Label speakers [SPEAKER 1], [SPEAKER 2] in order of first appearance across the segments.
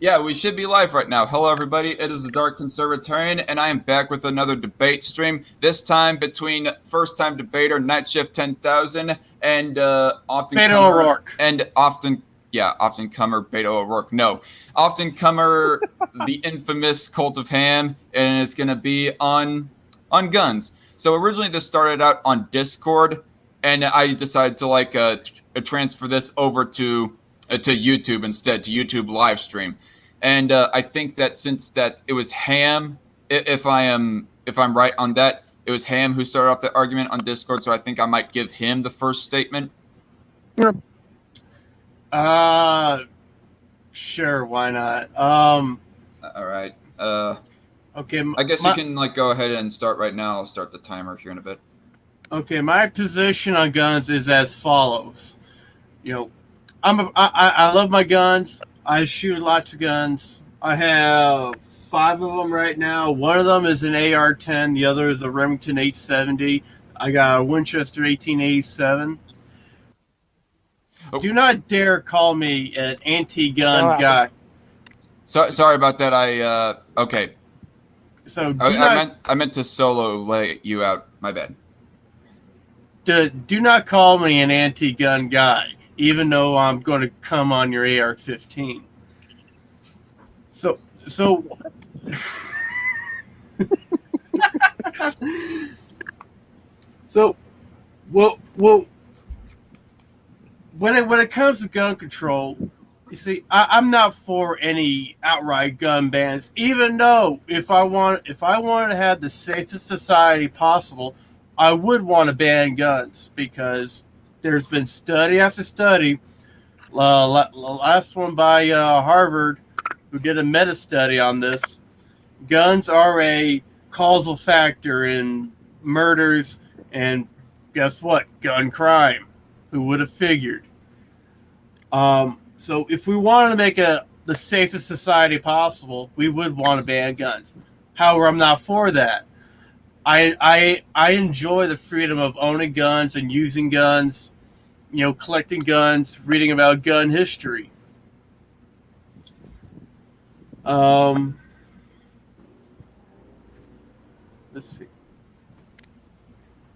[SPEAKER 1] Yeah, we should be live right now. Hello, everybody. It is the Dark Conservatarian, and I am back with another debate stream. This time between first-time debater Night Shift 10,000 and often
[SPEAKER 2] Beto
[SPEAKER 1] comer
[SPEAKER 2] O'Rourke.
[SPEAKER 1] and often comer Beto O'Rourke. No, often comer the infamous Cult of Ham, and it's gonna be on guns. So originally this started out on Discord, and I decided to transfer this over to YouTube instead, to YouTube live stream. And I think that since that it was Ham, if I'm right on that, it was Ham who started off the argument on Discord. So I think I might give him the first statement.
[SPEAKER 3] Yeah.
[SPEAKER 2] Sure, why not?
[SPEAKER 1] All right.
[SPEAKER 2] Okay.
[SPEAKER 1] I guess you can go ahead and start right now. I'll start the timer here in a bit.
[SPEAKER 2] Okay, my position on guns is as follows. I love my guns. I shoot lots of guns. I have 5 of them right now. One of them is an AR-10. The other is a Remington 870. I got a Winchester 1887. Oh. Do not dare call me an anti-gun guy.
[SPEAKER 1] Sorry about that. Okay.
[SPEAKER 2] So
[SPEAKER 1] I meant to solo lay you out. My bad.
[SPEAKER 2] Do not call me an anti-gun guy, even though I'm going to come on your AR-15. So well, when it comes to gun control, you see, I'm not for any outright gun bans. Even though if I wanted to have the safest society possible, I would want to ban guns because there's been study after study. Last one by Harvard, who did a meta study on this. Guns are a causal factor in murders and guess what? Gun crime. Who would have figured? So if we wanted to make the safest society possible, we would want to ban guns. However, I'm not for that. I enjoy the freedom of owning guns and using guns, collecting guns, reading about gun history. Let's see.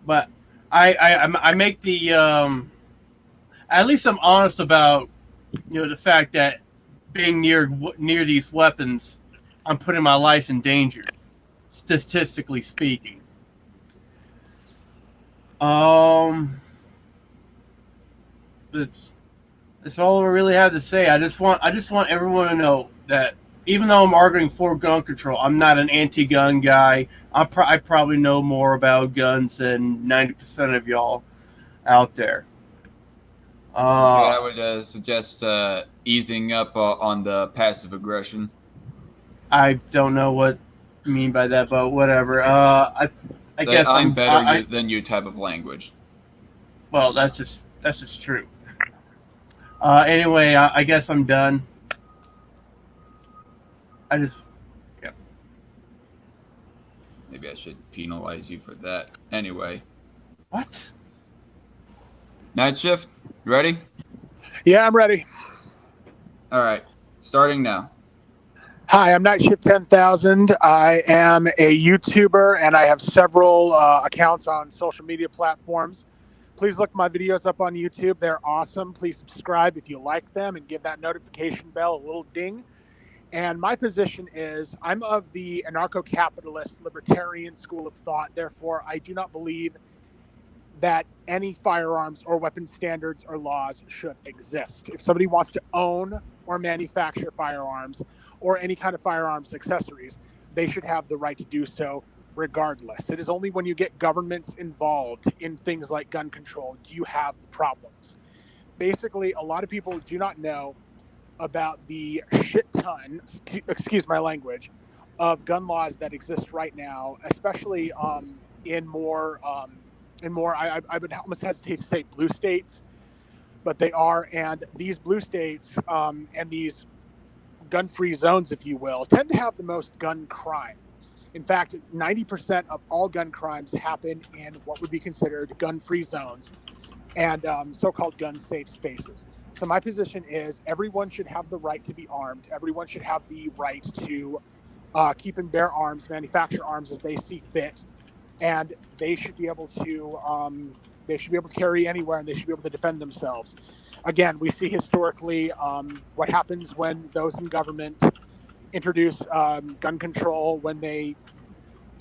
[SPEAKER 2] But I make the at least I'm honest about the fact that being near these weapons, I'm putting my life in danger, statistically speaking. That's all I really have to say. I just want everyone to know that even though I'm arguing for gun control, I'm not an anti-gun guy. I probably know more about guns than 90% of y'all out there.
[SPEAKER 1] I would suggest easing up on the passive aggression.
[SPEAKER 2] I don't know what you mean by that, but whatever. I guess
[SPEAKER 1] I'm better than you type of language.
[SPEAKER 2] Well, that's just true. Anyway, I guess I'm done.
[SPEAKER 1] Maybe I should penalize you for that. Anyway.
[SPEAKER 2] What?
[SPEAKER 1] Night Shift, you ready?
[SPEAKER 3] Yeah, I'm ready.
[SPEAKER 1] All right, starting now.
[SPEAKER 3] Hi, I'm Night Shift 10,000. I am a YouTuber, and I have several accounts on social media platforms. Please look my videos up on YouTube. They're awesome. Please subscribe if you like them and give that notification bell a little ding. And my position is I'm of the anarcho-capitalist libertarian school of thought. Therefore, I do not believe that any firearms or weapon standards or laws should exist. If somebody wants to own or manufacture firearms or any kind of firearms accessories, they should have the right to do so regardless. It is only when you get governments involved in things like gun control do you have the problems. Basically, a lot of people do not know about the shit ton, excuse my language, of gun laws that exist right now, especially in more, I would almost hesitate to say blue states, but they are. And these blue states and these gun-free zones, if you will, tend to have the most gun crime. In fact, 90% of all gun crimes happen in what would be considered gun-free zones and so-called gun-safe spaces. So my position is everyone should have the right to be armed. Everyone should have the right to keep and bear arms, manufacture arms as they see fit, and they should be able to carry anywhere, and they should be able to defend themselves. Again, we see historically what happens when those in government introduce gun control, when they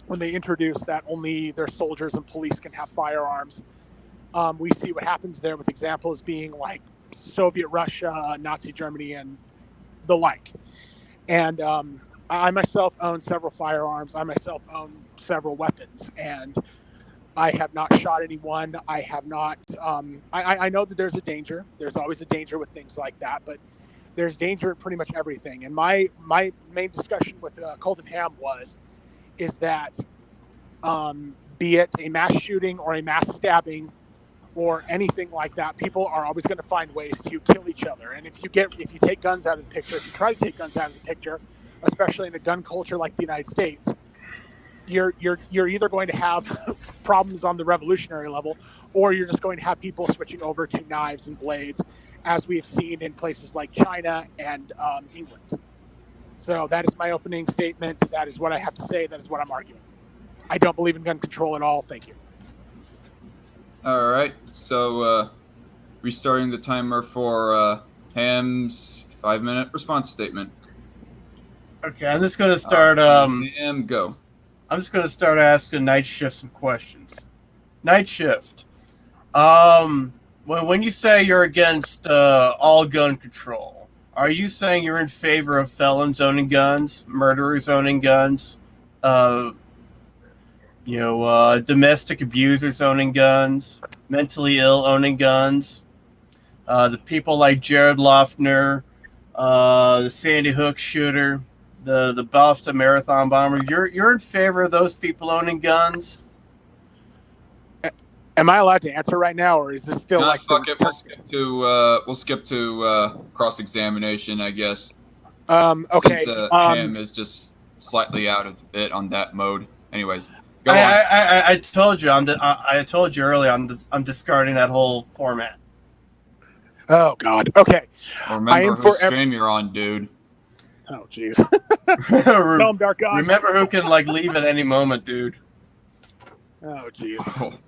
[SPEAKER 3] introduce that only their soldiers and police can have firearms. We see what happens there with examples being like Soviet Russia, Nazi Germany, and the like. And I myself own several firearms. I myself own several weapons, and I have not shot anyone. I have not. I know that there's a danger. There's always a danger with things like that, but there's danger in pretty much everything. And my main discussion with CultofHam is that be it a mass shooting or a mass stabbing or anything like that, people are always going to find ways to kill each other. And if you take guns out of the picture, if you try to take guns out of the picture, especially in a gun culture like the United States, you're either going to have problems on the revolutionary level, or you're just going to have people switching over to knives and blades, as we've seen in places like China and England. So that is my opening statement. That is what I have to say. That is what I'm arguing. I don't believe in gun control at all. Thank you.
[SPEAKER 1] All right. So restarting the timer for Ham's 5-minute response statement.
[SPEAKER 2] Okay, I'm just going to start.
[SPEAKER 1] Ham, go.
[SPEAKER 2] I'm just going to start asking Night Shift some questions. Night Shift. When you say you're against all gun control, are you saying you're in favor of felons owning guns, murderers owning guns, domestic abusers owning guns, mentally ill owning guns, the people like Jared Loeffner, the Sandy Hook shooter, the Boston Marathon bomber? You're in favor of those people owning guns?
[SPEAKER 3] Am I allowed to answer right now, or is this still
[SPEAKER 1] No,
[SPEAKER 3] like?
[SPEAKER 1] Fuck it. We'll skip to cross-examination, I guess.
[SPEAKER 3] Okay.
[SPEAKER 1] Since Ham is just slightly out of it on that mode. Anyways, go on.
[SPEAKER 2] I told you. I told you earlier. I'm discarding that whole format.
[SPEAKER 3] Oh God. Okay.
[SPEAKER 1] Remember whose stream you're on, dude.
[SPEAKER 3] Oh jeez. Film Dark God.
[SPEAKER 2] Remember who can leave at any moment, dude.
[SPEAKER 3] Oh jeez.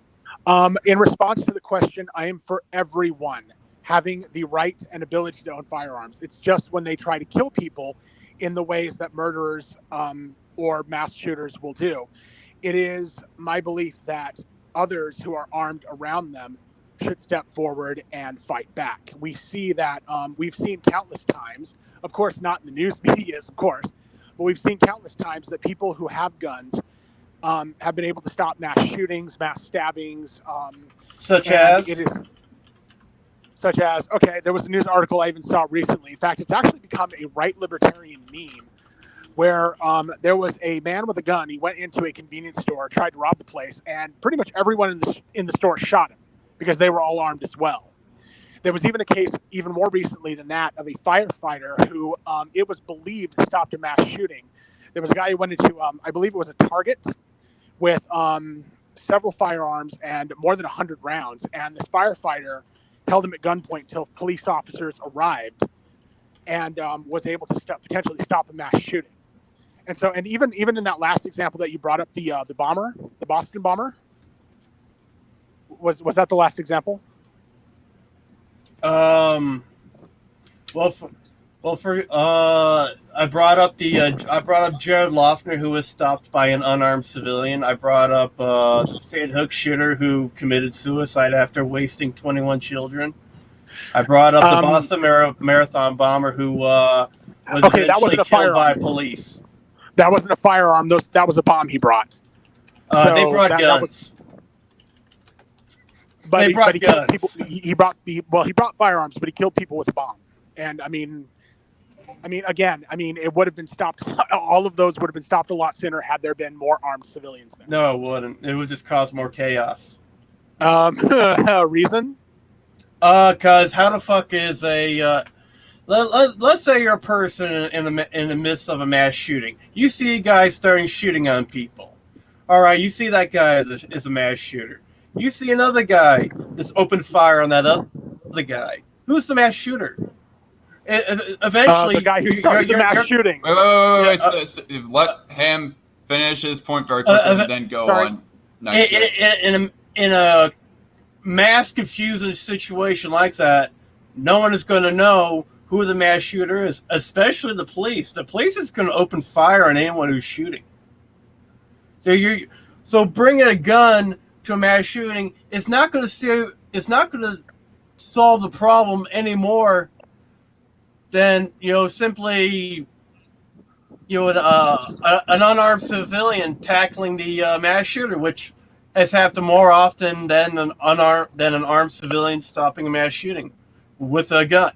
[SPEAKER 3] In response to the question, I am for everyone having the right and ability to own firearms. It's just when they try to kill people in the ways that murderers or mass shooters will do. It is my belief that others who are armed around them should step forward and fight back. We see that we've seen countless times, of course, not in the news medias, of course, but we've seen countless times that people who have guns have been able to stop mass shootings, mass stabbings.
[SPEAKER 2] Such as,
[SPEAKER 3] okay, there was a news article I even saw recently. In fact, it's actually become a right libertarian meme where there was a man with a gun. He went into a convenience store, tried to rob the place, and pretty much everyone in the store shot him because they were all armed as well. There was even a case, even more recently than that, of a firefighter who it was believed stopped a mass shooting. There was a guy who went into, I believe it was a Target, with several firearms and more than 100 rounds. And this firefighter held him at gunpoint until police officers arrived and was able to potentially stop a mass shooting. And so, and even in that last example that you brought up, the bomber, the Boston bomber, was that the last example?
[SPEAKER 2] I brought up Jared Loeffner, who was stopped by an unarmed civilian. I brought up the Sandy Hook shooter who committed suicide after wasting 21 children. I brought up the Boston Marathon bomber who was eventually killed by police.
[SPEAKER 3] That wasn't a firearm. That was a bomb he brought.
[SPEAKER 2] They brought guns.
[SPEAKER 3] But he killed people. He brought firearms, but he killed people with a bomb. And I mean, it would have been stopped. All of those would have been stopped a lot sooner had there been more armed civilians there.
[SPEAKER 2] No, it wouldn't. It would just cause more chaos.
[SPEAKER 3] Reason?
[SPEAKER 2] Because how the fuck is a let's say you're a person in the midst of a mass shooting. You see a guy starting shooting on people. All right, you see that guy is a mass shooter. You see another guy just open fire on that other guy. Who's the mass shooter? Eventually,
[SPEAKER 3] the guy who started the mass shooting.
[SPEAKER 1] Wait. Let Ham finish his point very quickly, and then go on.
[SPEAKER 2] In a mass confusing situation like that, no one is going to know who the mass shooter is, especially the police. The police is going to open fire on anyone who's shooting. So bringing a gun to a mass shooting is not going to solve the problem any more than simply an unarmed civilian tackling the mass shooter, which has happened more often than an armed civilian stopping a mass shooting with a gun.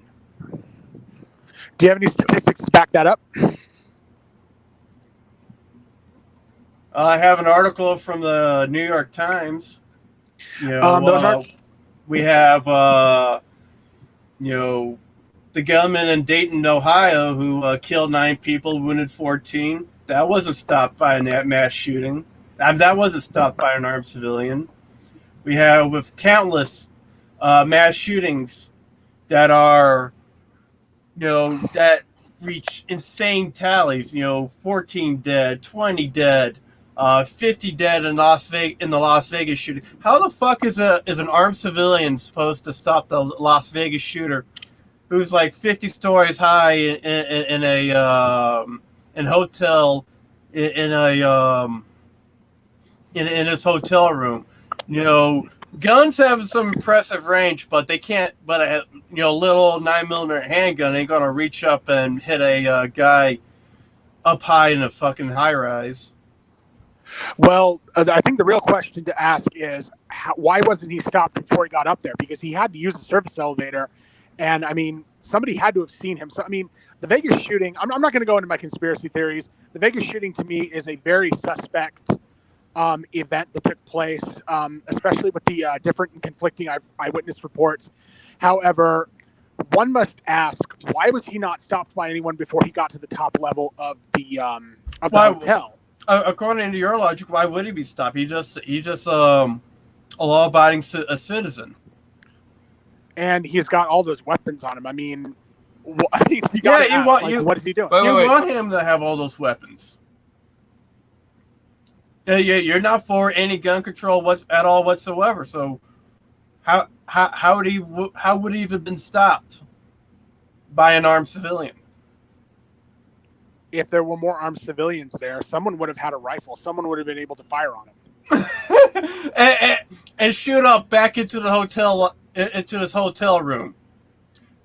[SPEAKER 3] Do you have any statistics to back that up?
[SPEAKER 2] I have an article from the New York Times. We have the gunman in Dayton, Ohio, who killed 9 people, wounded 14. That wasn't stopped by a mass shooting. That wasn't stopped by an armed civilian. We have with countless mass shootings that are, that reach insane tallies. 14 dead, 20 dead, 50 dead in the Las Vegas shooting. How the fuck is an armed civilian supposed to stop the Las Vegas shooter, who's like 50 stories high in a hotel in his hotel room? Guns have some impressive range, but they can't. But a little 9mm handgun ain't gonna reach up and hit a guy up high in a fucking high rise.
[SPEAKER 3] Well, I think the real question to ask is why wasn't he stopped before he got up there? Because he had to use the service elevator, and I mean, somebody had to have seen him. So I mean, the Vegas shooting. I'm not going to go into my conspiracy theories. The Vegas shooting to me is a very suspect event that took place, especially with the different and conflicting eyewitness reports. However, one must ask, why was he not stopped by anyone before he got to the top level of the hotel?
[SPEAKER 2] According to your logic, why would he be stopped? He's just a law-abiding citizen,
[SPEAKER 3] and he's got all those weapons on him. I mean, what is he doing?
[SPEAKER 2] You want him to have all those weapons. Yeah, you're not for any gun control at all whatsoever. So, how would he have been stopped by an armed civilian?
[SPEAKER 3] If there were more armed civilians there, someone would have had a rifle. Someone would have been able to fire on him
[SPEAKER 2] and shoot up back into the hotel, into his hotel room.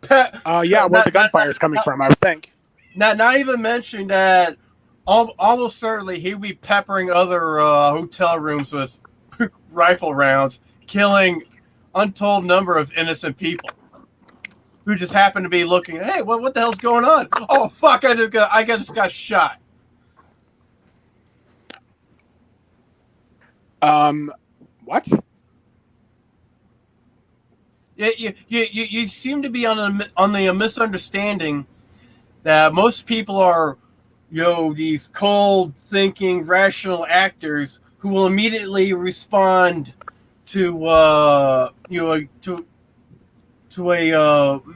[SPEAKER 3] Where the gunfire is coming from, I would think.
[SPEAKER 2] Not even mentioning that. Almost certainly, he would be peppering other hotel rooms with rifle rounds, killing untold number of innocent people who just happen to be looking. Hey, what the hell's going on? Oh fuck! I just got shot.
[SPEAKER 3] What?
[SPEAKER 2] Yeah, you seem to be on the misunderstanding that most people are, these cold thinking, rational actors who will immediately respond to a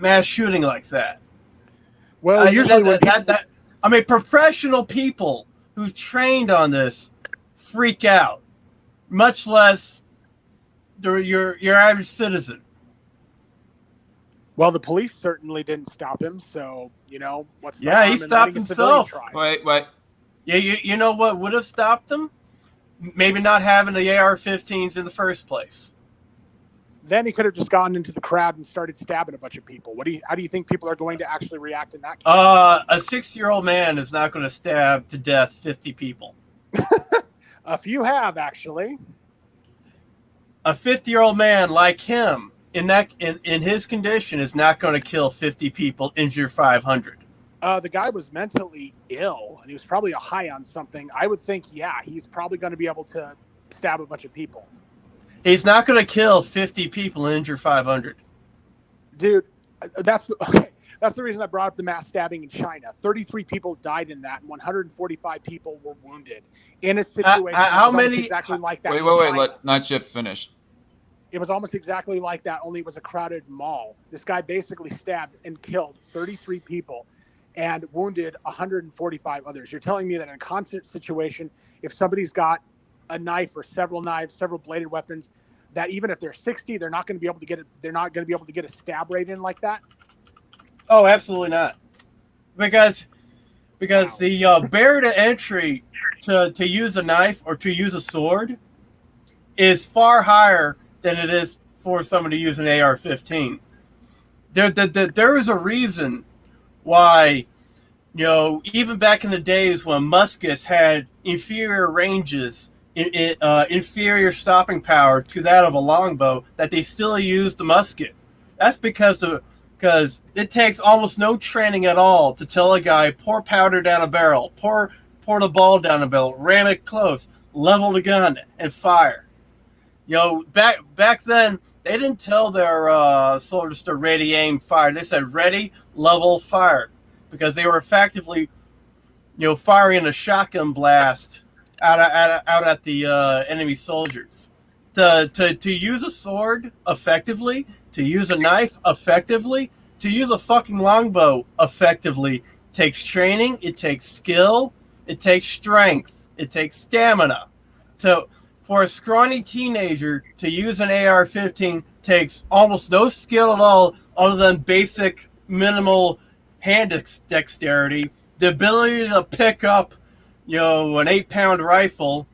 [SPEAKER 2] mass shooting like that.
[SPEAKER 3] Well, usually
[SPEAKER 2] professional people who trained on this freak out, much less your average citizen.
[SPEAKER 3] Well, the police certainly didn't stop him, so what's the
[SPEAKER 2] harm he stopped himself.
[SPEAKER 1] Wait.
[SPEAKER 2] Yeah, you know what would have stopped him? Maybe not having the AR-15s in the first place.
[SPEAKER 3] Then he could have just gone into the crowd and started stabbing a bunch of people. How do you think people are going to actually react in that case?
[SPEAKER 2] A 6-year-old man is not going to stab to death 50 people.
[SPEAKER 3] A few have, actually.
[SPEAKER 2] A 50-year-old man like him in his condition is not going to kill 50 people, injure 500.
[SPEAKER 3] The guy was mentally ill, and he was probably high on something. I would think, he's probably going to be able to stab a bunch of people.
[SPEAKER 2] He's not going to kill 50 people and injure 500.
[SPEAKER 3] Dude, that's the reason I brought up the mass stabbing in China. 33 people died in that, and 145 people were wounded in a situation
[SPEAKER 2] how many
[SPEAKER 3] exactly like that.
[SPEAKER 1] Wait. Let Night Shift finish.
[SPEAKER 3] It was almost exactly like that, only it was a crowded mall. This guy basically stabbed and killed 33 people and wounded 145 others. You're telling me that in a constant situation, if somebody's got a knife or several knives, several bladed weapons, that even if they're 60, they're not going to be able to get it. They're not going to be able to get a stab rate in like that.
[SPEAKER 2] Oh, absolutely not. Because
[SPEAKER 3] Wow.
[SPEAKER 2] the barrier to entry to use a knife or to use a sword is far higher than it is for someone to use an AR-15. There is a reason why, even back in the days when muskets had inferior ranges, inferior stopping power to that of a longbow, that they still used the musket. That's because it takes almost no training at all to tell a guy, pour powder down a barrel, pour the ball down a barrel, ram it close, level the gun, and fire. Back then, they didn't tell their soldiers to ready, aim, fire. They said ready, level, fire, because they were effectively, firing a shotgun blast out at the enemy soldiers. To use a sword effectively, to use a knife effectively, to use a fucking longbow effectively takes training, it takes skill, it takes strength, it takes stamina. For a scrawny teenager to use an AR-15 takes almost no skill at all other than basic minimal hand dexterity, the ability to pick up, an 8-pound rifle,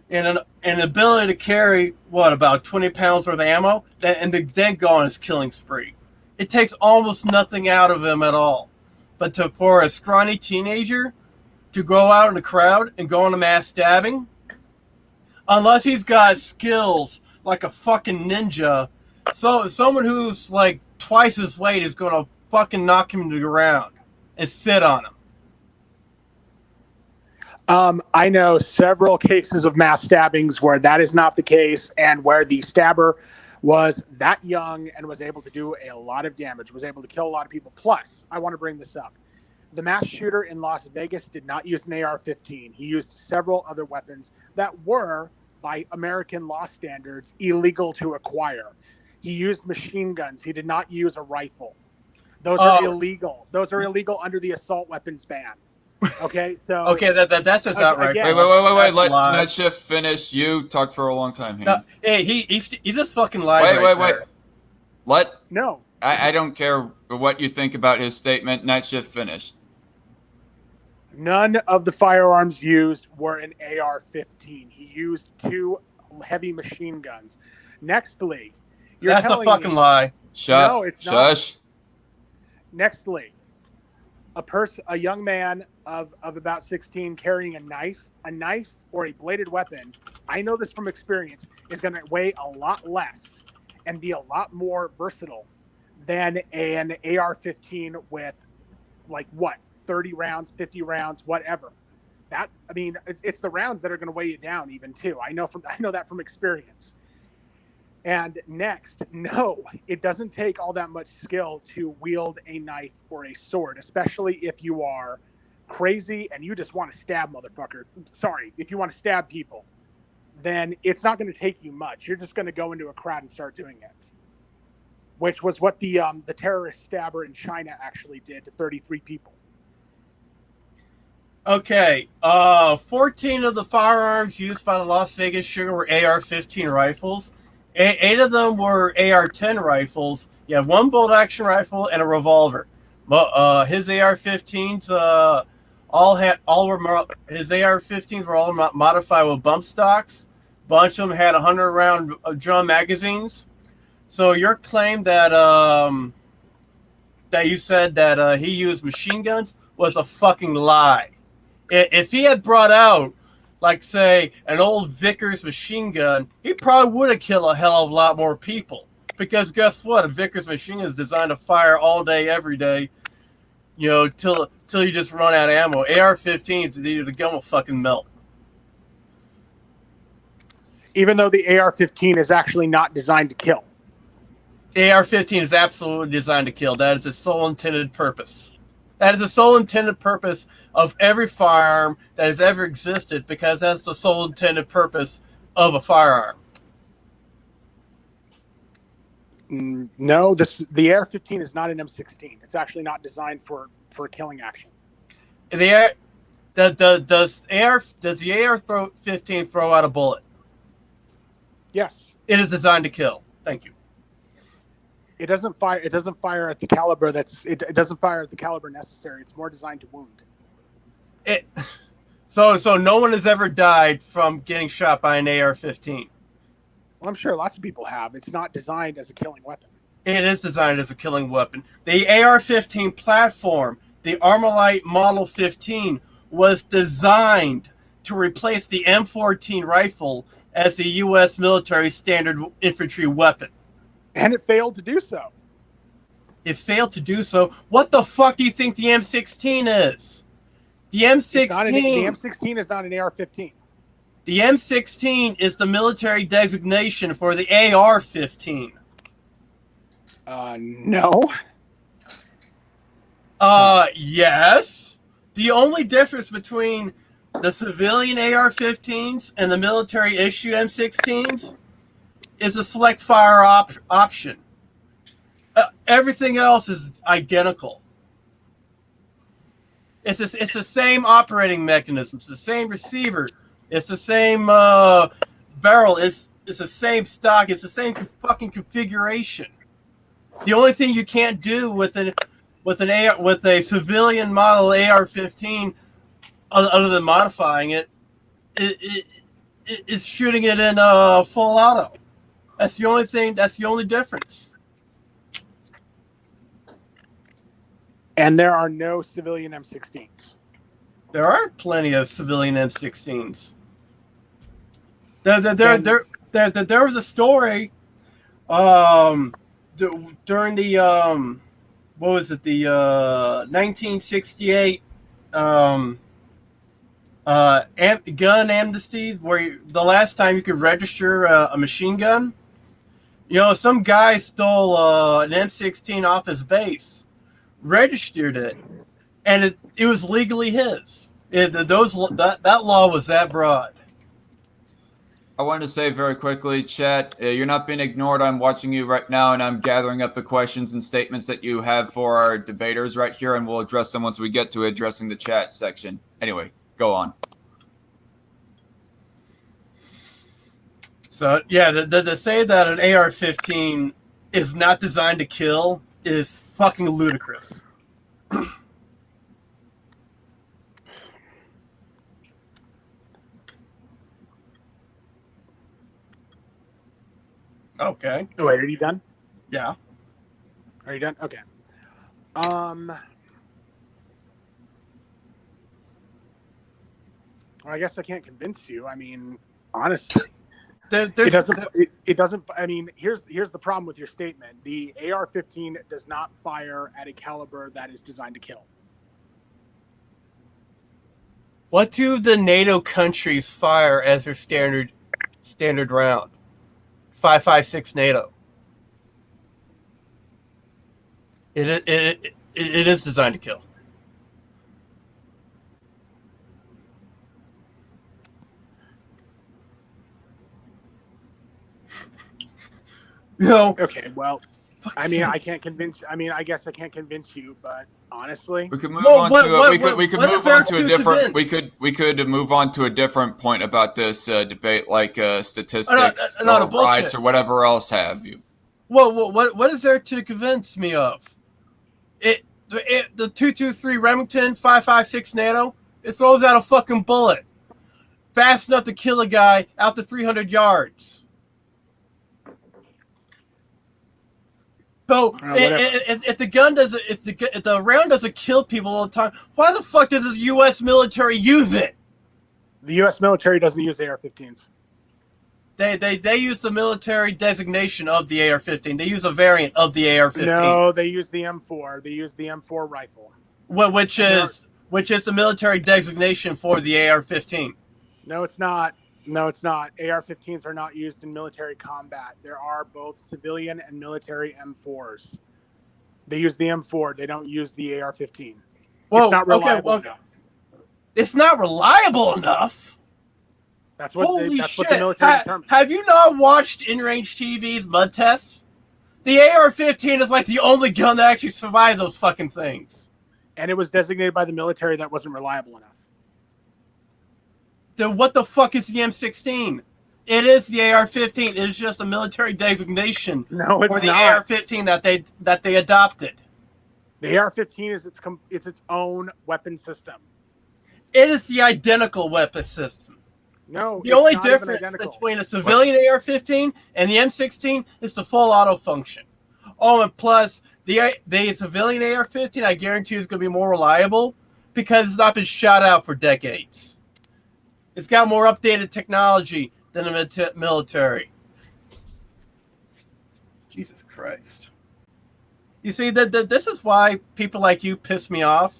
[SPEAKER 2] and an ability to carry, about 20 pounds worth of ammo, and then go on his killing spree. It takes almost nothing out of him at all. But for a scrawny teenager to go out in the crowd and go on a mass stabbing, unless he's got skills like a fucking ninja, so someone who's like twice his weight is going to fucking knock him to the ground and sit on him.
[SPEAKER 3] I know several cases of mass stabbings where that is not the case, and where the stabber was that young and was able to do a lot of damage, was able to kill a lot of people. Plus, I want to bring this up. The mass shooter in Las Vegas did not use an AR-15. He used several other weapons that were, by American law standards, illegal to acquire. He used machine guns. He did not use a rifle. Those are illegal. Those are illegal under the assault weapons ban. Okay, so
[SPEAKER 2] that's just outright.
[SPEAKER 3] Again,
[SPEAKER 1] wait. Let Night Shift finish. You talked for a long time here.
[SPEAKER 2] No, hey, he's just fucking lying.
[SPEAKER 1] Wait.
[SPEAKER 3] No.
[SPEAKER 1] I don't care what you think about his statement. Night Shift finished.
[SPEAKER 3] None of the firearms used were an AR-15. He used 2 heavy machine guns. Nextly,
[SPEAKER 2] that's a fucking lie.
[SPEAKER 1] Shut.
[SPEAKER 3] No, it's not.
[SPEAKER 1] Shush.
[SPEAKER 3] Nextly, a young man of about 16 carrying a knife or a bladed weapon, I know this from experience, is going to weigh a lot less and be a lot more versatile than an AR-15 with 30 rounds, 50 rounds, whatever. It's the rounds that are going to weigh you down even too. I know that from experience. And next, no, it doesn't take all that much skill to wield a knife or a sword, especially if you are crazy and you just want to stab if you want to stab people, then it's not going to take you much. You're just going to go into a crowd and start doing it, which was what the terrorist stabber in China actually did to 33 people.
[SPEAKER 2] Okay, 14 of the firearms used by the Las Vegas shooter were AR-15 rifles. 8 of them were AR-10 rifles. You have 1 bolt-action rifle and a revolver. His AR-15s his AR-15s were all modified with bump stocks. A bunch of them had 100-round drum magazines. So your claim that you said that he used machine guns was a fucking lie. If he had brought out, say, an old Vickers machine gun, he probably would have killed a hell of a lot more people. Because guess what? A Vickers machine gun is designed to fire all day, every day, till you just run out of ammo. AR-15s, the gun will fucking melt.
[SPEAKER 3] Even though the AR-15 is actually not designed to kill.
[SPEAKER 2] The AR-15 is absolutely designed to kill. That is its sole intended purpose. That is the sole intended purpose of every firearm that has ever existed, because that's the sole intended purpose of a firearm.
[SPEAKER 3] No, the AR-15 is not an M16. It's actually not designed for killing action.
[SPEAKER 2] Does the AR-15 throw out a bullet?
[SPEAKER 3] Yes.
[SPEAKER 2] It is designed to kill. Thank you.
[SPEAKER 3] It doesn't fire. It doesn't fire at the caliber it doesn't fire at the caliber necessary. It's more designed to wound.
[SPEAKER 2] So no one has ever died from getting shot by an AR-15.
[SPEAKER 3] Well, I'm sure lots of people have. It's not designed as a killing weapon.
[SPEAKER 2] It is designed as a killing weapon. The AR-15 platform, the Armalite Model 15, was designed to replace the M14 rifle as the U.S. military standard infantry weapon.
[SPEAKER 3] And it failed to do so.
[SPEAKER 2] It failed to do so. What the fuck do you think the M16 is? The
[SPEAKER 3] M16 is not an AR-15.
[SPEAKER 2] The M16 is the military designation for the AR-15.
[SPEAKER 3] No.
[SPEAKER 2] Yes. The only difference between the civilian AR-15s and the military issue M16s is a select fire option. Everything else is identical. It's the same operating mechanism. It's the same receiver. It's the same barrel. It's the same stock. It's the same fucking configuration. The only thing you can't do with a civilian model AR-15, other than modifying it, is shooting it in full auto. That's the only thing. That's the only difference.
[SPEAKER 3] And there are no civilian M16s.
[SPEAKER 2] There are plenty of civilian M16s. There was a story during the what was it, the 1968 gun amnesty, where the last time you could register a machine gun. You know, some guy stole an M16 off his base, registered it, and it was legally his. That law was that broad.
[SPEAKER 1] I wanted to say very quickly, chat, you're not being ignored. I'm watching you right now, and I'm gathering up the questions and statements that you have for our debaters right here, and we'll address them once we get to addressing the chat section. Anyway, go on.
[SPEAKER 2] So, yeah, to say that an AR-15 is not designed to kill is fucking ludicrous. Okay.
[SPEAKER 3] Oh, wait, are you done?
[SPEAKER 2] Yeah.
[SPEAKER 3] Are you done? Okay. Well, I guess I can't convince you. I mean, honestly, it doesn't. I mean, here's the problem with your statement. The AR-15 does not fire at a caliber that is designed to kill.
[SPEAKER 2] What do the NATO countries fire as their standard round? 5.56 NATO. It is designed to kill. No.
[SPEAKER 3] Okay, well, I mean, I can't convince. I mean, I guess I can't convince you, but honestly,
[SPEAKER 1] we could move on to a different point about this debate, like statistics or rights or whatever else have you.
[SPEAKER 2] Well, what is there to convince me of? The 223 Remington 5.56 NATO, it throws out a fucking bullet fast enough to kill a guy out to 300 yards. So if the round doesn't kill people all the time, why the fuck does the U.S. military use it?
[SPEAKER 3] The U.S. military doesn't use AR-15s.
[SPEAKER 2] They use the military designation of the AR-15. They use a variant of the AR-15.
[SPEAKER 3] No, they use the M4. They use the M4 rifle.
[SPEAKER 2] Which is the military designation for the AR-15.
[SPEAKER 3] No, it's not. No, it's not. AR-15s are not used in military combat. There are both civilian and military M4s. They use the M4. They don't use the AR-15.
[SPEAKER 2] Well,
[SPEAKER 3] it's not reliable enough.
[SPEAKER 2] It's not reliable enough?
[SPEAKER 3] That's what
[SPEAKER 2] Holy
[SPEAKER 3] the
[SPEAKER 2] shit.
[SPEAKER 3] military determines.
[SPEAKER 2] Have you not watched In-Range TV's mud tests? The AR-15 is like the only gun that actually survived those fucking things.
[SPEAKER 3] And it was designated by the military that wasn't reliable enough.
[SPEAKER 2] Then what the fuck is the M16? It is the AR-15. It is just a military designation
[SPEAKER 3] No, it's
[SPEAKER 2] for the
[SPEAKER 3] not.
[SPEAKER 2] AR-15 that they adopted.
[SPEAKER 3] The AR-15 is its own weapon system.
[SPEAKER 2] It is the identical weapon system.
[SPEAKER 3] No,
[SPEAKER 2] The only difference between a civilian AR-15 and the M16 is the full auto function. Oh, and plus, the civilian AR-15, I guarantee, is going to be more reliable because it's not been shot out for decades. It's got more updated technology than the military. Jesus Christ. You see, this is why people like you piss me off.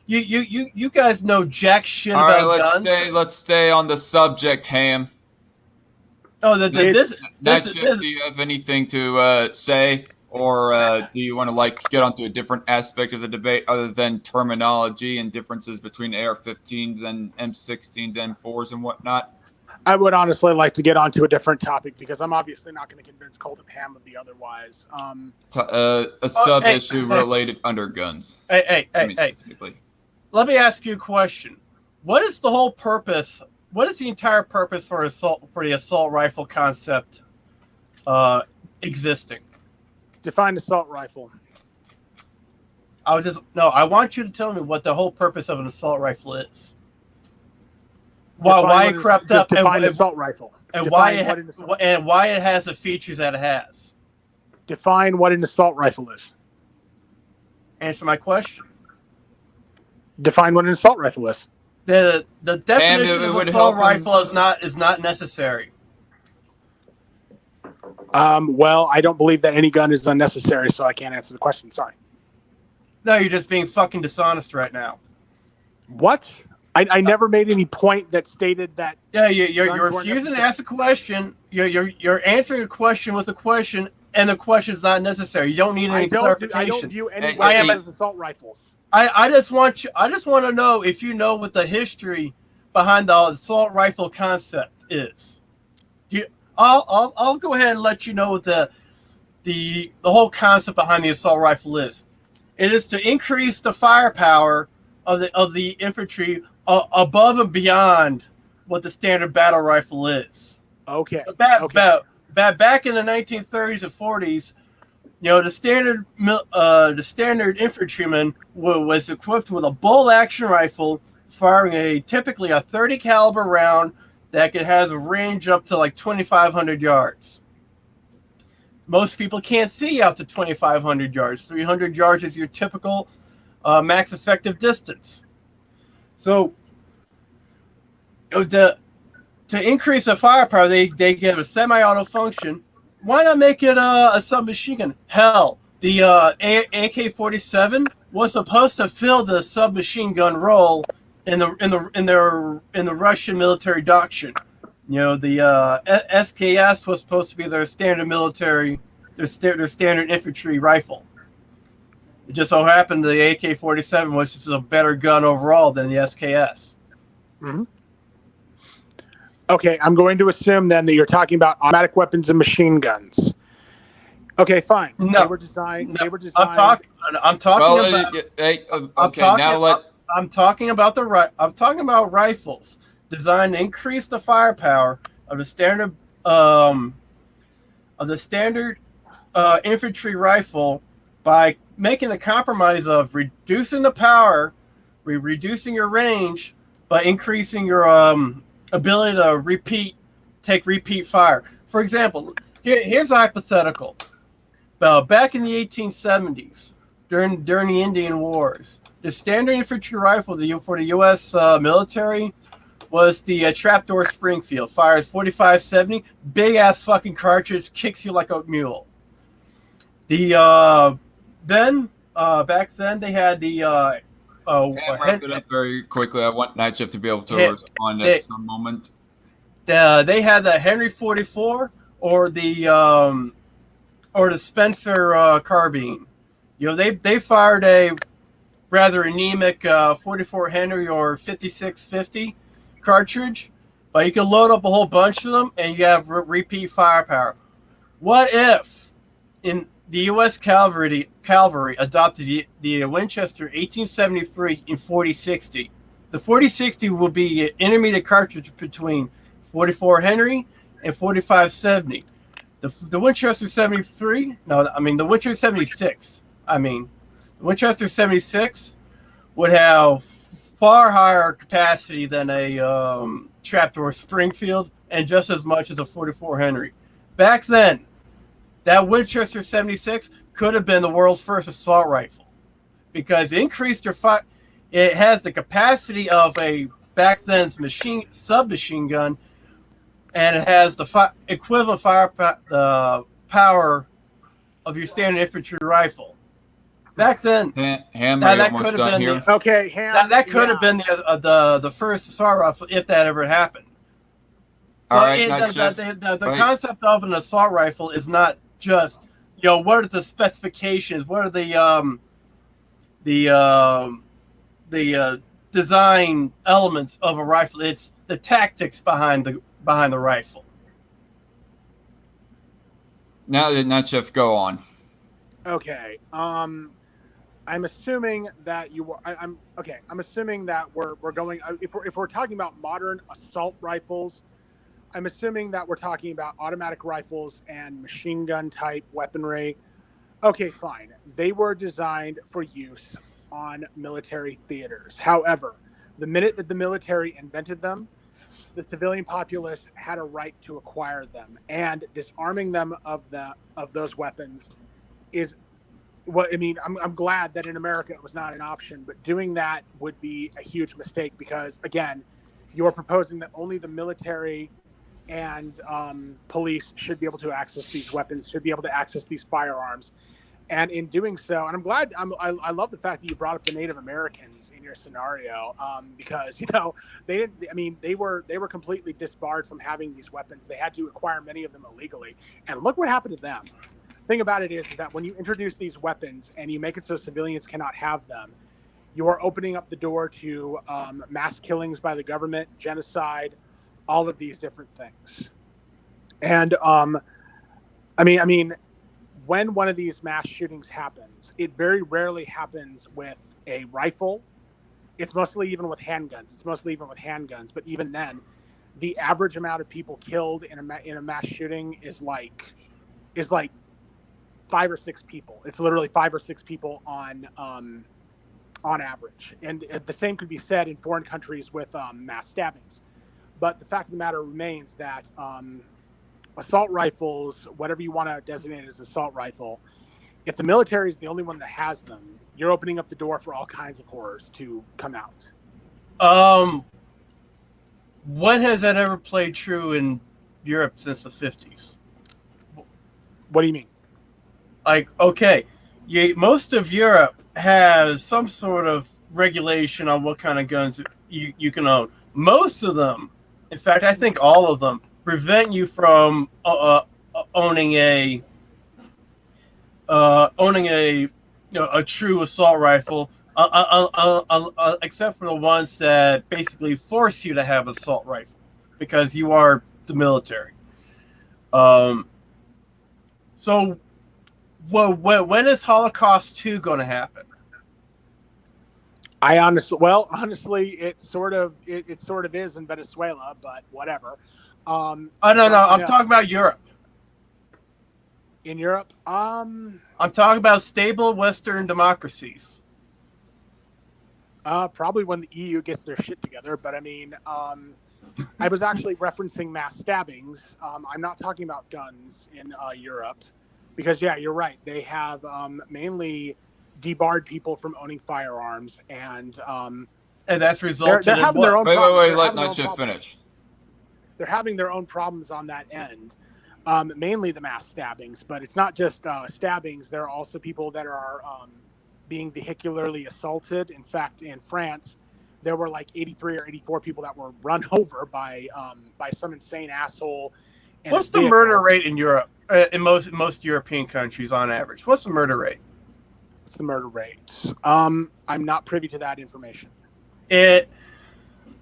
[SPEAKER 2] You guys know jack shit about guns.
[SPEAKER 1] Let's stay on the subject, Ham.
[SPEAKER 2] Oh,
[SPEAKER 1] do you have anything to say, or do you want to get onto a different aspect of the debate other than terminology and differences between AR-15s and M16s, M4s, and whatnot?
[SPEAKER 3] I would honestly like to get onto a different topic because I'm obviously not going to convince CultofHam of the otherwise.
[SPEAKER 1] A sub-issue related under guns.
[SPEAKER 2] Hey.
[SPEAKER 1] Specifically.
[SPEAKER 2] Let me ask you a question. What is the whole purpose? What is the entire purpose for the assault rifle concept existing?
[SPEAKER 3] Define assault rifle.
[SPEAKER 2] I want you to tell me what the whole purpose of an assault rifle is. Why it crept up
[SPEAKER 3] define assault rifle.
[SPEAKER 2] And why it has the features that it has.
[SPEAKER 3] Define what an assault rifle is.
[SPEAKER 2] Answer my question.
[SPEAKER 3] Define what an assault rifle is.
[SPEAKER 2] The definition of assault rifle is not necessary.
[SPEAKER 3] Well, I don't believe that any gun is unnecessary, so I can't answer the question. Sorry.
[SPEAKER 2] No, you're just being fucking dishonest right now.
[SPEAKER 3] What? I never made any point that stated that.
[SPEAKER 2] Yeah, you're refusing to ask a question. You're answering a question with a question, and the question is not necessary. You don't need any clarification.
[SPEAKER 3] I don't view any weapons as assault rifles.
[SPEAKER 2] I just want to know if you know what the history behind the assault rifle concept is. I'll go ahead and let you know what the whole concept behind the assault rifle is. It is to increase the firepower of the infantry above and beyond what the standard battle rifle is.
[SPEAKER 3] Okay.
[SPEAKER 2] Back in the 1930s and 40s, the standard infantryman was equipped with a bolt action rifle, firing typically a 30 caliber round that has a range up to like 2,500 yards. Most people can't see out to 2,500 yards. 300 yards is your typical max effective distance. So, to increase the firepower, they get a semi-auto function. Why not make it a submachine gun? Hell, the AK-47 was supposed to fill the submachine gun role in the Russian military doctrine. The SKS was supposed to be their standard military, their standard infantry rifle. It just so happened the AK-47 was just a better gun overall than the SKS.
[SPEAKER 3] Mm-hmm. Okay, I'm going to assume then that you're talking about automatic weapons and machine guns. Okay, fine.
[SPEAKER 2] No,
[SPEAKER 3] they were designed.
[SPEAKER 2] I'm talking about rifles designed to increase the firepower of the standard infantry rifle by making the compromise of reducing the power, reducing your range, but increasing your ability to take repeat fire. For example, here's a hypothetical. Back in the 1870s, during the Indian Wars, the standard infantry rifle for the U.S. Military was the trapdoor Springfield. Fires 45-70, big ass fucking cartridge, kicks you like a mule. Back then they had the
[SPEAKER 1] wrap it up very quickly. I want Night Shift to be able to respond at some moment.
[SPEAKER 2] They had the Henry 44 or the Spencer carbine. They fired a rather anemic 44 Henry or 5650 cartridge, but you can load up a whole bunch of them and you have repeat firepower. What if in the U.S. Cavalry adopted the Winchester 1873 in 4060. The 4060 will be an intermediate cartridge between 44 Henry and 4570. The Winchester 73, the Winchester 76. The Winchester 76 would have far higher capacity than a trapdoor Springfield and just as much as a 44 Henry. Back then, that Winchester 76 could have been the world's first assault rifle because it increased it has the capacity of a back then's submachine gun, and it has the equivalent power of your standard infantry rifle. Back then,
[SPEAKER 1] Ham, are you almost done here?
[SPEAKER 3] Okay, Ham.
[SPEAKER 2] That could have been the first assault rifle if that ever happened. So
[SPEAKER 1] All right,
[SPEAKER 2] the concept of an assault rifle is not just, what are the specifications? What are the design elements of a rifle? It's the tactics behind the rifle.
[SPEAKER 1] Now, Chef, go on.
[SPEAKER 3] Okay. I'm assuming that I'm assuming that we're going. If we're talking about modern assault rifles, I'm assuming that we're talking about automatic rifles and machine gun type weaponry. Okay, fine. They were designed for use on military theaters. However, the minute that the military invented them, the civilian populace had a right to acquire them, and disarming them of those weapons is what I mean. I'm glad that in America it was not an option, but doing that would be a huge mistake because, again, you're proposing that only the military and police should be able to access these weapons, should be able to access these firearms. And in doing so, and I'm glad, I love the fact that you brought up the Native Americans in your scenario, because they didn't. I mean, they were completely disbarred from having these weapons. They had to acquire many of them illegally, and look what happened to them. Thing about it is that when you introduce these weapons and you make it so civilians cannot have them, you are opening up the door to mass killings by the government, genocide, all of these different things. And I mean. When one of these mass shootings happens, it very rarely happens with a rifle. It's mostly even with handguns. But even then, the average amount of people killed in a mass shooting is like 5 or 6 people. It's literally 5 or 6 people on average. And the same could be said in foreign countries with mass stabbings. But the fact of the matter remains that assault rifles, whatever you want to designate as an assault rifle, if the military is the only one that has them, you're opening up the door for all kinds of horrors to come out.
[SPEAKER 2] When has that ever played true in Europe since the 50s?
[SPEAKER 3] What do you mean?
[SPEAKER 2] Most of Europe has some sort of regulation on what kind of guns you can own. Most of them, in fact, I think all of them, prevent you from owning a true assault rifle, except for the ones that basically force you to have an assault rifle because you are the military. So, when is Holocaust 2 going to happen?
[SPEAKER 3] Honestly, it sort of is in Venezuela, but whatever.
[SPEAKER 2] No, I'm talking about Europe.
[SPEAKER 3] In Europe,
[SPEAKER 2] I'm talking about stable Western democracies.
[SPEAKER 3] Probably when the EU gets their shit together. But I mean, I was actually referencing mass stabbings. I'm not talking about guns in Europe, because you're right. They have mainly debarred people from owning firearms, and
[SPEAKER 2] that's resulted
[SPEAKER 3] they're having their own.
[SPEAKER 1] Wait, let Nightship finish.
[SPEAKER 3] They're having their own problems on that end, mainly the mass stabbings. But it's not just stabbings. There are also people that are being vehicularly assaulted. In fact, in France, there were like 83 or 84 people that were run over by some insane asshole.
[SPEAKER 2] What's the murder rate in Europe? In most European countries, on average, what's the murder rate?
[SPEAKER 3] What's the murder rate? I'm not privy to that information.
[SPEAKER 2] In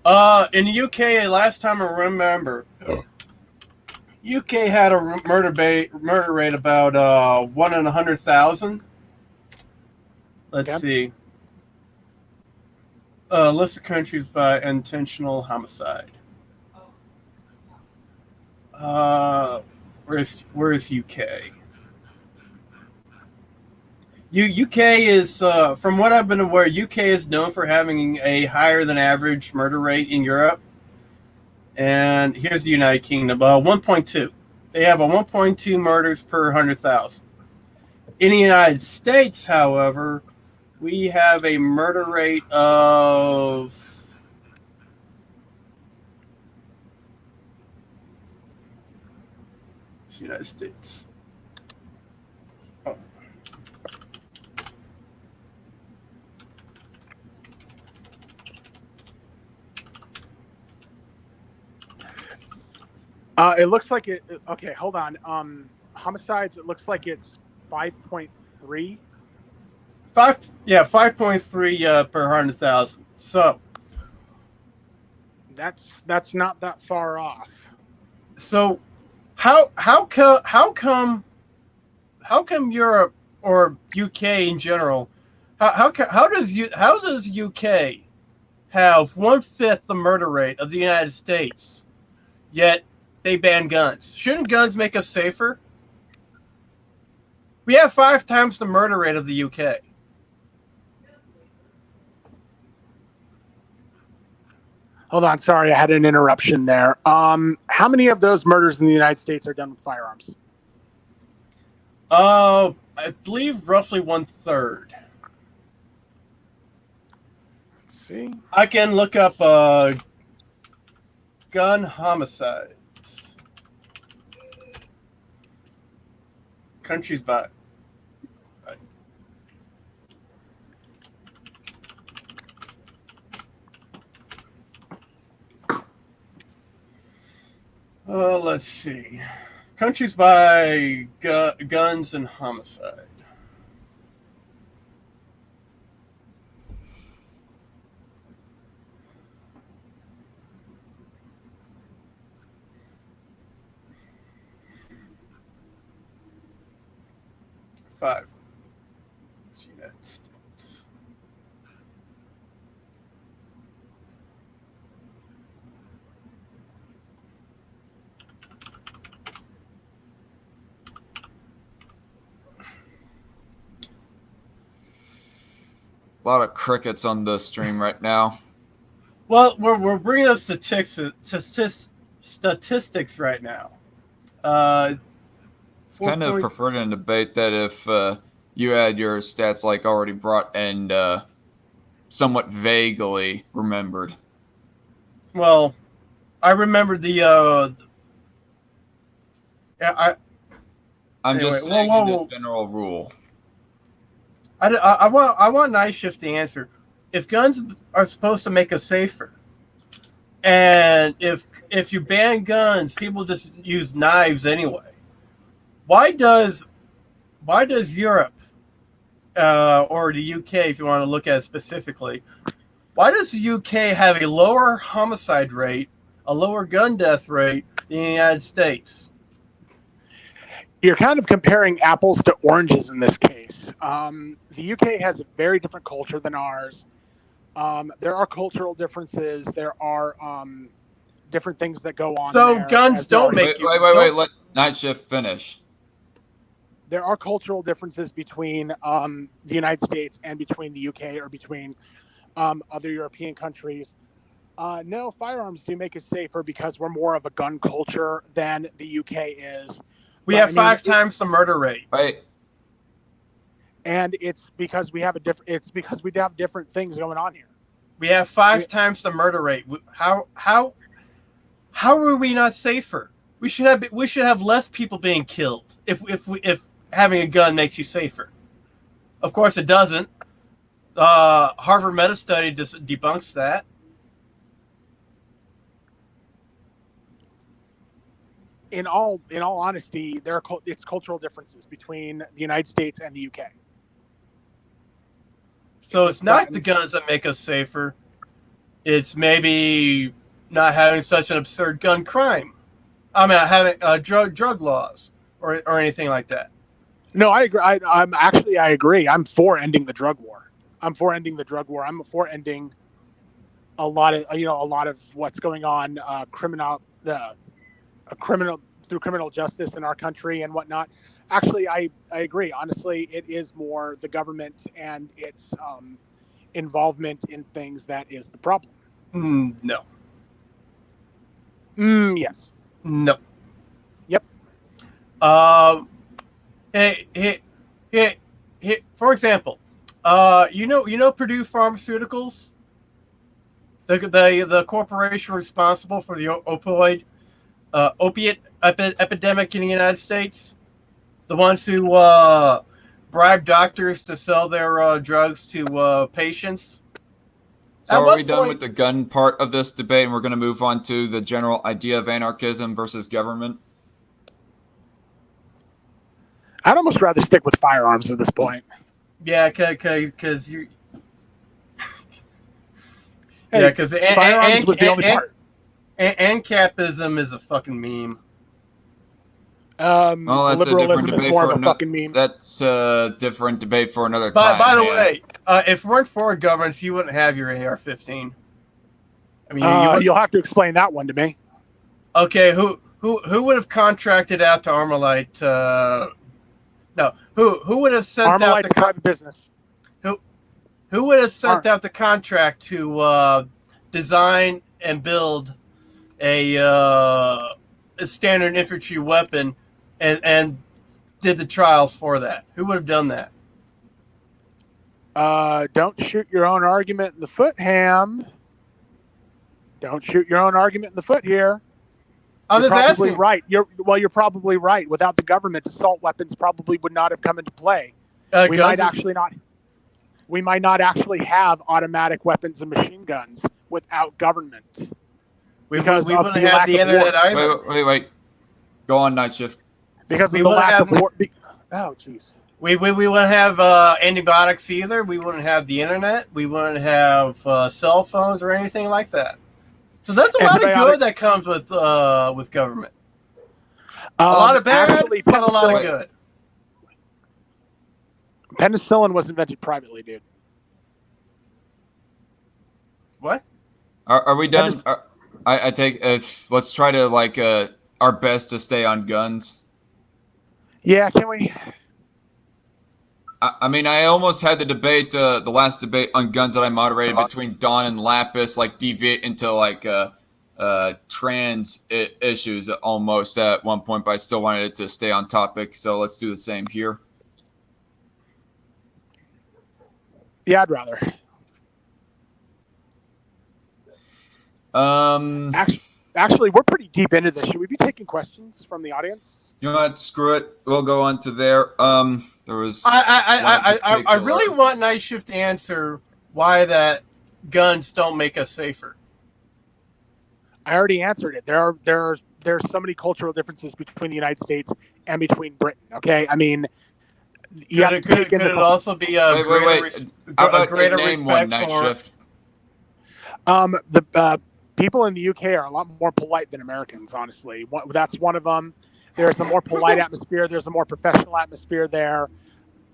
[SPEAKER 2] the UK, last time I remember, UK had a murder rate about 1 in 100,000. Let's see. List of countries by intentional homicide. Where's UK? UK is, from what I've been aware, UK is known for having a higher than average murder rate in Europe. And here's the United Kingdom, 1.2. They have a 1.2 murders per 100,000. In the United States, however, we have a murder rate of the United States.
[SPEAKER 3] It looks like it. Okay, hold on. Homicides. It looks like it's 5.3.
[SPEAKER 2] 5.3 per 100,000. So
[SPEAKER 3] that's not that far off.
[SPEAKER 2] So how come Europe or UK in general? How does UK have 1/5 the murder rate of the United States, yet they ban guns? Shouldn't guns make us safer? We have 5 times the murder rate of the UK.
[SPEAKER 3] Hold on, sorry, I had an interruption there. How many of those murders in the United States are done with firearms?
[SPEAKER 2] I believe roughly 1/3.
[SPEAKER 3] Let's see.
[SPEAKER 2] I can look up gun homicides. Countries by. Let's see. Countries by guns and homicide. Five. It's United States.
[SPEAKER 1] A lot of crickets on the stream right now.
[SPEAKER 2] Well, we're bringing up statistics right now.
[SPEAKER 1] It's kind of preferred in a debate that if you had your stats like already brought and somewhat vaguely remembered.
[SPEAKER 2] Well, I remember the.
[SPEAKER 1] I'm just saying the general rule.
[SPEAKER 2] I want Night Shift to answer. If guns are supposed to make us safer, and if you ban guns, people just use knives anyway. Why does Europe or the UK, if you want to look at it specifically, why does the UK have a lower homicide rate, a lower gun death rate than the United States?
[SPEAKER 3] You're kind of comparing apples to oranges in this case. The UK has a very different culture than ours. There are cultural differences. There are different things that go on.
[SPEAKER 2] So guns don't make you.
[SPEAKER 1] Wait. Let Night Shift finish.
[SPEAKER 3] There are cultural differences between the United States and between the UK or between other European countries. No, firearms do make us safer because we're more of a gun culture than the UK is.
[SPEAKER 2] We have 5 times the murder rate.
[SPEAKER 1] Right.
[SPEAKER 3] And it's because we have different things going on here.
[SPEAKER 2] We have 5 times the murder rate. How are we not safer? We should have less people being killed if having a gun makes you safer. Of course, it doesn't. Harvard meta study just debunks that.
[SPEAKER 3] In all honesty, it's cultural differences between the United States and the UK.
[SPEAKER 2] So it's not the guns that make us safer. It's maybe not having such an absurd gun crime. I mean, having drug laws or anything like that.
[SPEAKER 3] No, I agree. I agree. I'm for ending the drug war. I'm for ending a lot of what's going on, criminal through criminal justice in our country and whatnot. Actually, I agree. Honestly, it is more the government and its involvement in things that is the problem.
[SPEAKER 2] No.
[SPEAKER 3] Yes.
[SPEAKER 2] No.
[SPEAKER 3] Yep.
[SPEAKER 2] Hey, for example, you know Purdue Pharmaceuticals, the corporation responsible for the opiate epidemic in the United States, the ones who bribe doctors to sell their drugs to patients.
[SPEAKER 1] So are we done with the gun part of this debate, and we're going to move on to the general idea of anarchism versus government?
[SPEAKER 3] I'd almost rather stick with firearms at this point.
[SPEAKER 2] Yeah, because you.
[SPEAKER 3] Hey,
[SPEAKER 2] yeah, because
[SPEAKER 3] firearms was the only part.
[SPEAKER 2] ANCAPism is a fucking meme.
[SPEAKER 1] Well, that's
[SPEAKER 3] liberalism is more of a fucking meme.
[SPEAKER 1] That's a different debate for another time.
[SPEAKER 2] By the way, if it weren't for governments, you wouldn't have your AR-15. I mean,
[SPEAKER 3] you'll have to explain that one to me.
[SPEAKER 2] Okay, who would have contracted out to Armalite? No, who would have sent out the
[SPEAKER 3] private business?
[SPEAKER 2] Who would have sent out the contract to design and build a standard infantry weapon and did the trials for that? Who would have done that?
[SPEAKER 3] Don't shoot your own argument in the foot, Ham. Don't shoot your own argument in the foot here.
[SPEAKER 2] I'm
[SPEAKER 3] You're
[SPEAKER 2] just
[SPEAKER 3] probably
[SPEAKER 2] asking.
[SPEAKER 3] right. You're probably right. Without the government, assault weapons probably would not have come into play. We might not actually have automatic weapons and machine guns without government.
[SPEAKER 2] We wouldn't have the internet either.
[SPEAKER 1] Wait. Go on, Night Shift.
[SPEAKER 3] Because of the lack of war. Oh, jeez.
[SPEAKER 2] We wouldn't have antibiotics either. We wouldn't have the internet. We wouldn't have cell phones or anything like that. So that's a lot of good that comes with government. A lot of bad, but a lot of good.
[SPEAKER 3] Penicillin was invented privately, dude.
[SPEAKER 2] What?
[SPEAKER 1] Are we done? I take let's try to our best to stay on guns.
[SPEAKER 3] Yeah, can we?
[SPEAKER 1] I mean, I almost had the debate, the last debate on guns that I moderated between Don and Lapis, deviate into trans issues almost at one point, but I still wanted it to stay on topic. So let's do the same here.
[SPEAKER 3] Yeah, I'd rather. Actually, we're pretty deep into this. Should we be taking questions from the audience?
[SPEAKER 1] You know what? Screw it. We'll go on to there. There was.
[SPEAKER 2] I really want Night Shift to answer why that guns don't make us safer.
[SPEAKER 3] I already answered it. There's so many cultural differences between the United States and between Britain. Okay, I mean,
[SPEAKER 2] could it also be a greater
[SPEAKER 1] name one, Night Shift?
[SPEAKER 3] The people in the UK are a lot more polite than Americans. Honestly, that's one of them. There's a more polite atmosphere. There's a more professional atmosphere there,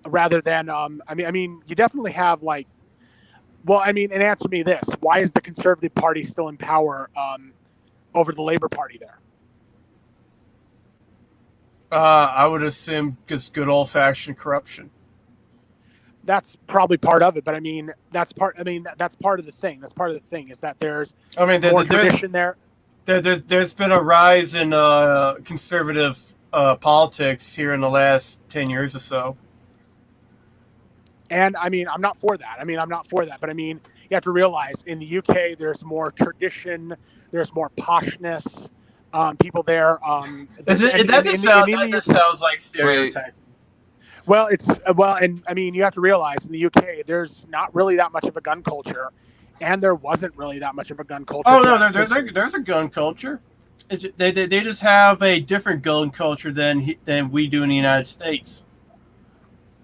[SPEAKER 3] rather than I mean, you definitely have and answer me this: why is the Conservative Party still in power over the Labour Party there?
[SPEAKER 2] I would assume because good old-fashioned corruption.
[SPEAKER 3] That's probably part of it, but that's part of the thing. That's part of the thing is that there's more tradition there.
[SPEAKER 2] There's been a rise in conservative politics here in the last 10 years or so.
[SPEAKER 3] And I'm not for that. But you have to realize in the UK, there's more tradition. There's more poshness. People there.
[SPEAKER 2] That sounds like stereotype.
[SPEAKER 3] Well, you have to realize in the UK, there's not really that much of a gun culture, and there wasn't really that much of a gun culture.
[SPEAKER 2] Oh no, there's a gun culture. They just have a different gun culture than we do in the United States.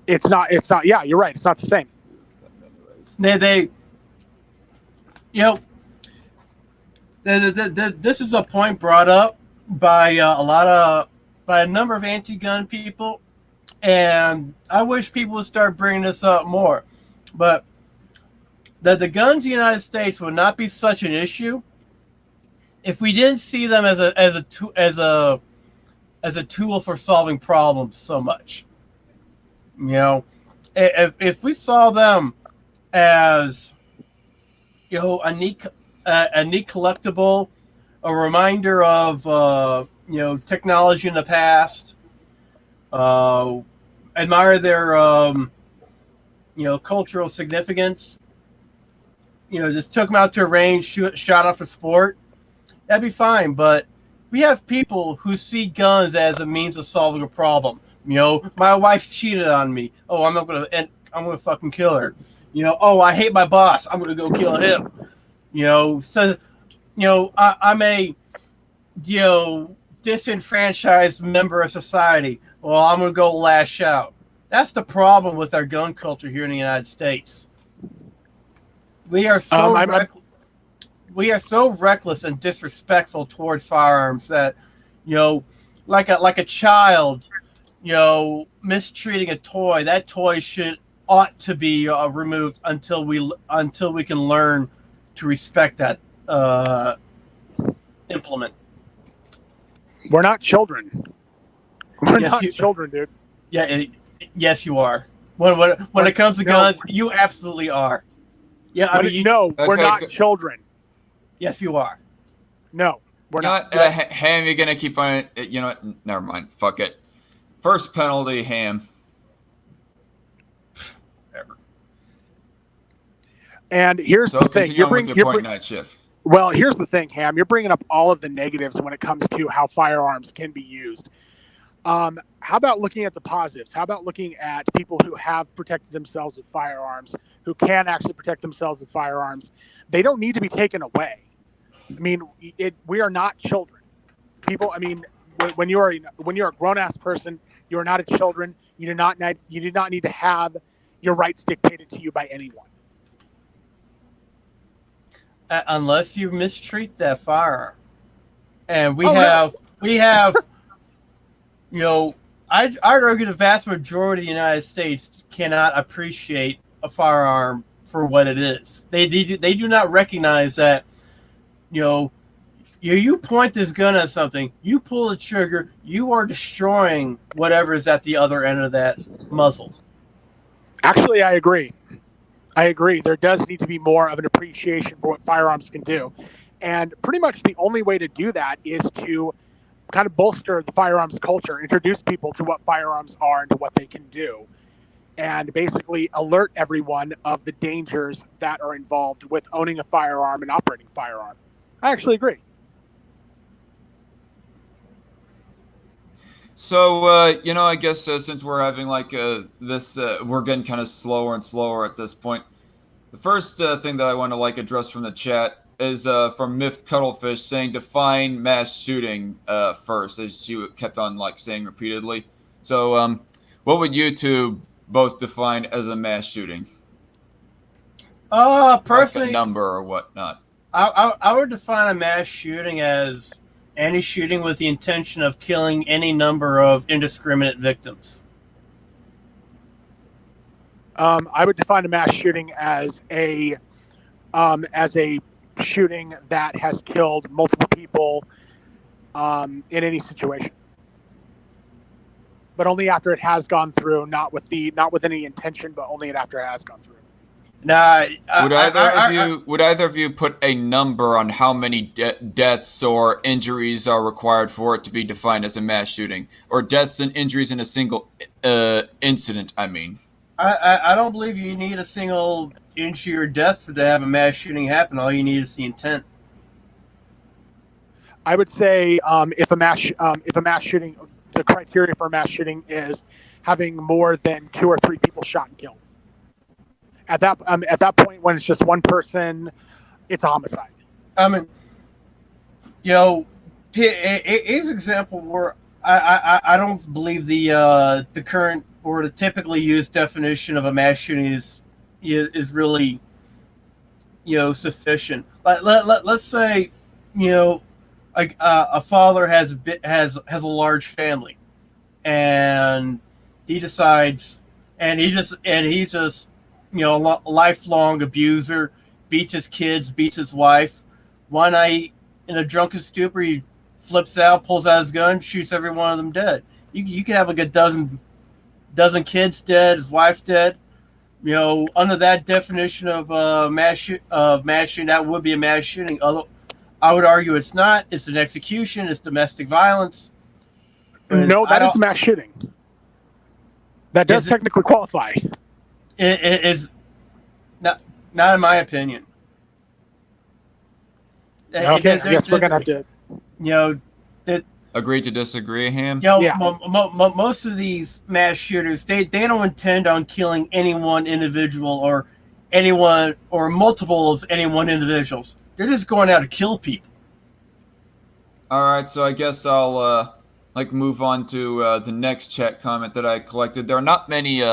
[SPEAKER 3] It's not. Yeah, you're right. It's not the same.
[SPEAKER 2] This is a point brought up by by a number of anti-gun people, and I wish people would start bringing this up more. But that the guns in the United States would not be such an issue if we didn't see them as a tool for solving problems so much. You know, if we saw them as, you know, a neat collectible, a reminder of you know, technology in the past, admire their you know, cultural significance, you know, just took them out to a range, shot off for sport, that'd be fine. But we have people who see guns as a means of solving a problem. You know, my wife cheated on me. Oh, I'm gonna fucking kill her. You know, oh, I hate my boss. I'm gonna go kill him. You know, so, you know, I'm a, you know, disenfranchised member of society. Well, I'm gonna go lash out. That's the problem with our gun culture here in the United States. We are so we are so reckless and disrespectful towards firearms that, you know, like a child, you know, mistreating a toy. That toy ought to be removed until we can learn to respect that implement.
[SPEAKER 3] We're not children. We're not children, dude.
[SPEAKER 2] Yeah, yes, you are. When it comes to guns, you absolutely are. Yeah, I mean,
[SPEAKER 3] we're not children.
[SPEAKER 2] Yes, you are.
[SPEAKER 3] No, we're not.
[SPEAKER 1] Ham, you're gonna keep on it. You know what? Never mind. Fuck it. First penalty, Ham.
[SPEAKER 2] Ever.
[SPEAKER 3] And here's the thing.
[SPEAKER 1] Night shift.
[SPEAKER 3] Well, here's the thing, Ham. You're bringing up all of the negatives when it comes to how firearms can be used. How about looking at the positives? How about looking at people who have protected themselves with firearms, who can actually protect themselves with firearms? They don't need to be taken away. I mean, we are not children. People, I mean, when you're a grown-ass person, you are not a children. You do not need to have your rights dictated to you by anyone.
[SPEAKER 2] Unless you mistreat that firearm. And we have, you know, I'd argue the vast majority of the United States cannot appreciate a firearm for what it is. They do not recognize that, you know, you point this gun at something, you pull the trigger, you are destroying whatever is at the other end of that muzzle.
[SPEAKER 3] Actually, I agree. There does need to be more of an appreciation for what firearms can do. And pretty much the only way to do that is to kind of bolster the firearms culture, introduce people to what firearms are and to what they can do, and basically alert everyone of the dangers that are involved with owning a firearm and operating a firearm. I actually agree.
[SPEAKER 1] So, you know, I guess since we're having like we're getting kind of slower and slower at this point. The first thing that I want to like address from the chat is from Myth Cuttlefish saying define mass shooting first, as she kept on like saying repeatedly. So, what would you two both define as a mass shooting?
[SPEAKER 2] Personally,
[SPEAKER 1] like a number or whatnot.
[SPEAKER 2] I would define a mass shooting as any shooting with the intention of killing any number of indiscriminate victims.
[SPEAKER 3] I would define a mass shooting as a shooting that has killed multiple people in any situation, but only after it has gone through, not with any intention, but only after it has gone through.
[SPEAKER 2] Nah,
[SPEAKER 1] would either of you put a number on how many deaths or injuries are required for it to be defined as a mass shooting, or deaths and injuries in a single incident? I mean,
[SPEAKER 2] I don't believe you need a single injury or death to have a mass shooting happen. All you need is the intent.
[SPEAKER 3] I would say if a mass shooting, the criteria for a mass shooting is having more than 2 or 3 people shot and killed. At that point, when it's just one person, it's a homicide.
[SPEAKER 2] I mean, you know, here's an example where I don't believe the current or the typically used definition of a mass shooting is really, you know, sufficient. Let's say, you know, like a father has a large family, and he decides, and he's just a lifelong abuser, beats his kids, beats his wife. One night, in a drunken stupor, he flips out, pulls out his gun, shoots every one of them dead. You could have like a dozen kids dead, his wife dead. Under that definition of mass shooting, that would be a mass shooting. Although I would argue it's not. It's an execution. It's domestic violence.
[SPEAKER 3] No, that is a mass shooting. That does technically qualify.
[SPEAKER 2] It is not in my opinion.
[SPEAKER 3] Okay, I guess we're gonna have to.
[SPEAKER 1] Agree to disagree, Ham?
[SPEAKER 2] Most of these mass shooters, they don't intend on killing any one individual or anyone or multiple of any one individuals. They're just going out to kill people.
[SPEAKER 1] All right, so I guess I'll move on to the next chat comment that I collected. There are not many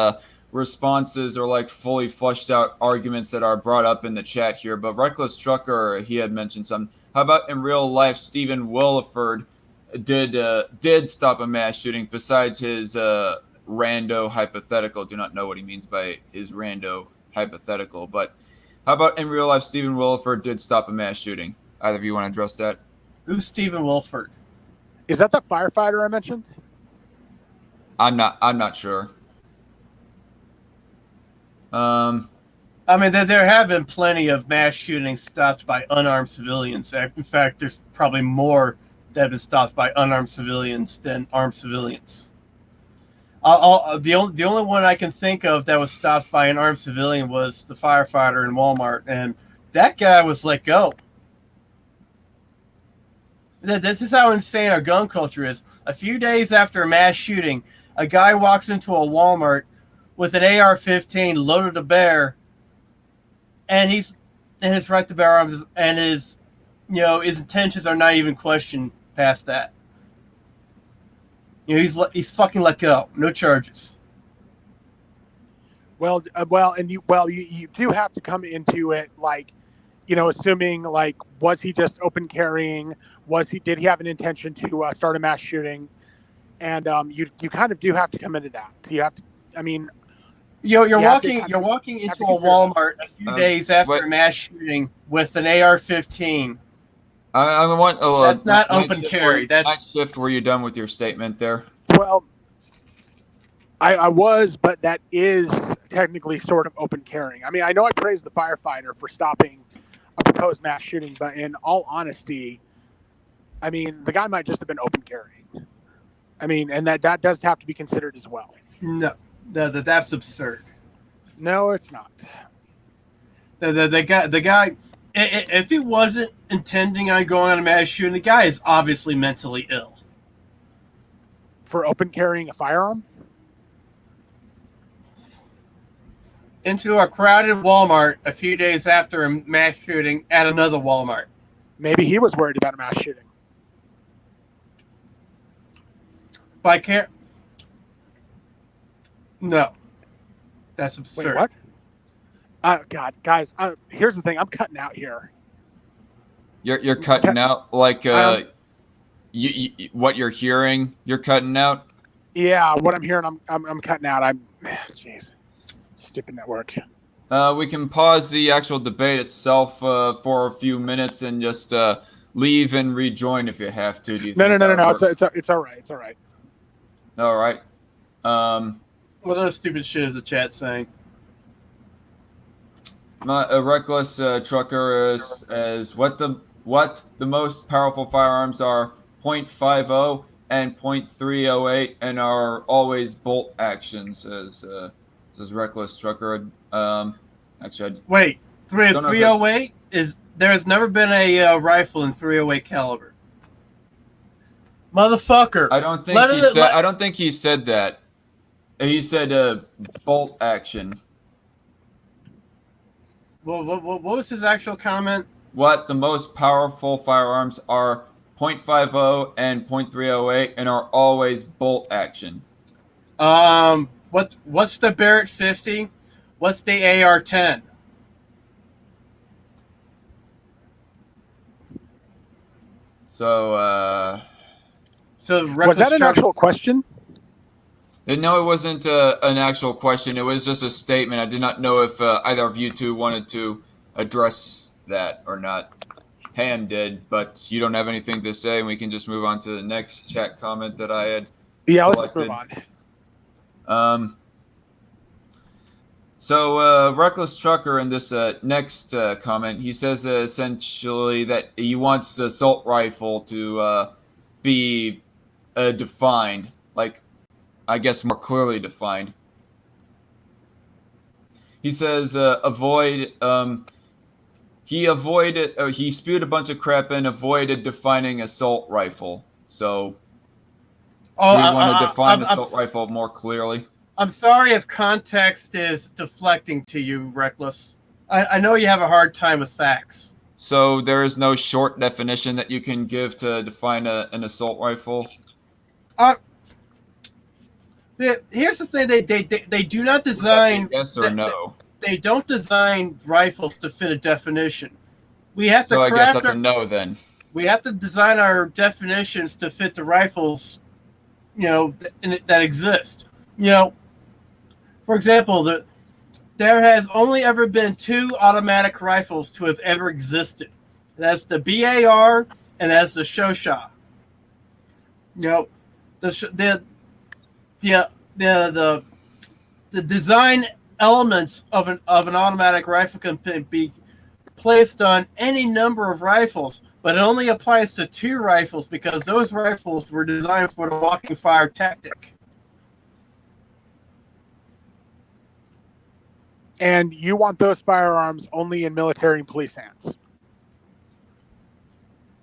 [SPEAKER 1] responses or fully fleshed out arguments that are brought up in the chat here, but Reckless Trucker, he had mentioned some. How about in real life, Stephen Williford did stop a mass shooting besides his rando hypothetical? Do not know what he means by his rando hypothetical, but how about in real life, Stephen Williford did stop a mass shooting? Either of you want to address that?
[SPEAKER 2] Who's Stephen Williford?
[SPEAKER 3] Is that the firefighter I mentioned?
[SPEAKER 1] I'm not sure.
[SPEAKER 2] I mean, there have been plenty of mass shootings stopped by unarmed civilians. In fact, there's probably more that have been stopped by unarmed civilians than armed civilians. The only one I can think of that was stopped by an armed civilian was the firefighter in Walmart, and that guy was let go. This is how insane our gun culture is. A few days after a mass shooting, a guy walks into a Walmart with an AR-15 loaded to bear, and his right to bear arms, and his intentions are not even questioned past that. He's fucking let go, no charges.
[SPEAKER 3] Well, and you do have to come into it assuming was he just open carrying? Did he have an intention to start a mass shooting? And you kind of do have to come into that. You have to. I mean,
[SPEAKER 2] you're walking into a Walmart a few days after a mass shooting with an AR-15.
[SPEAKER 1] That's
[SPEAKER 2] not open carry. That's
[SPEAKER 1] night shift. Were you done with your statement there?
[SPEAKER 3] Well, I was, but that is technically sort of open carrying. I mean, I know I praised the firefighter for stopping a proposed mass shooting, but in all honesty, I mean, the guy might just have been open carrying. I mean, and that does have to be considered as well.
[SPEAKER 2] No, that's absurd.
[SPEAKER 3] No, it's not.
[SPEAKER 2] The guy, if he wasn't intending on going on a mass shooting, the guy is obviously mentally ill.
[SPEAKER 3] For open carrying a firearm?
[SPEAKER 2] Into a crowded Walmart a few days after a mass shooting at another Walmart.
[SPEAKER 3] Maybe he was worried about a mass shooting.
[SPEAKER 2] No. That's absurd.
[SPEAKER 3] Wait, what? God, guys, here's the thing. I'm cutting out here.
[SPEAKER 1] You're cutting out you what you're hearing. You're cutting out.
[SPEAKER 3] Yeah, what I'm hearing, I'm cutting out. Jeez, stupid network.
[SPEAKER 1] We can pause the actual debate itself for a few minutes and just leave and rejoin if you have to. Do you
[SPEAKER 3] No.
[SPEAKER 1] think
[SPEAKER 3] It's all right. It's all right.
[SPEAKER 1] All right.
[SPEAKER 2] What other stupid shit is the chat saying?
[SPEAKER 1] A reckless trucker is what the most powerful firearms are: .50 and .308, and are always bolt actions. Says reckless trucker. Actually,
[SPEAKER 2] wait, 308 is there has never been a rifle in .308 caliber. Motherfucker!
[SPEAKER 1] I don't think he said that. He said bolt action.
[SPEAKER 2] Well, what was his actual comment?
[SPEAKER 1] What the most powerful firearms are: .50 and .308, and are always bolt action.
[SPEAKER 2] What's the Barrett 50? What's the AR-10?
[SPEAKER 1] So,
[SPEAKER 2] So
[SPEAKER 3] Was that an actual question?
[SPEAKER 1] no, it wasn't an actual question. It was just a statement. I did not know if either of you two wanted to address that or not. Ham did, but you don't have anything to say, and we can just move on to the next chat comment that I had
[SPEAKER 3] Yeah, let's
[SPEAKER 1] collected.
[SPEAKER 3] move on.
[SPEAKER 1] So Reckless Trucker in this next comment, he says essentially that he wants the assault rifle to be defined, like I guess more clearly defined. He says he spewed a bunch of crap and avoided defining assault rifle. So do we want to define assault rifle more clearly?
[SPEAKER 2] I'm sorry if context is deflecting to you, Reckless. I know you have a hard time with facts.
[SPEAKER 1] So there is no short definition that you can give to define an assault rifle?
[SPEAKER 2] Here's the thing: they do not design.
[SPEAKER 1] Yes or no?
[SPEAKER 2] They don't design rifles to fit a definition. We have to.
[SPEAKER 1] So I guess that's a no then.
[SPEAKER 2] We have to design our definitions to fit the rifles, that exist. For example, there has only ever been 2 automatic rifles to have ever existed. That's the BAR and that's the Shosha. The design elements of an automatic rifle can be placed on any number of rifles, but it only applies to 2 rifles because those rifles were designed for the walking fire tactic.
[SPEAKER 3] And you want those firearms only in military and police hands?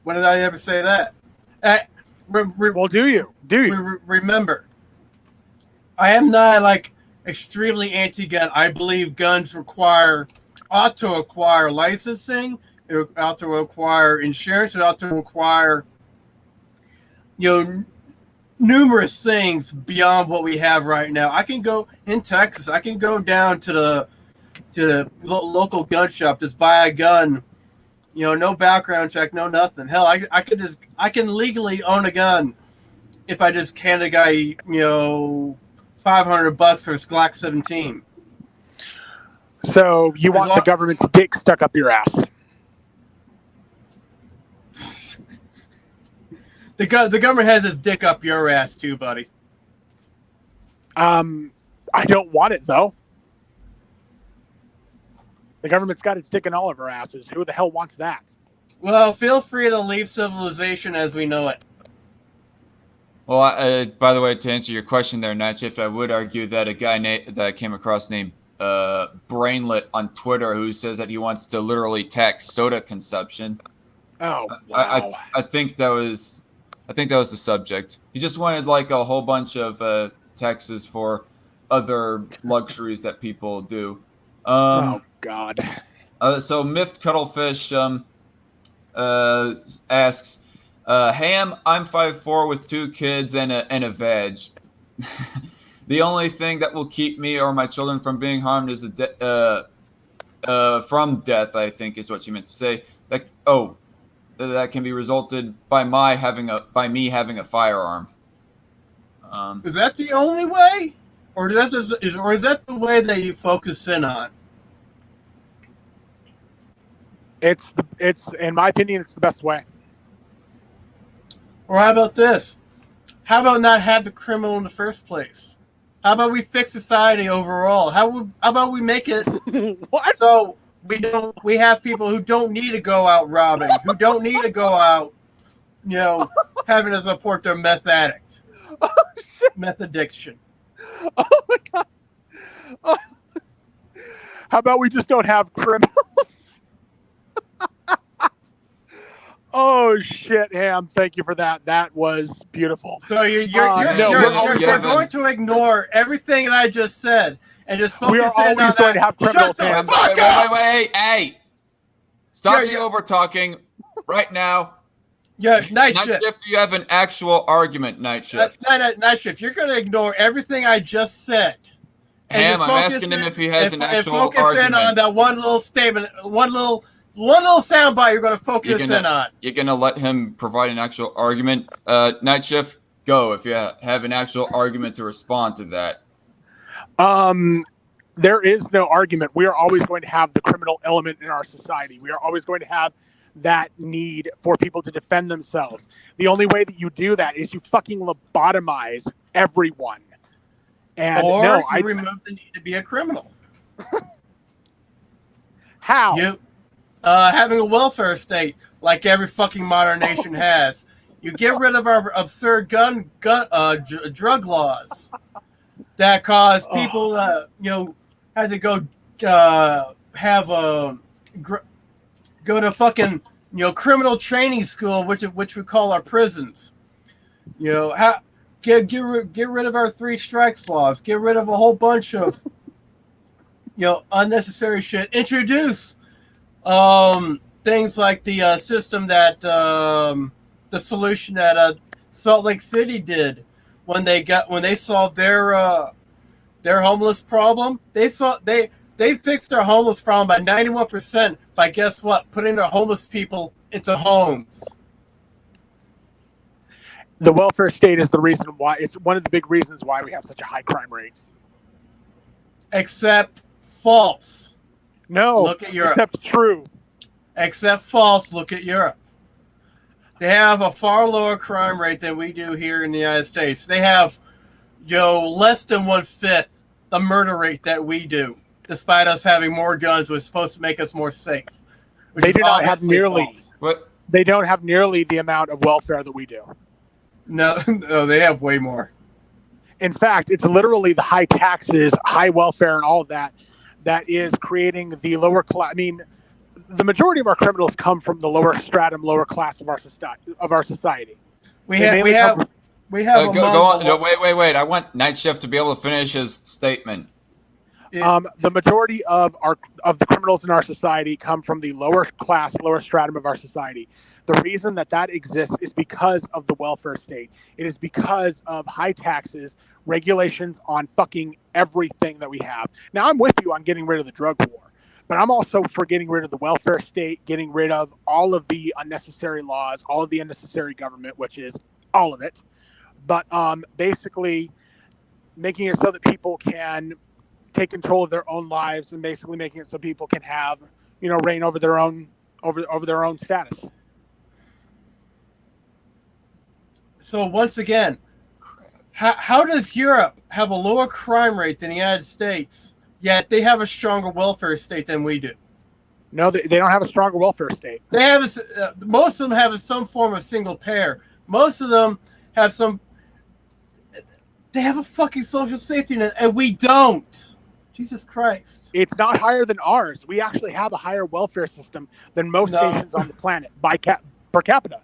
[SPEAKER 2] When did I ever say that?
[SPEAKER 3] Well, do you?
[SPEAKER 2] Remember, I am not extremely anti-gun. I believe guns ought to acquire licensing, it ought to acquire insurance, it ought to acquire numerous things beyond what we have right now. I can go in Texas. I can go down to the local gun shop, just buy a gun. No background check, no nothing. Hell, I can legally own a gun if I just hand a guy $500 for his Glock 17.
[SPEAKER 3] So you want the government's dick stuck up your ass?
[SPEAKER 2] The government has its dick up your ass too, buddy.
[SPEAKER 3] I don't want it though. The government's got its dick in all of our asses. Who the hell wants that?
[SPEAKER 2] Well, feel free to leave civilization as we know it.
[SPEAKER 1] Well, by the way, to answer your question there, Night Shift, I would argue that a guy that I came across named Brainlet on Twitter who says that he wants to literally tax soda consumption.
[SPEAKER 3] Oh, wow.
[SPEAKER 1] I think that was the subject. He just wanted a whole bunch of taxes for other luxuries that people do.
[SPEAKER 3] Oh God.
[SPEAKER 1] So Miffed Cuttlefish asks, Ham, I'm 5'4" with 2 kids and a veg. The only thing that will keep me or my children from being harmed is from death, I think is what you meant to say. That can be resulted by me having a firearm.
[SPEAKER 2] Is that the only way? Or is that the way that you focus in on?
[SPEAKER 3] It's in my opinion, it's the best way.
[SPEAKER 2] Or how about this? How about not have the criminal in the first place? How about we fix society overall? How about we make it
[SPEAKER 3] What?
[SPEAKER 2] so we have people who don't need to go out robbing, who don't need to go out, having to support their meth addict, meth addiction.
[SPEAKER 3] Oh my God. Oh. How about we just don't have criminals? Oh shit, Ham! Thank you for that. That was beautiful.
[SPEAKER 2] So you're going to ignore everything that I just said and just focus
[SPEAKER 3] we are
[SPEAKER 2] in
[SPEAKER 3] always
[SPEAKER 2] on
[SPEAKER 3] going
[SPEAKER 2] that.
[SPEAKER 3] to have criminals. Ham.
[SPEAKER 1] Wait! Hey! Stop the over talking right now.
[SPEAKER 2] Yeah, Night
[SPEAKER 1] Shift.
[SPEAKER 2] Shift.
[SPEAKER 1] You have an actual argument, Night Shift.
[SPEAKER 2] Night Shift. You're going to ignore everything I just said.
[SPEAKER 1] Ham, I'm asking him if he has an actual argument.
[SPEAKER 2] And focus in on that one little statement, one little one little soundbite you're going to focus in on.
[SPEAKER 1] You're gonna let him provide an actual argument. Night Shift, go if you have an actual argument to respond to that.
[SPEAKER 3] There is no argument. We are always going to have the criminal element in our society. We are always going to have that need for people to defend themselves. The only way that you do that is you fucking lobotomize everyone. And
[SPEAKER 2] or
[SPEAKER 3] no,
[SPEAKER 2] you remove the need to be a criminal.
[SPEAKER 3] How?
[SPEAKER 2] You having a welfare state like every fucking modern nation has. You get rid of our absurd drug laws that cause people, had to go go to fucking criminal training school, which we call our prisons. Get rid of our 3 strikes laws. Get rid of a whole bunch of unnecessary shit. Introduce things like the system that the solution that Salt Lake City did when they solved their homeless problem. They fixed their homeless problem by 91% by guess what? Putting their homeless people into homes.
[SPEAKER 3] The welfare state is the reason why. It's one of the big reasons why we have such a high crime rate.
[SPEAKER 2] Except false.
[SPEAKER 3] No,
[SPEAKER 2] look at Europe.
[SPEAKER 3] Except true.
[SPEAKER 2] Except false. Look at Europe. They have a far lower crime rate than we do here in the United States. They have, less than 1/5 the murder rate that we do, despite us having more guns, which is supposed to make us more safe.
[SPEAKER 3] They do not have nearly.
[SPEAKER 2] False.
[SPEAKER 1] What?
[SPEAKER 3] They don't have nearly the amount of welfare that we do.
[SPEAKER 2] No, they have way more.
[SPEAKER 3] In fact, it's literally the high taxes, high welfare, and all of that is creating the lower class. I mean, the majority of our criminals come from the lower stratum, lower class of our society.
[SPEAKER 2] We have.
[SPEAKER 1] Go on. No, wait. I want Night Shift to be able to finish his statement.
[SPEAKER 3] The majority of the criminals in our society come from the lower class, lower stratum of our society. The reason that exists is because of the welfare state. It is because of high taxes, regulations on fucking everything that we have. Now, I'm with you on getting rid of the drug war, but I'm also for getting rid of the welfare state, getting rid of all of the unnecessary laws, all of the unnecessary government, which is all of it. But basically making it so that people can take control of their own lives and basically making it so people can have, reign over their own status.
[SPEAKER 2] So once again, how does Europe have a lower crime rate than the United States, yet they have a stronger welfare state than we do?
[SPEAKER 3] No, they don't have a stronger welfare state.
[SPEAKER 2] They have most of them have some form of single payer. Most of them have they have a fucking social safety net, and we don't. Jesus Christ.
[SPEAKER 3] It's not higher than ours. We actually have a higher welfare system than most nations on the planet per capita.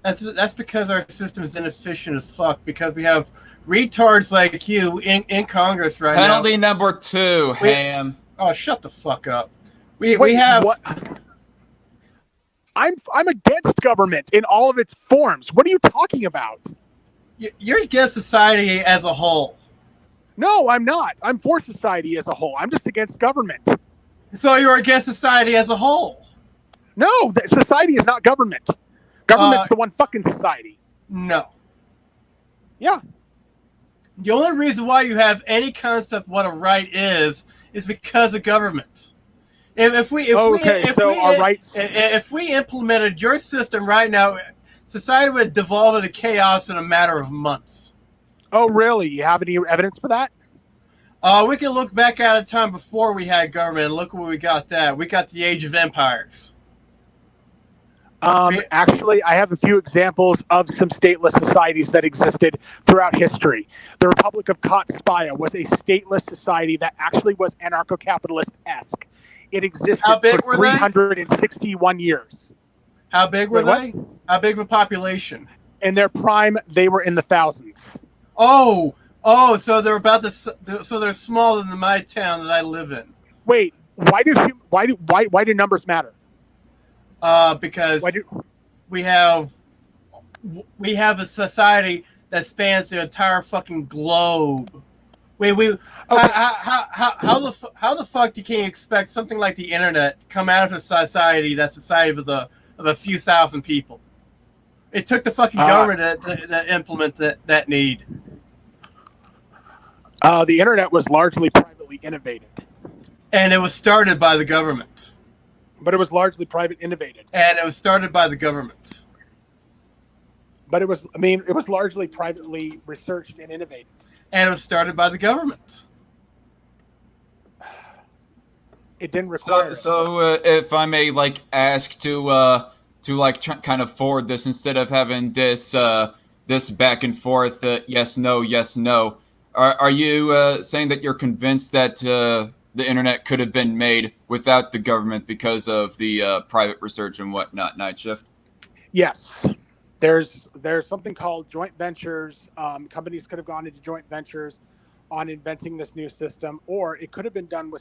[SPEAKER 2] That's because our system is inefficient as fuck, because we have retards like you in Congress right now.
[SPEAKER 1] Penalty number 2, Ham.
[SPEAKER 2] Oh, shut the fuck up. We have...
[SPEAKER 3] What? I'm against government in all of its forms. What are you talking about?
[SPEAKER 2] You're against society as a whole.
[SPEAKER 3] No, I'm not. I'm for society as a whole. I'm just against government.
[SPEAKER 2] So you're against society as a whole?
[SPEAKER 3] No, society is not government. Government's the one fucking society.
[SPEAKER 2] No.
[SPEAKER 3] Yeah.
[SPEAKER 2] The only reason why you have any concept of what a right is because of government. If we implemented your system right now, society would devolve into chaos in a matter of months.
[SPEAKER 3] Oh, really? You have any evidence for that?
[SPEAKER 2] We can look back at a time before we had government and look where we got that. We got the Age of Empires.
[SPEAKER 3] Actually, I have a few examples of some stateless societies that existed throughout history. The Republic of Kotspaya was a stateless society that actually was anarcho-capitalist-esque. It existed for 361 years.
[SPEAKER 2] How big were they? How big of a population?
[SPEAKER 3] In their prime, they were in the thousands.
[SPEAKER 2] Oh, so they're so they're smaller than my town that I live in.
[SPEAKER 3] Wait, why do numbers matter?
[SPEAKER 2] Because we have a society that spans the entire fucking globe. Okay.
[SPEAKER 3] Okay.
[SPEAKER 2] How the fuck can you expect something like the internet to come out of a society that's a society of a few thousand people? It took the fucking government to implement that need.
[SPEAKER 3] The internet was largely privately innovated,
[SPEAKER 2] And it was started by the government.
[SPEAKER 3] but it was largely private innovated.
[SPEAKER 2] And it was started by the government.
[SPEAKER 3] But it was largely privately researched and innovated.
[SPEAKER 2] And it was started by the government.
[SPEAKER 3] It didn't require.
[SPEAKER 1] So if I may, like, ask to kind of forward this instead of having this this back and forth, yes, no. Are you saying that you're convinced that the internet could have been made without the government because of the private research and whatnot? Night Shift.
[SPEAKER 3] Yes. There's something called joint ventures. Companies could have gone into joint ventures on inventing this new system, or it could have been done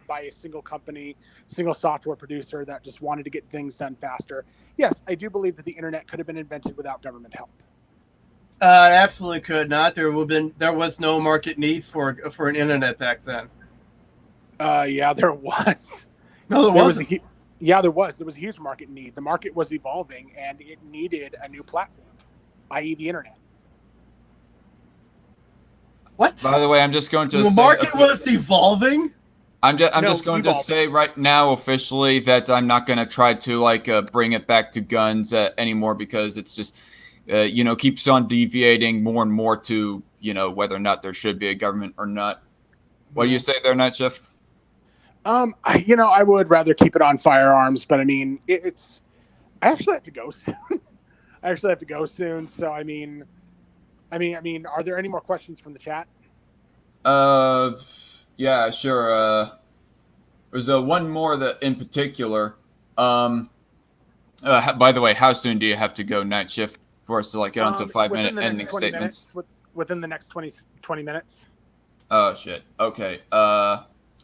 [SPEAKER 3] by a single company, single software producer that just wanted to get things done faster. Yes, I do believe that the internet could have been invented without government help.
[SPEAKER 2] Absolutely could not. There was no market need for an internet back then.
[SPEAKER 3] Yeah, there was.
[SPEAKER 2] No, there wasn't.
[SPEAKER 3] There was a huge market need. The market was evolving, and it needed a new platform, i.e., the internet.
[SPEAKER 2] What?
[SPEAKER 1] By the way, I'm just going to
[SPEAKER 2] the
[SPEAKER 1] say
[SPEAKER 2] market was evolving.
[SPEAKER 1] I'm just going to say right now officially that I'm not going to try to bring it back to guns anymore, because it's just keeps on deviating more and more to whether or not there should be a government or not. What do you say there, Night Shift?
[SPEAKER 3] I would rather keep it on firearms, but I mean, I actually have to go soon. So I mean, are there any more questions from the chat?
[SPEAKER 1] Yeah, sure. There's one more that in particular. By the way, how soon do you have to go, Night Shift, for us to get onto 5-minute ending statements?
[SPEAKER 3] Within the next 20 minutes.
[SPEAKER 1] Oh shit. Okay.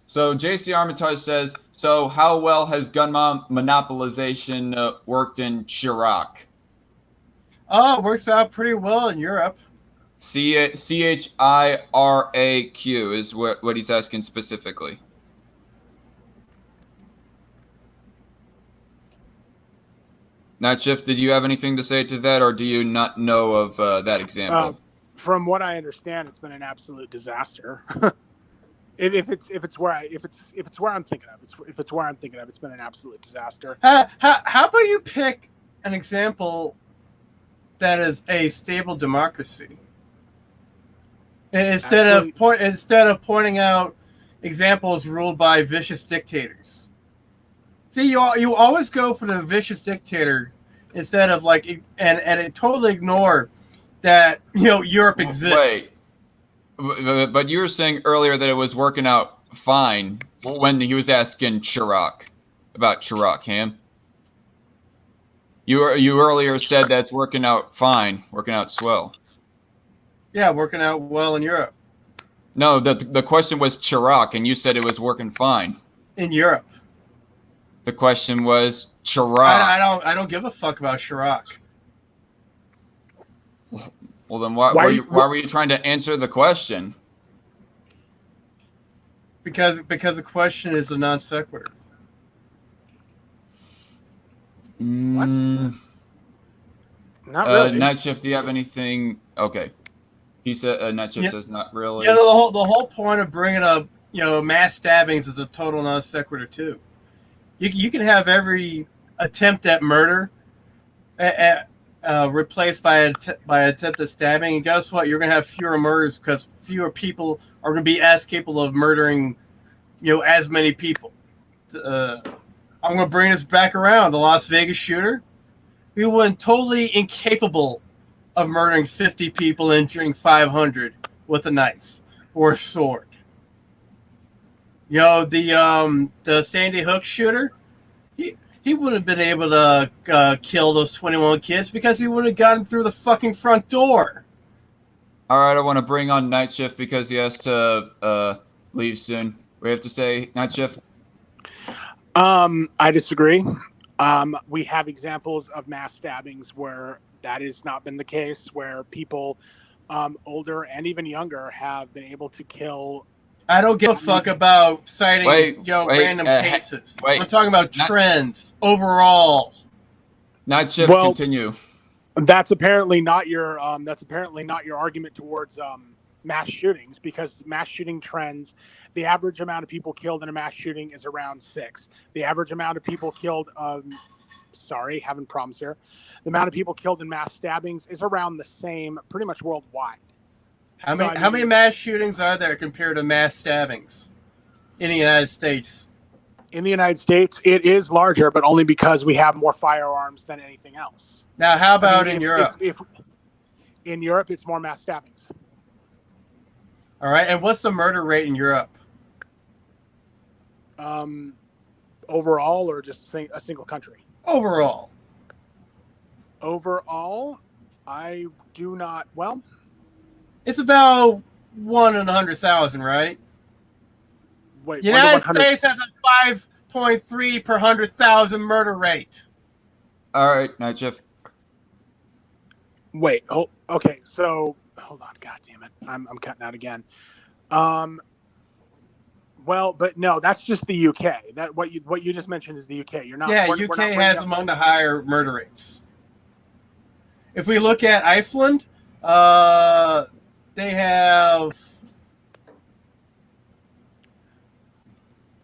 [SPEAKER 1] So JC Armitage says, so how well has gun monopolization worked in Chirac?
[SPEAKER 2] Oh, it works out pretty well in Europe.
[SPEAKER 1] CHIRAQ is what he's asking specifically. Night Shift, did you have anything to say to that, or do you not know of that example?
[SPEAKER 3] From what I understand, it's been an absolute disaster. If it's where I'm thinking of, it's been an absolute disaster.
[SPEAKER 2] How about you pick an example that is a stable democracy instead of pointing out examples ruled by vicious dictators? See, you always go for the vicious dictator instead of and totally ignore that Europe exists.
[SPEAKER 1] Wait. But you were saying earlier that it was working out fine when he was asking Chirac about CultofHam. You earlier said that's working out fine, working out swell.
[SPEAKER 2] Yeah, working out well in Europe.
[SPEAKER 1] No, the question was Chirac, and you said it was working fine.
[SPEAKER 2] In Europe.
[SPEAKER 1] The question was Chirac.
[SPEAKER 2] I don't give a fuck about Chirac.
[SPEAKER 1] Well, then why were you trying to answer the question?
[SPEAKER 2] Because the question is a non sequitur.
[SPEAKER 3] What? Not really.
[SPEAKER 1] Night Shift, do you have anything? Okay. He said, Night Shift says not really.
[SPEAKER 2] Yeah, the whole point of bringing up, mass stabbings is a total non sequitur too. You can have every attempt at murder replaced by attempted stabbing, and guess what? You're going to have fewer murders because fewer people are going to be as capable of murdering, as many people. I'm going to bring this back around. The Las Vegas shooter, he was totally incapable of murdering 50 people, injuring 500 with a knife or a sword. The Sandy Hook shooter, he wouldn't have been able to kill those 21 kids because he would have gotten through the fucking front door.
[SPEAKER 1] All right, I want to bring on Night Shift because he has to leave soon. We have to say, Night Shift.
[SPEAKER 3] I disagree. We have examples of mass stabbings where that has not been the case, where people older and even younger, have been able to kill.
[SPEAKER 2] I don't give a fuck about citing random cases. I'm talking about trends overall.
[SPEAKER 1] Night shift.
[SPEAKER 3] Well,
[SPEAKER 1] continue.
[SPEAKER 3] That's apparently not your argument towards mass shootings, because mass shooting trends, the average amount of people killed in a mass shooting is around 6. The average amount of people killed, having problems here. The amount of people killed in mass stabbings is around the same, pretty much worldwide.
[SPEAKER 2] How many mass shootings are there compared to mass stabbings in the United States?
[SPEAKER 3] In the United States, it is larger, but only because we have more firearms than anything else.
[SPEAKER 2] Now, how about in Europe?
[SPEAKER 3] In Europe, it's more mass stabbings.
[SPEAKER 2] All right, and what's the murder rate in Europe?
[SPEAKER 3] Overall, or just a single country?
[SPEAKER 2] Overall,
[SPEAKER 3] I do not. Well,
[SPEAKER 2] it's about 1 in 100,000, right?
[SPEAKER 3] Wait,
[SPEAKER 2] United States has a 5.3 per 100,000 murder rate.
[SPEAKER 1] All right, night shift.
[SPEAKER 3] Wait. Okay. So hold on. God damn it. I'm cutting out again. Well, but no, that's just the UK. That what you just mentioned is the UK. You're not.
[SPEAKER 2] Yeah, UK has among the higher murder rates. If we look at Iceland, they have.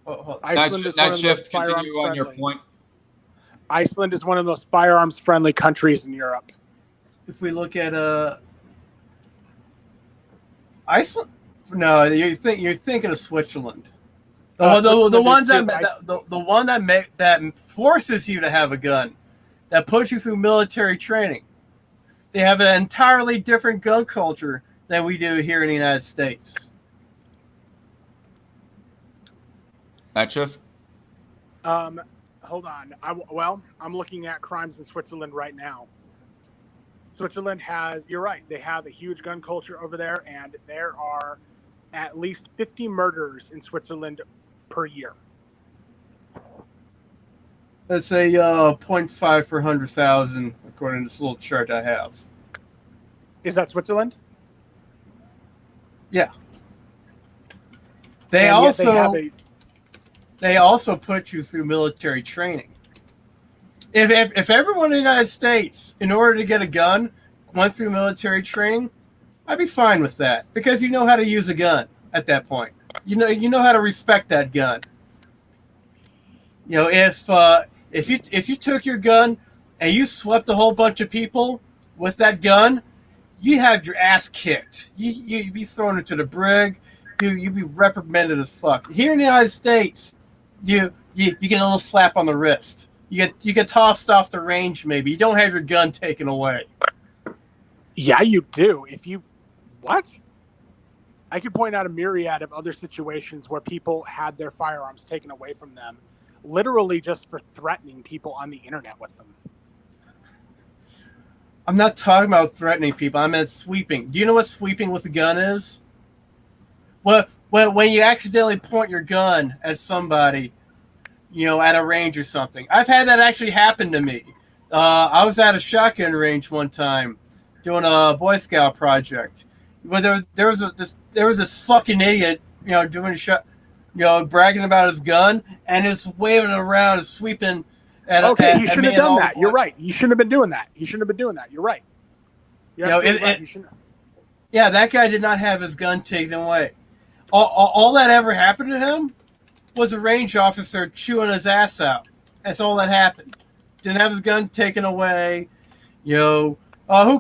[SPEAKER 1] Night shift. Continue on your point.
[SPEAKER 3] Iceland is one of the most firearms-friendly countries in Europe.
[SPEAKER 2] If we look at Iceland, no, you're thinking of Switzerland. The one that forces you to have a gun, that puts you through military training. They have an entirely different gun culture than we do here in the United States.
[SPEAKER 1] Night shift.
[SPEAKER 3] Hold on. I'm looking at crimes in Switzerland right now. Switzerland you're right, they have a huge gun culture over there, and there are at least 50 murders in Switzerland per year.
[SPEAKER 2] Let's say 0.5 per 100,000, according to this little chart I have.
[SPEAKER 3] Is that Switzerland?
[SPEAKER 2] Yeah. They also put you through military training. If everyone in the United States, in order to get a gun, went through military training, I'd be fine with that, because you know how to use a gun at that point. You know how to respect that gun. You know, if you took your gun and you swept a whole bunch of people with that gun, you have your ass kicked. You'd be thrown into the brig. You'd be reprimanded as fuck. Here in the United States, you get a little slap on the wrist. You get tossed off the range, maybe. You don't have your gun taken away.
[SPEAKER 3] Yeah, you do. What? I could point out a myriad of other situations where people had their firearms taken away from them, literally just for threatening people on the internet with them.
[SPEAKER 2] I'm not talking about threatening people. I meant sweeping. Do you know what sweeping with a gun is? Well, when you accidentally point your gun at somebody, at a range or something. I've had that actually happen to me. I was at a shotgun range one time doing a Boy Scout project. But there was this fucking idiot, doing bragging about his gun and just waving it around and sweeping at
[SPEAKER 3] he shouldn't have done that. You're right. He shouldn't have been doing that. You're right.
[SPEAKER 2] Yeah, that guy did not have his gun taken away. All that ever happened to him was a range officer chewing his ass out. That's all that happened. Didn't have his gun taken away. Who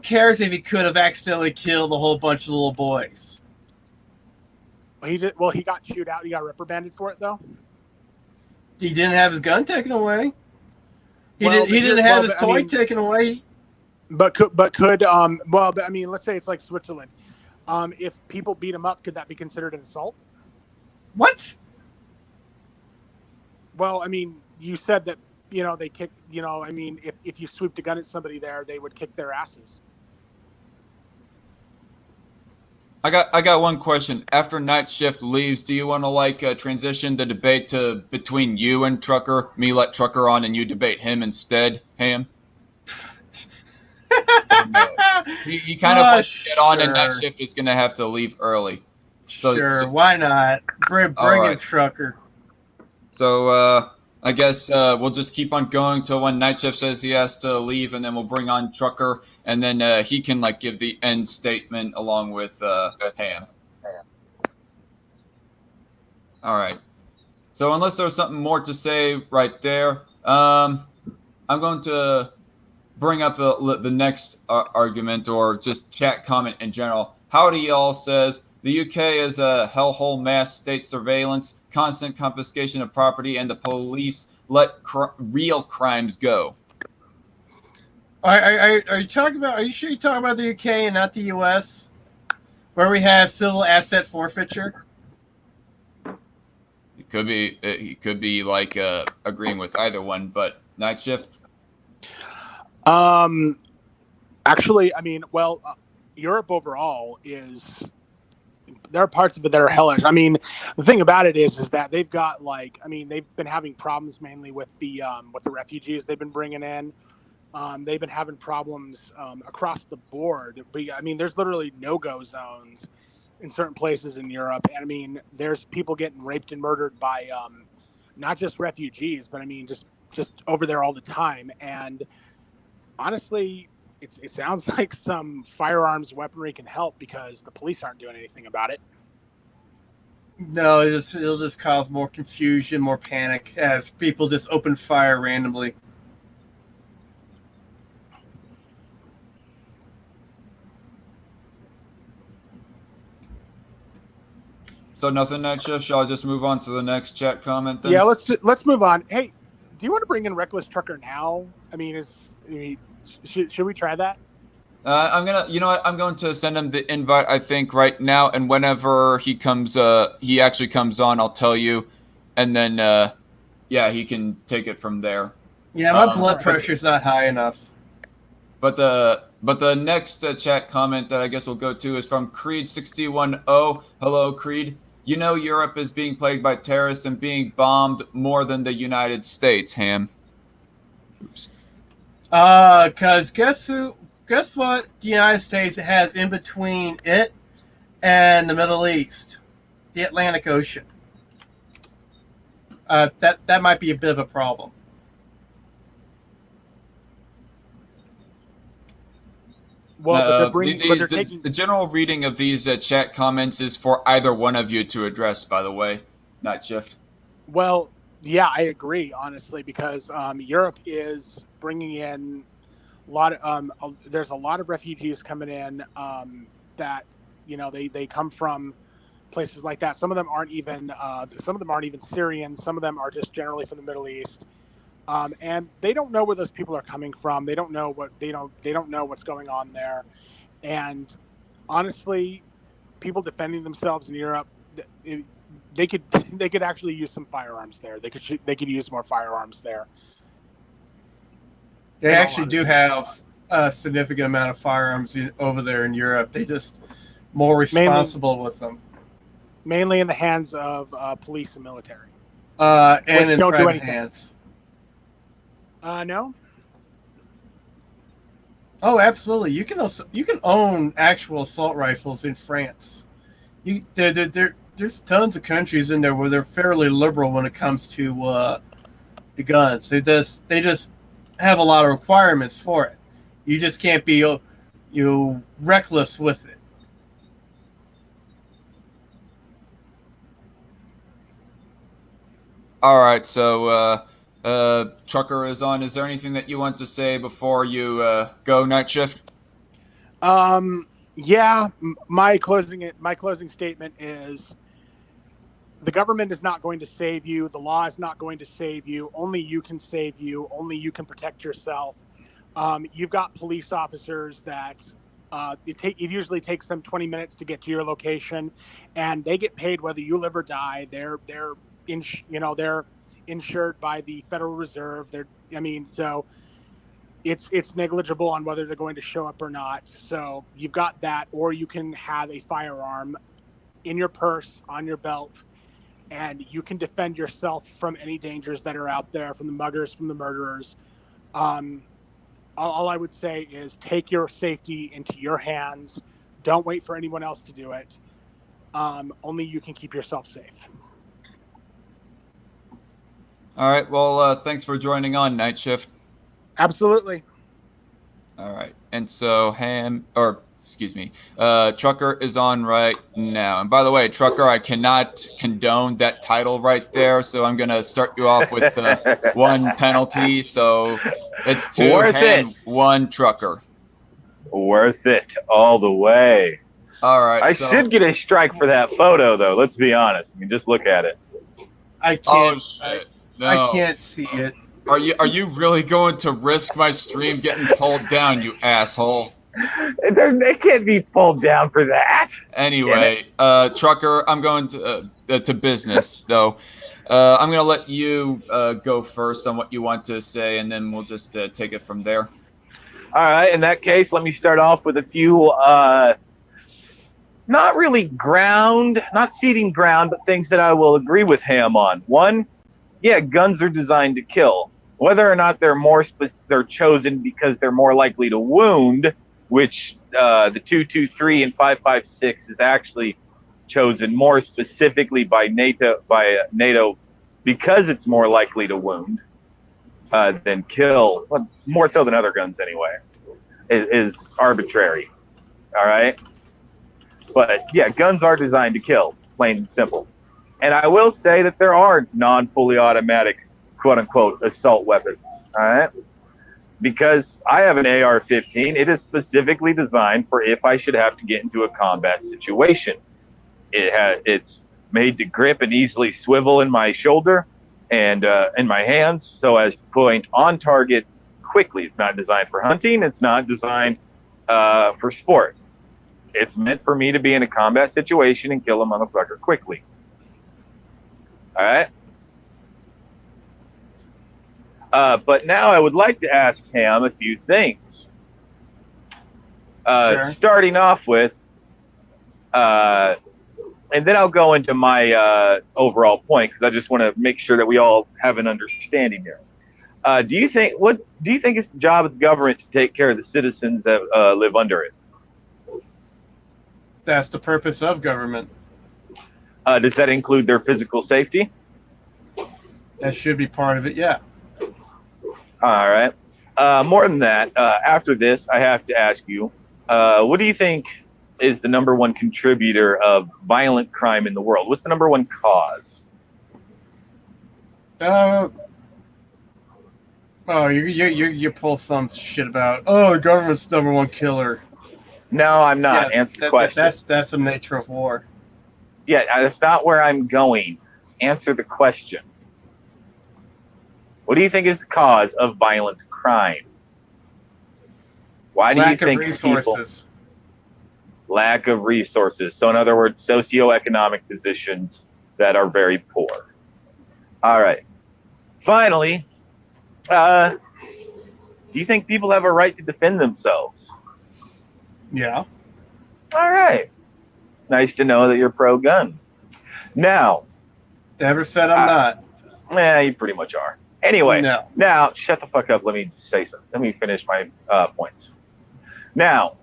[SPEAKER 2] cares if he could have accidentally killed a whole bunch of little boys?
[SPEAKER 3] He did. Well, he got chewed out. He got reprimanded for it, though.
[SPEAKER 2] He didn't have his gun taken away. He didn't have his toy taken away.
[SPEAKER 3] But could let's say it's like Switzerland. If people beat him up, could that be considered an assault?
[SPEAKER 2] What?
[SPEAKER 3] Well, you said that, they kick, if you swooped a gun at somebody there, they would kick their asses.
[SPEAKER 1] I got one question. After Night Shift leaves, do you want to transition the debate to between you and Trucker? Me let Trucker on and you debate him instead, Ham?
[SPEAKER 2] No.
[SPEAKER 1] He kind of wants to get on, and night
[SPEAKER 2] sure.
[SPEAKER 1] shift is going to have to leave early.
[SPEAKER 2] Sure, why not? Bring
[SPEAKER 1] right.
[SPEAKER 2] in Trucker.
[SPEAKER 1] So I guess we'll just keep on going till when night shift says he has to leave, and then we'll bring on Trucker, and then he can like give the end statement along with Ham. All right. So unless there's something more to say right there, I'm going to bring up the next argument or just chat comment in general. Howdy y'all says the UK is a hellhole mass state surveillance, constant confiscation of property, and the police let real crimes go.
[SPEAKER 2] Are you talking about? Are you sure you're talking about the UK and not the US, where we have civil asset forfeiture?
[SPEAKER 1] It could be. He could be like agreeing with either one, but night shift.
[SPEAKER 3] Actually, I mean, well, Europe overall is. There are parts of it that are hellish. I mean, the thing about it is that they've got like, I mean, they've been having problems mainly with the refugees they've been bringing in. They've been having problems across the board. But I mean, there's literally no-go zones in certain places in Europe, and I mean, there's people getting raped and murdered by not just refugees, but I mean, just over there all the time. And honestly, it sounds like some firearms weaponry can help because the police aren't doing anything about it.
[SPEAKER 2] No, it'll just cause more confusion, more panic as people just open fire randomly.
[SPEAKER 1] So nothing, night shift. Shall I just move on to the next chat comment then?
[SPEAKER 3] Yeah, let's move on. Hey, do you want to bring in Reckless Trucker now? I mean, should we try that?
[SPEAKER 1] I'm going to send him the invite, I think, right now, and whenever he actually comes on, I'll tell you, and then he can take it from there.
[SPEAKER 2] Yeah, my blood pressure's not high enough.
[SPEAKER 1] But the next chat comment that I guess we'll go to is from Creed610. Hello, Creed. You know Europe is being plagued by terrorists and being bombed more than the United States, Ham. Oops.
[SPEAKER 2] Cause guess what the United States has in between it and the Middle East? The Atlantic Ocean. That might be a bit of a problem.
[SPEAKER 1] Well, the general reading of these chat comments is for either one of you to address, by the way, Night Shift.
[SPEAKER 3] Well, yeah, I agree, honestly, because Europe is bringing in a lot of there's a lot of refugees coming in that, you know, they come from places like that. Some of them aren't even Syrians. Some of them are just generally from the Middle East. And they don't know where those people are coming from. They don't know they don't know what's going on there. And honestly, people defending themselves in Europe, they could actually use some firearms there. They could use more firearms there.
[SPEAKER 2] They actually do have a significant amount of firearms over there in Europe. They just more responsible with them.
[SPEAKER 3] Mainly in the hands of police and military.
[SPEAKER 2] And in private hands.
[SPEAKER 3] No.
[SPEAKER 2] Oh, absolutely. You can own actual assault rifles in France. There's tons of countries in there where they're fairly liberal when it comes to the guns. They just have a lot of requirements for it. You just can't be reckless with it.
[SPEAKER 1] All right, so Trucker is on. Is there anything that you want to say before you go, Night Shift?
[SPEAKER 3] Yeah, my closing statement is the government is not going to save you. The law is not going to save you. Only you can save you. Only you can protect yourself. You've got police officers that it usually takes them 20 minutes to get to your location, and they get paid whether you live or die. They're insured by the Federal Reserve. So it's negligible on whether they're going to show up or not. So you've got that, or you can have a firearm in your purse, on your belt, and you can defend yourself from any dangers that are out there, from the muggers, from the murderers. all I would say is take your safety into your hands. Don't wait for anyone else to do it. Only you can keep yourself safe.
[SPEAKER 1] All right. Well, thanks for joining on Night Shift.
[SPEAKER 3] Absolutely.
[SPEAKER 1] All right. And so Trucker is on right now. And by the way, Trucker, I cannot condone that title right there. So I'm going to start you off with one penalty. So it's 2
[SPEAKER 4] Worth
[SPEAKER 1] Ham,
[SPEAKER 4] it.
[SPEAKER 1] 1 Trucker.
[SPEAKER 4] Worth it all the way.
[SPEAKER 1] All right.
[SPEAKER 4] I should get a strike for that photo, though. Let's be honest. I mean, just look at it.
[SPEAKER 2] I can't.
[SPEAKER 1] Oh, shit. No.
[SPEAKER 2] I can't see it.
[SPEAKER 1] Are you really going to risk my stream getting pulled down, you asshole?
[SPEAKER 4] They can't be pulled down for that.
[SPEAKER 1] Anyway, Trucker, I'm going to business, though. I'm going to let you go first on what you want to say, and then we'll just take it from there.
[SPEAKER 4] All right. In that case, let me start off with a few, not really not ceding ground, but things that I will agree with Ham on. One, yeah, guns are designed to kill. Whether or not they're chosen because they're more likely to wound, which the 223 and 556 is actually chosen more specifically by NATO because it's more likely to wound than kill, more so than other guns anyway, is arbitrary. All right, but yeah, guns are designed to kill, plain and simple. And I will say that there are non-fully automatic, quote-unquote, assault weapons, all right? Because I have an AR-15, it is specifically designed for if I should have to get into a combat situation. It's made to grip and easily swivel in my shoulder and in my hands so as to point on target quickly. It's not designed for hunting. It's not designed for sport. It's meant for me to be in a combat situation and kill a motherfucker quickly. All right. But now I would like to ask Ham a few things.
[SPEAKER 2] Sure.
[SPEAKER 4] Starting off with, and then I'll go into my overall point because I just want to make sure that we all have an understanding here. What do you think is the job of the government to take care of the citizens that live under it?
[SPEAKER 2] That's the purpose of government.
[SPEAKER 4] Does that include their physical safety?
[SPEAKER 2] That should be part of it, yeah.
[SPEAKER 4] All right. More than that, after this, I have to ask you, what do you think is the number one contributor of violent crime in the world? What's the number one cause?
[SPEAKER 2] You pull some shit about, the government's the number one killer.
[SPEAKER 4] No, I'm not.
[SPEAKER 2] Yeah,
[SPEAKER 4] Answer the question.
[SPEAKER 2] That's the nature of war.
[SPEAKER 4] Yeah, that's not where I'm going. Answer the question. What do you think is the cause of violent crime? Why do you think
[SPEAKER 2] resources?
[SPEAKER 4] Lack of resources. So in other words, socioeconomic positions that are very poor. All right. Finally, do you think people have a right to defend themselves?
[SPEAKER 2] Yeah.
[SPEAKER 4] All right. Nice to know that you're pro-gun. Now.
[SPEAKER 2] Never said I'm not.
[SPEAKER 4] You pretty much are. Anyway,
[SPEAKER 2] No.
[SPEAKER 4] Now, shut the fuck up. Let me say something. Let me finish my points. Now,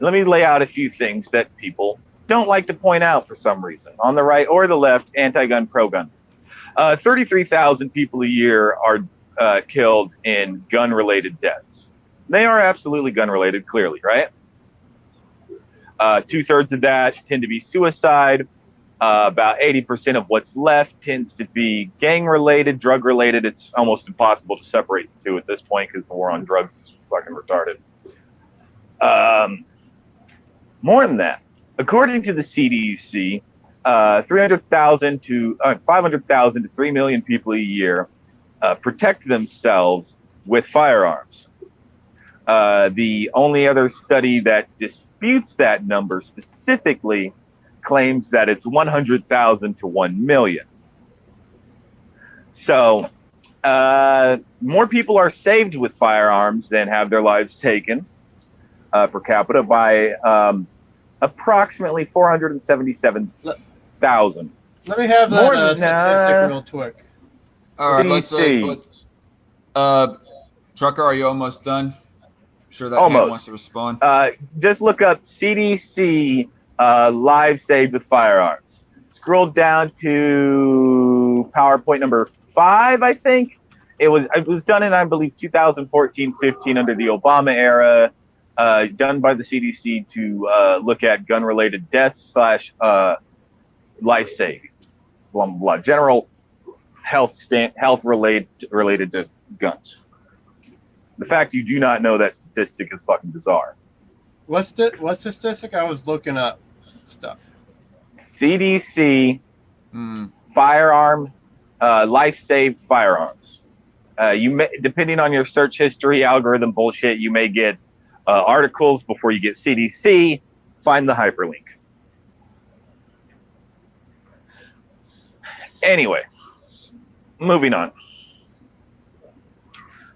[SPEAKER 4] let me lay out a few things that people don't like to point out for some reason. On the right or the left, anti-gun, pro-gun. 33,000 people a year are killed in gun-related deaths. They are absolutely gun-related, clearly, right? 2/3 of that tend to be suicide. About 80% of what's left tends to be gang-related, drug-related. It's almost impossible to separate the two at this point because the war on drugs is fucking retarded. More than that, according to the CDC, 500,000 to 3 million people a year protect themselves with firearms. The only other study that disputes that number specifically claims that it's 100,000 to 1 million. So more people are saved with firearms than have their lives taken per capita by approximately 477,000.
[SPEAKER 2] Let me have that statistic real quick.
[SPEAKER 1] All right, let's
[SPEAKER 4] see.
[SPEAKER 1] Trucker, are you almost done? Sure that
[SPEAKER 4] Almost.
[SPEAKER 1] hand wants to respond.
[SPEAKER 4] Just look up CDC live saved with firearms. Scroll down to PowerPoint number 5, I think. It was done in, I believe, 2014-15 under the Obama era, done by the CDC to look at gun-related deaths / life saving, blah, blah, blah. General health related to guns. The fact you do not know that statistic is fucking bizarre.
[SPEAKER 2] What's the statistic? I was looking up stuff.
[SPEAKER 4] CDC firearm life saved firearms. You may, depending on your search history algorithm bullshit, you may get articles before you get CDC. Find the hyperlink. Anyway, moving on.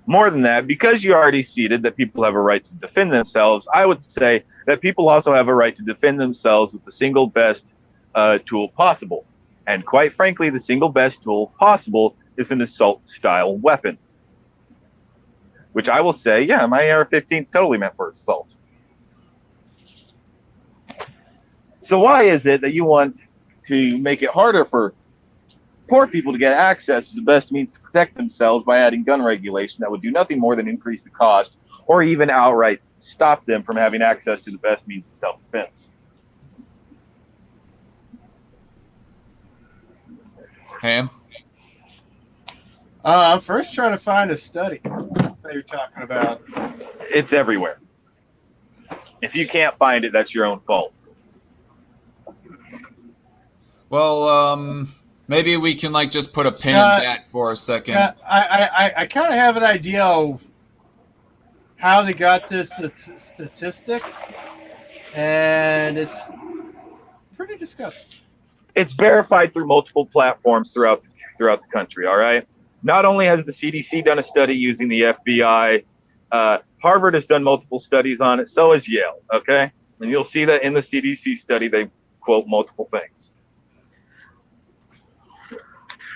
[SPEAKER 4] More than that, because you already ceded that people have a right to defend themselves, I would say that people also have a right to defend themselves with the single best tool possible. And quite frankly, the single best tool possible is an assault-style weapon. Which I will say, yeah, my AR-15 is totally meant for assault. So why is it that you want to make it harder for poor people to get access to the best means to protect themselves by adding gun regulation that would do nothing more than increase the cost or even outright stop them from having access to the best means to self-defense?
[SPEAKER 1] Ham?
[SPEAKER 2] I'm first trying to find a study that you're talking about.
[SPEAKER 4] It's everywhere. If you can't find it, that's your own fault.
[SPEAKER 1] Well, maybe we can like just put a pin in that for a second.
[SPEAKER 2] I kind of have an idea of how they got this statistic, and it's pretty disgusting.
[SPEAKER 4] It's verified through multiple platforms throughout the country. All right. Not only has the CDC done a study using the FBI, Harvard has done multiple studies on it. So has Yale. Okay, and you'll see that in the CDC study they quote multiple things.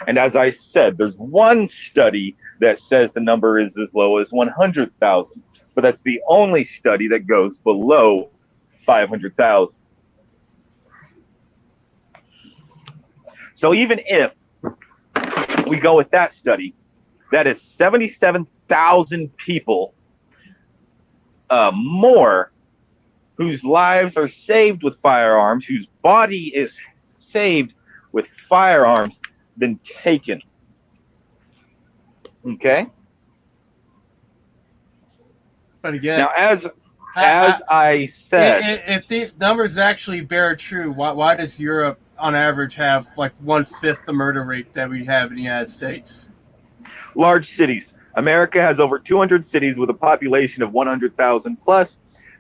[SPEAKER 4] And as I said, there's one study that says the number is as low as 100,000, but that's the only study that goes below 500,000. So even if we go with that study, that is 77,000 people more whose lives are saved with firearms, whose body is saved with firearms than taken. Okay?
[SPEAKER 2] But again,
[SPEAKER 4] now, as I said,
[SPEAKER 2] if these numbers actually bear true, why does Europe, on average, have like 1/5 the murder rate that we have in the United States?
[SPEAKER 4] Large cities. America has over 200 cities with a population of 100,000 plus.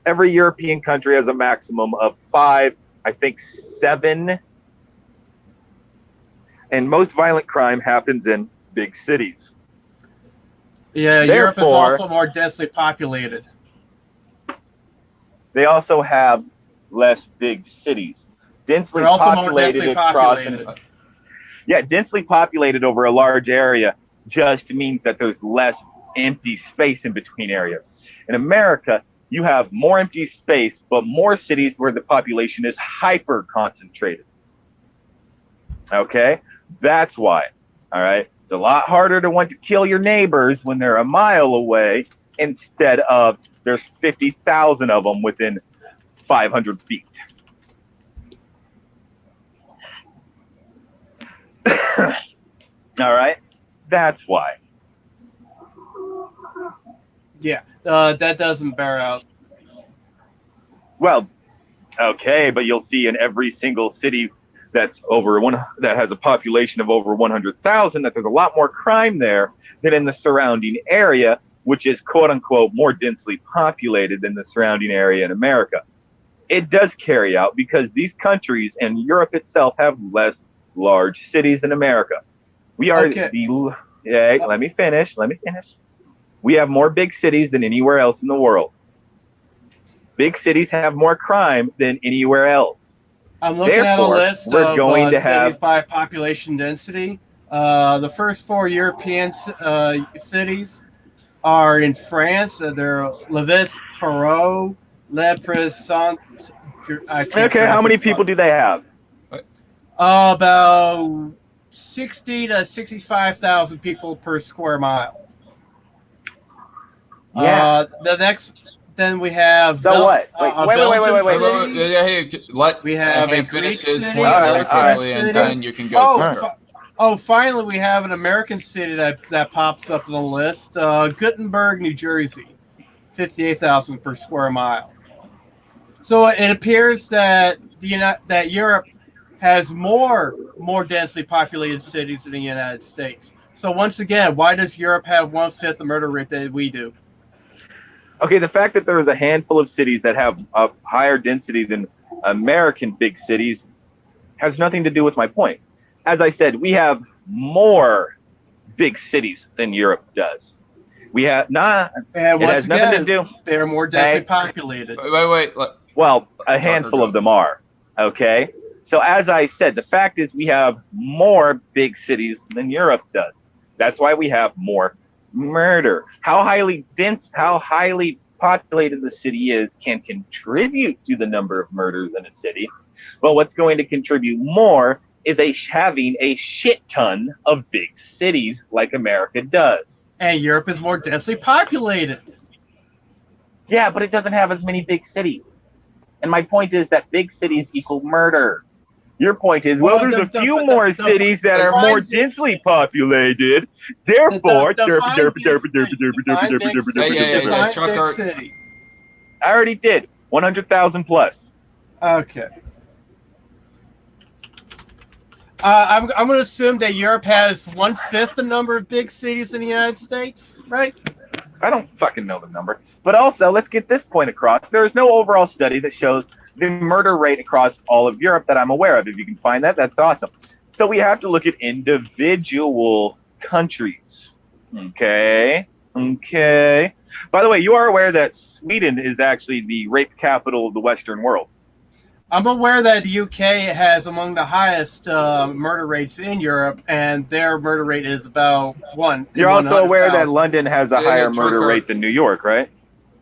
[SPEAKER 4] Every European country has a maximum of 5, I think 7. And most violent crime happens in big cities.
[SPEAKER 2] Yeah, Europe is also more densely populated.
[SPEAKER 4] They also have less big cities. Densely
[SPEAKER 2] They're also
[SPEAKER 4] populated
[SPEAKER 2] more densely populated.
[SPEAKER 4] Yeah, densely populated over a large area just means that there's less empty space in between areas. In America, you have more empty space, but more cities where the population is hyper concentrated. Okay? That's why. All right? It's a lot harder to want to kill your neighbors when they're a mile away instead of there's 50,000 of them within 500 feet. All right? That's why.
[SPEAKER 2] Yeah, that doesn't bear out.
[SPEAKER 4] Well, okay, but you'll see in every single city that has a population of over 100,000 that there's a lot more crime there than in the surrounding area, which is quote unquote more densely populated than the surrounding area in America. It does carry out because these countries and Europe itself have less large cities than America. We are let me finish. We have more big cities than anywhere else in the world. Big cities have more crime than anywhere else.
[SPEAKER 2] I'm looking at a list of cities by population density. The first 4 European cities are in France. They're Levis, Perot, Le Présent.
[SPEAKER 4] Okay, how many people do they have?
[SPEAKER 2] About 60 to 65,000 people per square mile.
[SPEAKER 4] Yeah.
[SPEAKER 2] The next, then we have.
[SPEAKER 4] So what? Wait,
[SPEAKER 1] Wait. Yeah, hey,
[SPEAKER 2] We have a
[SPEAKER 1] Ham finish
[SPEAKER 2] Greek
[SPEAKER 1] his
[SPEAKER 2] city,
[SPEAKER 1] point very
[SPEAKER 4] all right,
[SPEAKER 1] quickly, and then you can go.
[SPEAKER 2] Finally, we have an American city that pops up on the list. Gutenberg, New Jersey, 58,000 per square mile. So it appears that that Europe has more densely populated cities than the United States. So once again, why does Europe have 1/5 the murder rate that we do?
[SPEAKER 4] Okay, the fact that there is a handful of cities that have a higher density than American big cities has nothing to do with my point. As I said, we have more big cities than Europe does. We have
[SPEAKER 2] And
[SPEAKER 4] it has nothing to do.
[SPEAKER 2] They're more densely populated.
[SPEAKER 1] Wait.
[SPEAKER 4] Well, a handful of them are. Okay, so as I said, the fact is we have more big cities than Europe does. That's why we have more murder. How highly populated the city is can contribute to the number of murders in a city, but what's going to contribute more is having a shit ton of big cities like America does.
[SPEAKER 2] And Europe is more densely populated.
[SPEAKER 4] Yeah, but it doesn't have as many big cities. And my point is that big cities equal murder. Your point is, well, there's a few more cities that are more densely populated. Therefore,
[SPEAKER 1] Trucker.
[SPEAKER 4] I already did 100,000 plus.
[SPEAKER 2] Okay. I'm going to assume that Europe has 1/5 the number of big cities in the United States, right?
[SPEAKER 4] I don't fucking know the number. But also, let's get this point across. There is no overall study that shows the murder rate across all of Europe that I'm aware of. If you can find that, that's awesome. So we have to look at individual countries. Okay. By the way, you are aware that Sweden is actually the rape capital of the Western world.
[SPEAKER 2] I'm aware that the UK has among the highest murder rates in Europe, and their murder rate is about 1.
[SPEAKER 4] You're also aware that London has a higher murder rate than New York, right?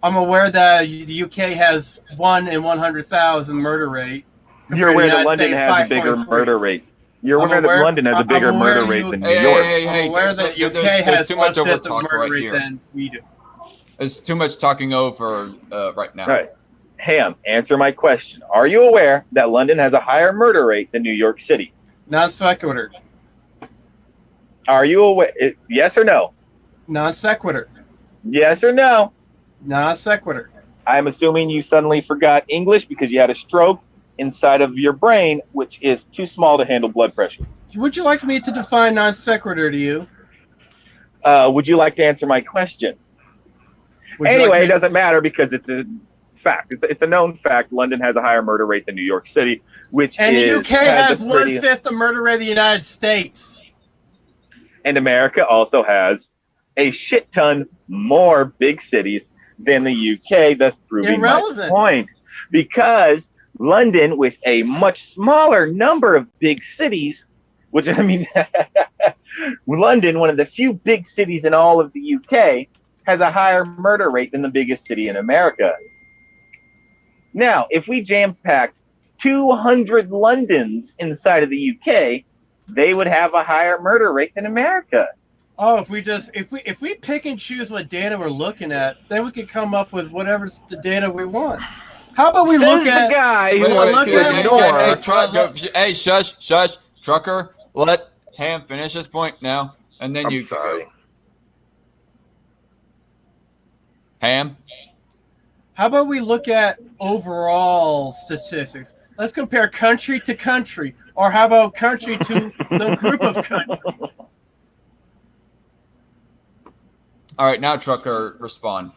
[SPEAKER 2] I'm aware that the UK has 1 in 100,000 murder rate.
[SPEAKER 4] You're aware that London has a bigger murder rate. You're aware that London has a bigger murder rate than New York.
[SPEAKER 2] I'm aware that UK has too much over talk right here than we do.
[SPEAKER 1] There's too much talking over right now.
[SPEAKER 4] All right. Ham, answer my question. Are you aware that London has a higher murder rate than New York City?
[SPEAKER 2] Non sequitur.
[SPEAKER 4] Are you aware? Yes or no?
[SPEAKER 2] Non sequitur.
[SPEAKER 4] Yes or no?
[SPEAKER 2] Non sequitur.
[SPEAKER 4] I'm assuming you suddenly forgot English because you had a stroke inside of your brain, which is too small to handle blood pressure.
[SPEAKER 2] Would you like me to define non sequitur to you?
[SPEAKER 4] Would you like to answer my question? Anyway, it doesn't matter because it's a fact. It's a known fact. London has a higher murder rate than New York City,
[SPEAKER 2] and the UK has 1/5 the murder rate of the United States.
[SPEAKER 4] And America also has a shit ton more big cities than the UK, thus proving my point. Because London, with a much smaller number of big cities, which I mean, London, one of the few big cities in all of the UK, has a higher murder rate than the biggest city in America. Now, if we jam-packed 200 Londons inside of the UK, they would have a higher murder rate than America.
[SPEAKER 2] Oh, if we pick and choose what data we're looking at, then we can come up with whatever the data we want. How about we look at
[SPEAKER 4] the guy who wants to ignore?
[SPEAKER 1] Hey, shush, Trucker. Let Ham finish his point now, and then you can go. Ham?
[SPEAKER 2] How about we look at overall statistics? Let's compare country to country, or how about country to the group of countries?
[SPEAKER 1] All right, now Trucker, respond.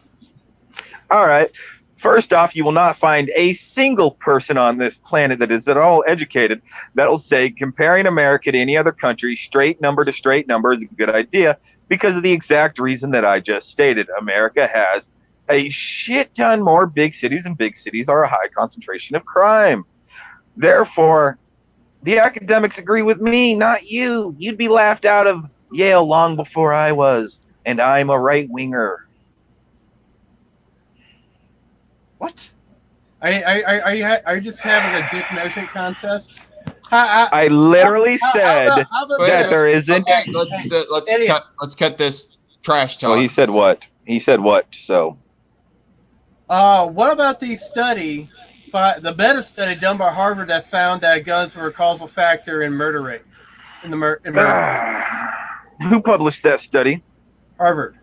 [SPEAKER 4] All right. First off, you will not find a single person on this planet that is at all educated that will say comparing America to any other country, straight number to straight number, is a good idea because of the exact reason that I just stated. America has a shit ton more big cities, and big cities are a high concentration of crime. Therefore, the academics agree with me, not you. You'd be laughed out of Yale long before I was, and I'm a right-winger.
[SPEAKER 2] Are you just having a dick measuring contest? How,
[SPEAKER 4] I literally said
[SPEAKER 2] how about
[SPEAKER 1] Wait,
[SPEAKER 4] that
[SPEAKER 2] this?
[SPEAKER 4] there isn't.
[SPEAKER 1] Okay, let's
[SPEAKER 2] Idiot.
[SPEAKER 1] cut this trash talk.
[SPEAKER 4] Well, he said what? He said what? So
[SPEAKER 2] What about the study, the meta study done by Harvard that found that guns were a causal factor in murder rate, in murders?
[SPEAKER 4] who published that study?
[SPEAKER 2] Harvard.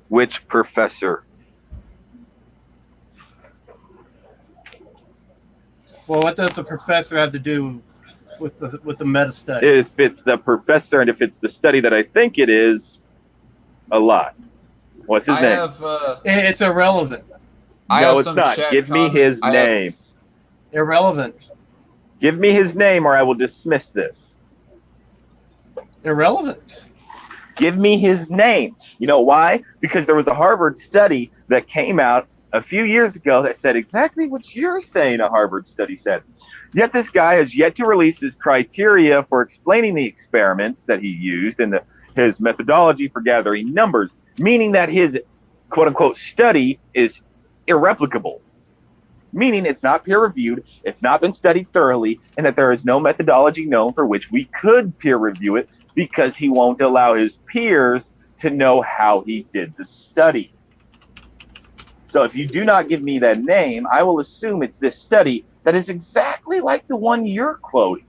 [SPEAKER 4] Which professor?
[SPEAKER 2] Well, what does the professor have to do with the meta study?
[SPEAKER 4] If it's the professor and if it's the study that I think it is, a lot. What's his name?
[SPEAKER 2] It's irrelevant.
[SPEAKER 4] No, it's not. Give me his name.
[SPEAKER 2] Irrelevant.
[SPEAKER 4] Give me his name or I will dismiss this.
[SPEAKER 2] Irrelevant.
[SPEAKER 4] Give me his name. You know why? Because there was a Harvard study that came out a few years ago that said exactly what you're saying a Harvard study said. Yet this guy has yet to release his criteria for explaining the experiments that he used and his methodology for gathering numbers, meaning that his quote-unquote study is irreplicable, meaning it's not peer-reviewed, it's not been studied thoroughly, and that there is no methodology known for which we could peer-review it because he won't allow his peers to know how he did the study. So if you do not give me that name, I will assume it's this study that is exactly like the one you're quoting.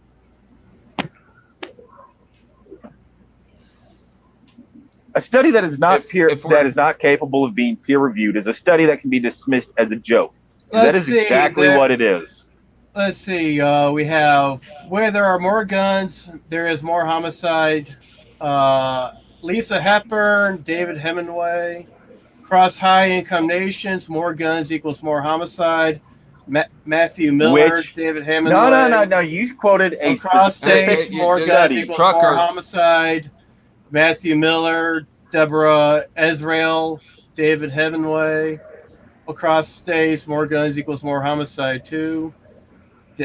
[SPEAKER 4] A study that is not that is not capable of being peer reviewed is a study that can be dismissed as a joke. That is exactly what it is.
[SPEAKER 2] Let's see. We have where there are more guns, there is more homicide. Lisa Hepburn, David Hemingway. Across high-income nations, more guns equals more homicide. Matthew Miller, David Hemingway.
[SPEAKER 4] No. You quoted a
[SPEAKER 2] across states, more guns equals more
[SPEAKER 1] Trucker.
[SPEAKER 2] homicide. Matthew Miller, Deborah Ezrael, David Hemingway. Across states, more guns equals more homicide too.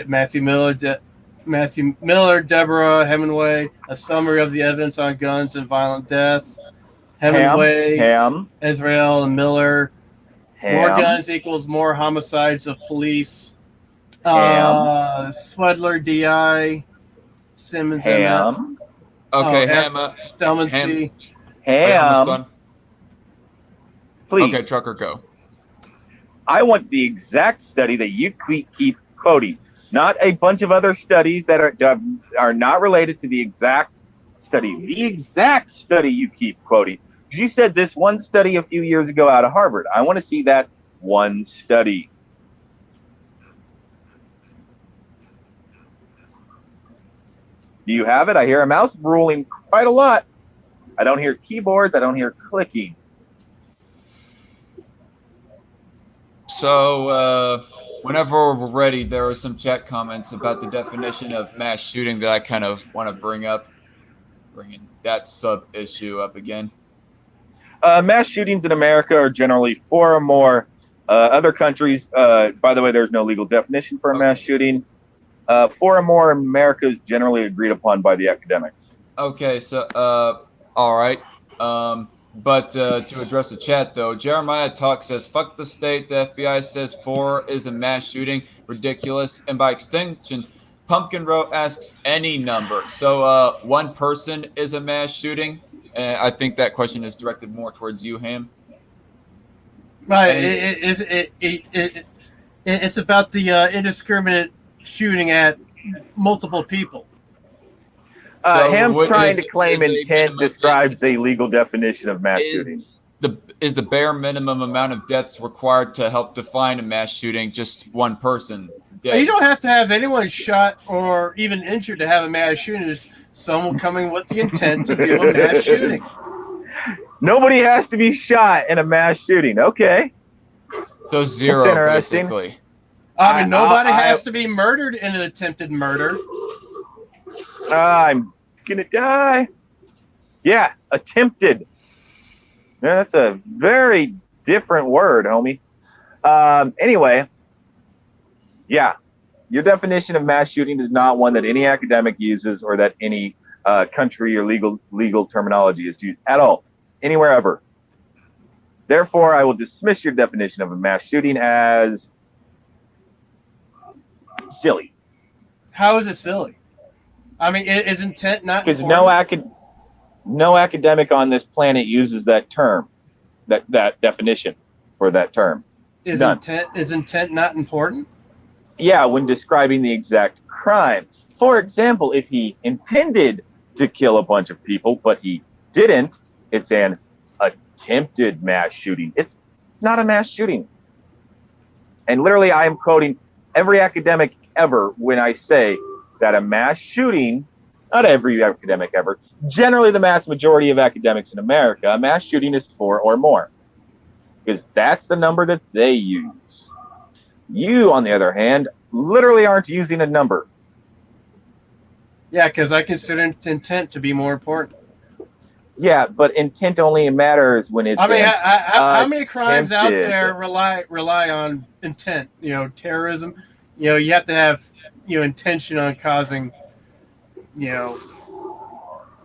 [SPEAKER 2] Matthew Miller, Deborah Hemingway. A summary of the evidence on guns and violent death. Hemingway, Ezrael, and Miller. More guns equals more homicides of police. Swedler, D.I. Simmons,
[SPEAKER 4] Ham.
[SPEAKER 1] Okay,
[SPEAKER 2] Thelman, C.
[SPEAKER 4] Ham. Please.
[SPEAKER 1] Okay, Trucker, go.
[SPEAKER 4] I want the exact study that you keep quoting, not a bunch of other studies that are not related to the exact study. The exact study you keep quoting. You said this one study a few years ago out of Harvard. I want to see that one study. Do you have it? I hear a mouse ruling quite a lot. I don't hear keyboards. I don't hear clicking.
[SPEAKER 1] So whenever we're ready, there are some chat comments about the definition of mass shooting that I kind of want to bring up, bringing that sub-issue up again.
[SPEAKER 4] Mass shootings in America are generally 4 or more. Other countries, by the way, there's no legal definition for a mass shooting. 4 or more in America is generally agreed upon by the academics.
[SPEAKER 1] Okay, so, all right. But to address the chat, though, Jeremiah Talk says, fuck the state. The FBI says 4 is a mass shooting. Ridiculous. And by extension, Pumpkin Row asks any number. So 1 person is a mass shooting. I think that question is directed more towards you, Ham.
[SPEAKER 2] Right. It's about the indiscriminate shooting at multiple people.
[SPEAKER 4] Ham's trying to claim intent describes a legal definition of mass shooting.
[SPEAKER 1] Is the bare minimum amount of deaths required to help define a mass shooting just 1 person dead?
[SPEAKER 2] You don't have to have anyone shot or even injured to have a mass shooting. There's someone coming with the intent to do a mass shooting.
[SPEAKER 4] Nobody has to be shot in a mass shooting. Okay.
[SPEAKER 1] So 0,
[SPEAKER 4] that's interesting.
[SPEAKER 1] Basically.
[SPEAKER 2] I mean, nobody has to be murdered in an attempted murder.
[SPEAKER 4] I'm gonna die. Yeah, attempted. Yeah, that's a very different word, homie. Anyway, yeah, your definition of mass shooting is not one that any academic uses or that any country or legal terminology is used at all, anywhere ever. Therefore, I will dismiss your definition of a mass shooting as silly.
[SPEAKER 2] How is it silly? I mean, is intent not
[SPEAKER 4] Because
[SPEAKER 2] important?
[SPEAKER 4] no academic on this planet uses that term, that definition for that term.
[SPEAKER 2] Is
[SPEAKER 4] None.
[SPEAKER 2] intent not important?
[SPEAKER 4] Yeah, when describing the exact crime. For example, if he intended to kill a bunch of people, but he didn't, it's an attempted mass shooting. It's not a mass shooting. And literally, I am quoting every academic ever when I say that a mass shooting, not every academic ever, generally the mass majority of academics in America, a mass shooting is 4 or more. Because that's the number that they use. You, on the other hand, literally aren't using a number.
[SPEAKER 2] Yeah, because I consider intent to be more important.
[SPEAKER 4] Yeah, but intent only matters when it's.
[SPEAKER 2] I mean, how many crimes out
[SPEAKER 4] attempted.
[SPEAKER 2] there rely on intent? Terrorism. You have to have intention on causing.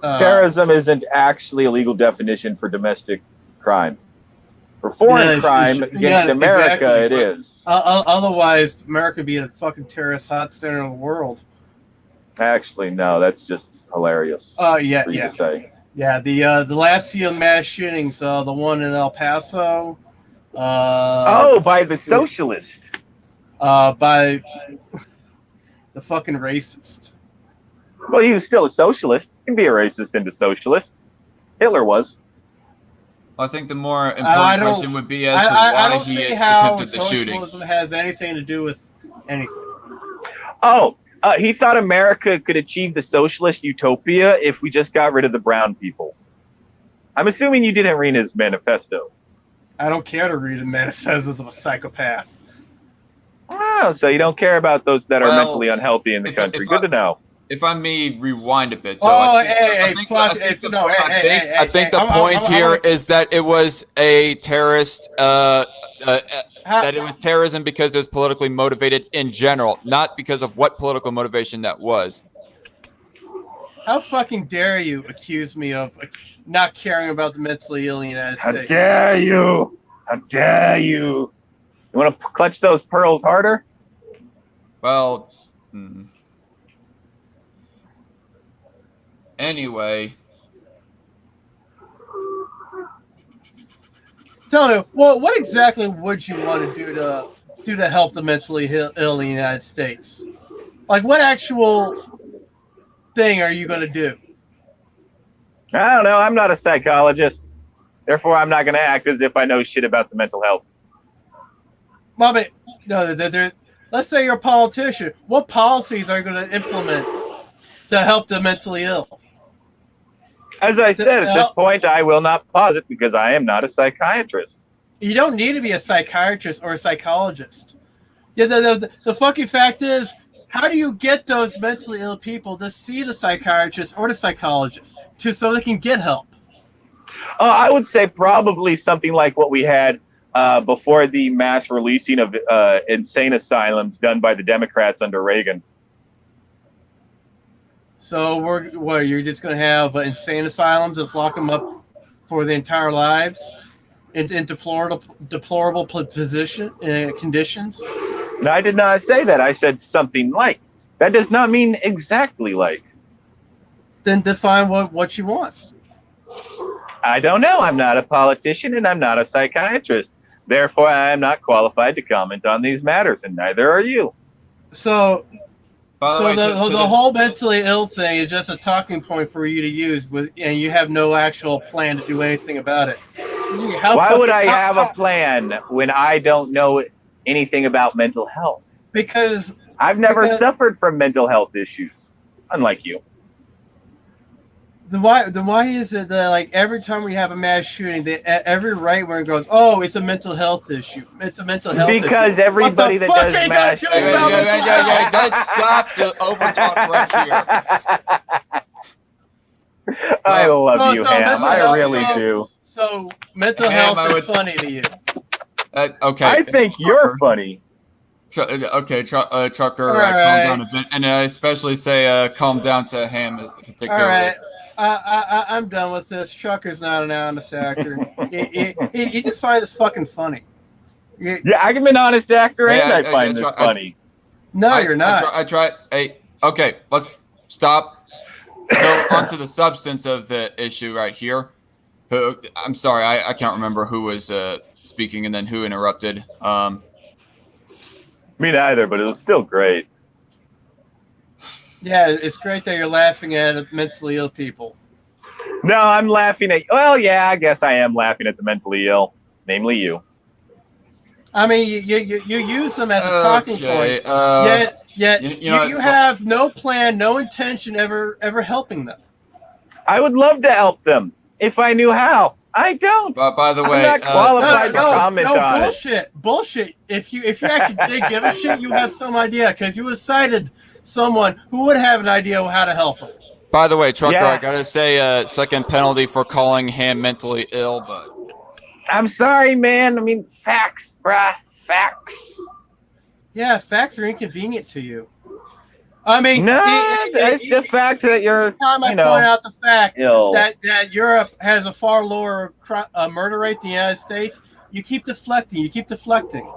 [SPEAKER 4] Terrorism isn't actually a legal definition for domestic crime. For foreign crime against America, exactly. It is.
[SPEAKER 2] Otherwise, America would be a fucking terrorist hot center of the world.
[SPEAKER 4] Actually, no, that's just hilarious.
[SPEAKER 2] Yeah.
[SPEAKER 4] To say.
[SPEAKER 2] Yeah, the last few mass shootings, the one in El Paso.
[SPEAKER 4] By the socialist.
[SPEAKER 2] By the fucking racist.
[SPEAKER 4] Well, he was still a socialist. You can be a racist and a socialist. Hitler was.
[SPEAKER 1] I think the more important question would be as to why he attempted the shooting.
[SPEAKER 2] Socialism has anything to do with anything.
[SPEAKER 4] He thought America could achieve the socialist utopia if we just got rid of the brown people. I'm assuming you didn't read his manifesto.
[SPEAKER 2] I don't care to read the manifestos of a psychopath.
[SPEAKER 4] Oh, so you don't care about those that are mentally unhealthy in the country. Good to know.
[SPEAKER 1] If I may rewind a bit, though,
[SPEAKER 4] I
[SPEAKER 1] think the point here is that it was a terrorist. That it was terrorism because it was politically motivated in general, not because of what political motivation that was.
[SPEAKER 2] How fucking dare you accuse me of not caring about the mentally ill in the United States?
[SPEAKER 4] How dare you? How dare you? You want to clutch those pearls harder?
[SPEAKER 1] Well, anyway.
[SPEAKER 2] Tell me, well, what exactly would you want to do to help the mentally ill in the United States? Like, what actual thing are you going to do?
[SPEAKER 4] I don't know. I'm not a psychologist. Therefore, I'm not going to act as if I know shit about the mental health.
[SPEAKER 2] Mommy, no, let's say you're a politician. What policies are you going to implement to help the mentally ill?
[SPEAKER 4] As I said, at this point, I will not pause it because I am not a psychiatrist.
[SPEAKER 2] You don't need to be a psychiatrist or a psychologist. Yeah, the fucking fact is, how do you get those mentally ill people to see the psychiatrist or the psychologist so they can get help?
[SPEAKER 4] I would say probably something like what we had before the mass releasing of insane asylums done by the Democrats under Reagan.
[SPEAKER 2] So you're just going to have insane asylums, just lock them up for the entire lives in deplorable conditions?
[SPEAKER 4] No, I did not say that. I said something like. That does not mean exactly like.
[SPEAKER 2] Then define what you want.
[SPEAKER 4] I don't know. I'm not a politician and I'm not a psychiatrist. Therefore, I am not qualified to comment on these matters, and neither are you.
[SPEAKER 2] So the whole mentally ill thing is just a talking point for you to use, and you have no actual plan to do anything about it.
[SPEAKER 4] Why would I have a plan when I don't know anything about mental health?
[SPEAKER 2] Because
[SPEAKER 4] I've never suffered from mental health issues, unlike you.
[SPEAKER 2] Then why is it that like every time we have a mass shooting, every right wing goes, "Oh, it's a mental health issue. It's a mental health issue."
[SPEAKER 4] Because everybody that does mass shooting,
[SPEAKER 1] let's stop the overtalk right
[SPEAKER 4] here. I love you, Ham. I really do.
[SPEAKER 2] So mental health is funny to you.
[SPEAKER 1] Okay.
[SPEAKER 4] I think you're funny.
[SPEAKER 1] Okay, Trucker, calm
[SPEAKER 2] right.
[SPEAKER 1] down a bit, and I especially say calm down to Ham in particular.
[SPEAKER 2] All right. I'm done with this. Trucker's not an honest actor. he just finds this fucking funny.
[SPEAKER 4] Yeah, I can be an honest actor, and I find this funny.
[SPEAKER 2] No, you're not.
[SPEAKER 1] I try. Hey, okay, let's stop. So onto the substance of the issue right here. I'm sorry, I can't remember who was speaking and then who interrupted.
[SPEAKER 4] Me neither, but it was still great.
[SPEAKER 2] Yeah, it's great that you're laughing at mentally ill people.
[SPEAKER 4] No, I'm laughing at. Well, yeah, I guess I am laughing at the mentally ill, namely you.
[SPEAKER 2] I mean, you use them as a talking point. Yet you have no plan, no intention ever helping them.
[SPEAKER 4] I would love to help them if I knew how. I don't.
[SPEAKER 1] By the way,
[SPEAKER 4] I'm not qualified to comment on
[SPEAKER 2] bullshit, bullshit. If you actually did give a shit, you have some idea because you cited someone who would have an idea how to help them.
[SPEAKER 1] By the way, Trucker, I gotta say, second penalty for calling Ham mentally ill, but
[SPEAKER 4] I'm sorry, man. I mean, facts, bruh, facts.
[SPEAKER 2] Yeah, facts are inconvenient to you. I mean,
[SPEAKER 4] no, it's the fact that you're.
[SPEAKER 2] Time I point out the fact that Europe has a far lower murder rate than the United States, you keep deflecting.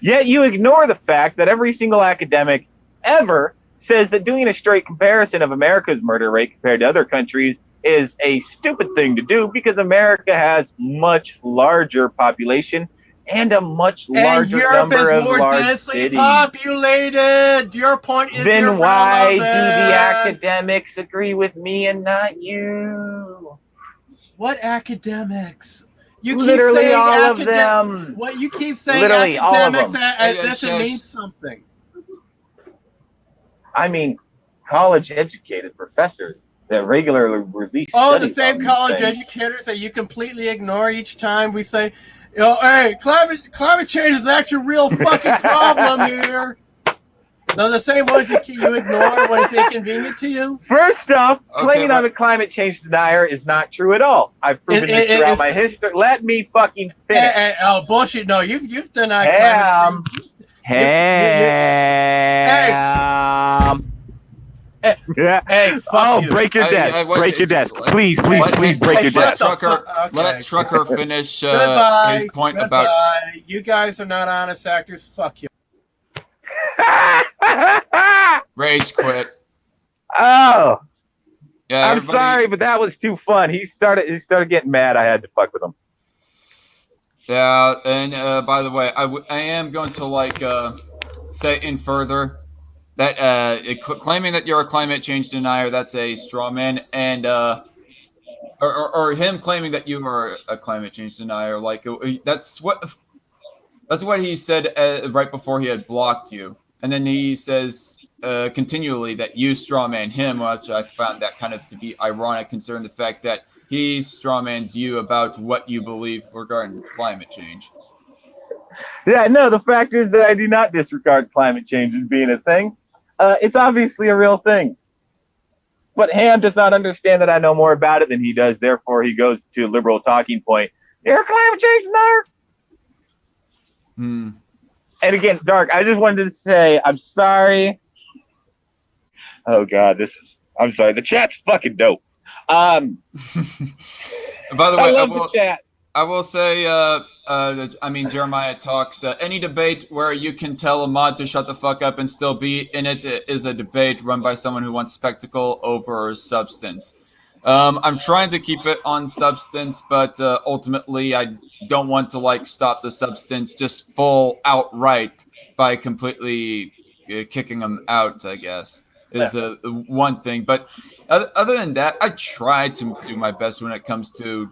[SPEAKER 4] Yet you ignore the fact that every single academic ever says that doing a straight comparison of America's murder rate compared to other countries is a stupid thing to do because America has much larger population and a much larger number of large cities.
[SPEAKER 2] Populated. Your point is
[SPEAKER 4] then why do the academics agree with me and not you?
[SPEAKER 2] What academics? You keep
[SPEAKER 4] literally
[SPEAKER 2] saying
[SPEAKER 4] all of them.
[SPEAKER 2] What you keep saying
[SPEAKER 4] literally
[SPEAKER 2] academics as if it means something.
[SPEAKER 4] I mean, college-educated professors that regularly release
[SPEAKER 2] the same college educators that you completely ignore each time we say, hey, climate change is actually a real fucking problem here. They're the same ones you ignore when it's inconvenient to you.
[SPEAKER 4] First off, claiming I'm a climate change denier is not true at all. I've proven it throughout my history. Let me fucking finish.
[SPEAKER 2] Bullshit. No, you've denied climate change. Hey, fuck you.
[SPEAKER 4] Break your desk. Break your desk. Please break your desk.
[SPEAKER 1] Let Trucker finish his point about...
[SPEAKER 2] You guys are not honest actors. Fuck you.
[SPEAKER 1] Rage quit.
[SPEAKER 4] Oh.
[SPEAKER 1] Yeah,
[SPEAKER 4] I'm sorry, but that was too fun. He started getting mad. I had to fuck with him.
[SPEAKER 1] Yeah, and by the way, I am going to say in further that claiming that you're a climate change denier, that's a straw man, and or him claiming that you are a climate change denier, that's what he said right before he had blocked you, and then he says continually that you straw man him, which I found that kind of to be ironic considering the fact that he strawmans you about what you believe regarding climate change.
[SPEAKER 4] Yeah, no, the fact is that I do not disregard climate change as being a thing. It's obviously a real thing. But Ham does not understand that I know more about it than he does. Therefore, he goes to a liberal talking point. You're a climate change denier. And again, Dark, I just wanted to say, I'm sorry. Oh, God, I'm sorry. The chat's fucking dope.
[SPEAKER 1] By the way, I will say, Jeremiah talks. Any debate where you can tell a mod to shut the fuck up and still be in it is a debate run by someone who wants spectacle over substance. I'm trying to keep it on substance, but ultimately I don't want to stop the substance just full outright by completely kicking them out, I guess. Is one thing, but other than that, I try to do my best when it comes to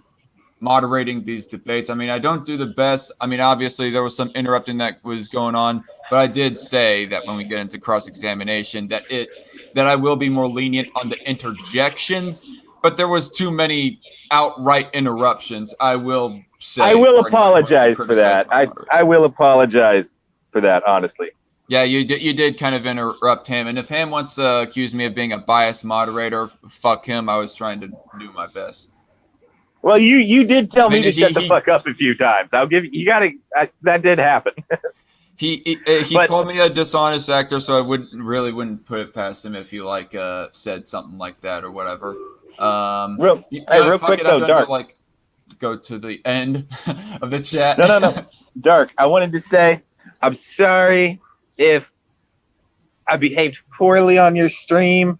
[SPEAKER 1] moderating these debates. I mean, I don't do the best. I mean, obviously there was some interrupting that was going on, but I did say that when we get into cross-examination that I will be more lenient on the interjections, but there was too many outright interruptions. I will say.
[SPEAKER 4] I will apologize for that. I will apologize for that, honestly.
[SPEAKER 1] Yeah, you did kind of interrupt him, and if Ham wants to accuse me of being a biased moderator, fuck him. I was trying to do my best.
[SPEAKER 4] Well, you did tell me to shut the fuck up a few times. I'll give you. That did happen.
[SPEAKER 1] He called me a dishonest actor, so I wouldn't put it past him if he said something like that or whatever.
[SPEAKER 4] Real quick though, Dark.
[SPEAKER 1] Go to the end of the chat.
[SPEAKER 4] No, Dark. I wanted to say I'm sorry if I behaved poorly on your stream.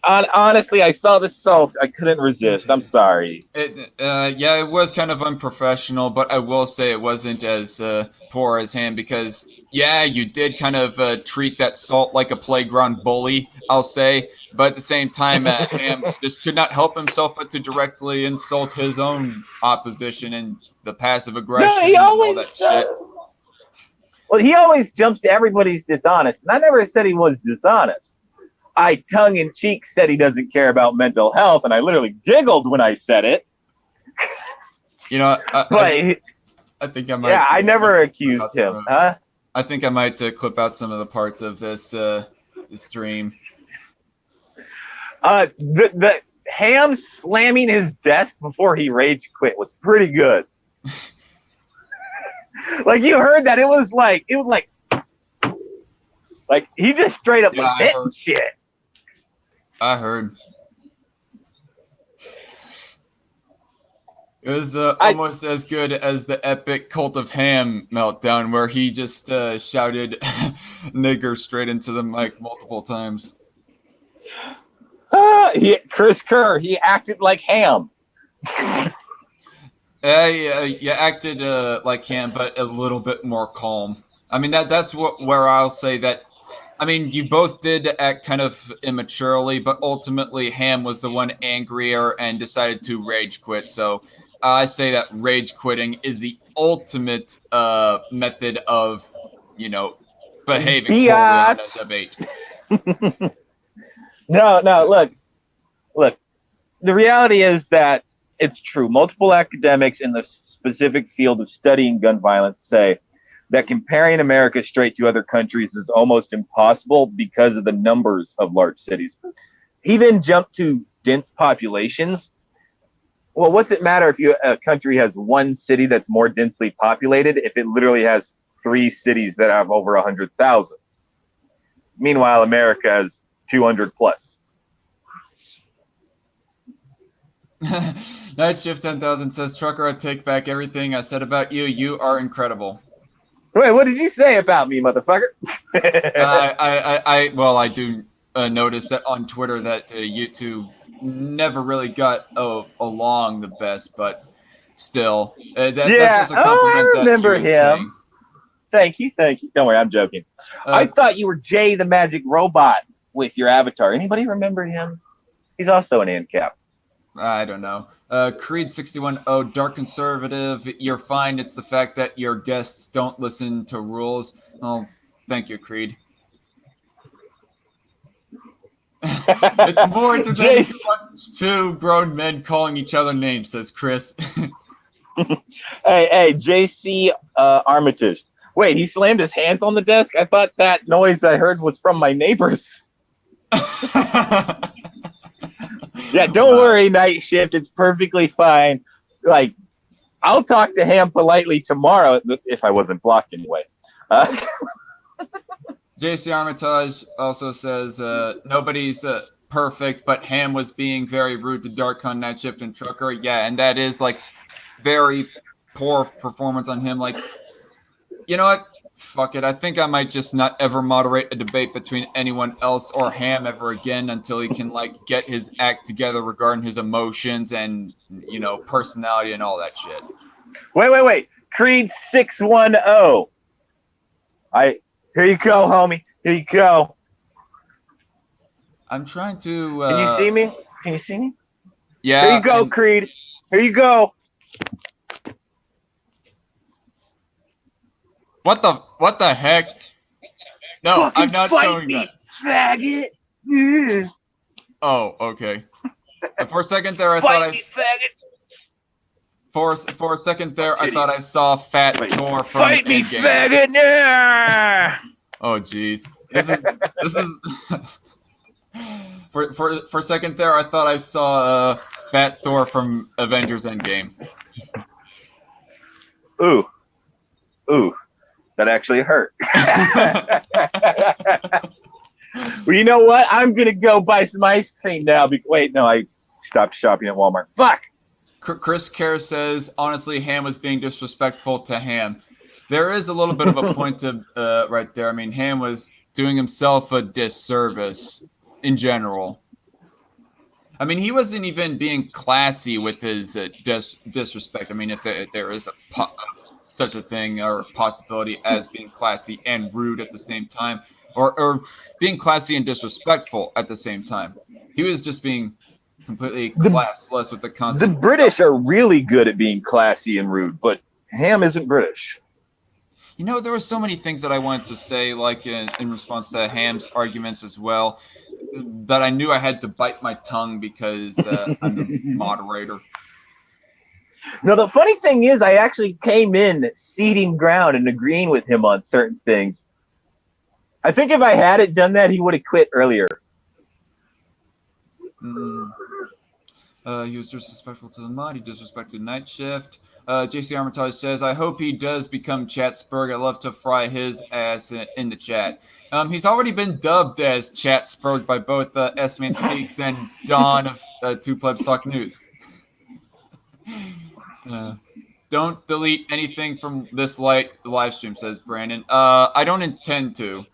[SPEAKER 4] Honestly, I saw the salt. I couldn't resist. I'm sorry.
[SPEAKER 1] Yeah, it was kind of unprofessional, but I will say it wasn't as poor as Ham because, yeah, you did kind of treat that Salt like a playground bully, I'll say. But at the same time, Ham just could not help himself but to directly insult his own opposition and the passive
[SPEAKER 4] No,
[SPEAKER 1] aggression
[SPEAKER 4] he
[SPEAKER 1] and all
[SPEAKER 4] always
[SPEAKER 1] that shit.
[SPEAKER 4] does. Well, he always jumps to everybody's dishonest, and I never said he was dishonest. I tongue-in-cheek said he doesn't care about mental health, and I literally giggled when I said it.
[SPEAKER 1] You know,
[SPEAKER 4] But
[SPEAKER 1] I think I might.
[SPEAKER 4] yeah, I never accused him, huh?
[SPEAKER 1] I think I might clip out some of the parts of this stream.
[SPEAKER 4] The Ham slamming his desk before he rage quit was pretty good. Like, you heard that? It was like he just straight up was hitting shit.
[SPEAKER 1] I heard. It was almost as good as the epic Cult of Ham meltdown, where he just shouted "nigger" straight into the mic multiple times.
[SPEAKER 4] Chris Kerr, he acted like Ham.
[SPEAKER 1] Yeah, acted like Ham, but a little bit more calm. I mean, that's where I'll say that. I mean, you both did act kind of immaturely, but ultimately Ham was the one angrier and decided to rage quit. So I say that rage quitting is the ultimate method of, behaving poorly on a debate.
[SPEAKER 4] No, look. The reality is that it's true. Multiple academics in the specific field of studying gun violence say that comparing America straight to other countries is almost impossible because of the numbers of large cities. He then jumped to dense populations. Well, what's it matter if a country has one city that's more densely populated if it literally has 3 cities that have over 100,000? Meanwhile, America has 200 plus.
[SPEAKER 1] Night Shift 10,000 says, Trucker, I take back everything I said about you. You are incredible.
[SPEAKER 4] Wait, what did you say about me, motherfucker?
[SPEAKER 1] I do notice that on Twitter that you two never really got along the best, but still, that's just a compliment.
[SPEAKER 4] I remember
[SPEAKER 1] that she was
[SPEAKER 4] him. Thank you. Don't worry, I'm joking. I thought you were Jay the Magic Robot with your avatar. Anybody remember him? He's also an ANCAP.
[SPEAKER 1] I don't know. Creed 61-0, Dark Conservative, you're fine. It's the fact that your guests don't listen to rules. Oh, thank you, Creed. It's more entertaining to watch 2 grown men calling each other names, says Chris.
[SPEAKER 4] Hey, JC Armitage. Wait, he slammed his hands on the desk? I thought that noise I heard was from my neighbors. Yeah, don't worry, Night Shift. It's perfectly fine. Like, I'll talk to Ham politely tomorrow if I wasn't blocked anyway.
[SPEAKER 1] JC Armitage also says nobody's perfect, but Ham was being very rude to Dark Hunt, Night Shift, and Trucker. Yeah, and that is like very poor performance on him. Like, you know what? Fuck it. I think I might just not ever moderate a debate between anyone else or Ham ever again until he can get his act together regarding his emotions and personality and all that shit.
[SPEAKER 4] Wait. Creed 610. Here you go, homie. Here you go.
[SPEAKER 1] I'm trying to.
[SPEAKER 4] Can you see me?
[SPEAKER 1] Yeah.
[SPEAKER 4] Here you go, Creed. Here you go.
[SPEAKER 1] What the heck? No,
[SPEAKER 4] fucking
[SPEAKER 1] I'm not showing
[SPEAKER 4] me,
[SPEAKER 1] that.
[SPEAKER 4] Faggot. Yeah.
[SPEAKER 1] Oh, okay. For a second there, I thought I saw Fat Thor from
[SPEAKER 4] Fight me,
[SPEAKER 1] Endgame.
[SPEAKER 4] faggot. Yeah.
[SPEAKER 1] Oh, jeez. This is for a second there, I thought I saw Fat Thor from Avengers Endgame.
[SPEAKER 4] Ooh. That actually hurt. Well, you know what? I'm going to go buy some ice cream now. Wait, no, I stopped shopping at Walmart. Fuck!
[SPEAKER 1] Chris Kerr says, honestly, Ham was being disrespectful to Ham. There is a little bit of a point to right there. I mean, Ham was doing himself a disservice in general. I mean, he wasn't even being classy with his disrespect. I mean, if there is such a thing or possibility as being classy and rude at the same time, or being classy and disrespectful at the same time, he was just being completely classless with the concept.
[SPEAKER 4] The British are really good at being classy and rude, but Ham isn't British.
[SPEAKER 1] You know, there were so many things that I wanted to say, like in response to Ham's arguments as well, that I knew I had to bite my tongue because I'm the moderator.
[SPEAKER 4] No, the funny thing is, I actually came in ceding ground and agreeing with him on certain things. I think if I hadn't done that, he would have quit earlier.
[SPEAKER 1] He was disrespectful to the mod. He disrespected Night Shift. JC Armitage says, I hope he does become Chatspurg. I'd love to fry his ass in the chat. He's already been dubbed as Chatspurg by both S-Man Speaks and Don of Two Plebs Talk News. Don't delete anything from this live stream, says Brandon. I don't intend to.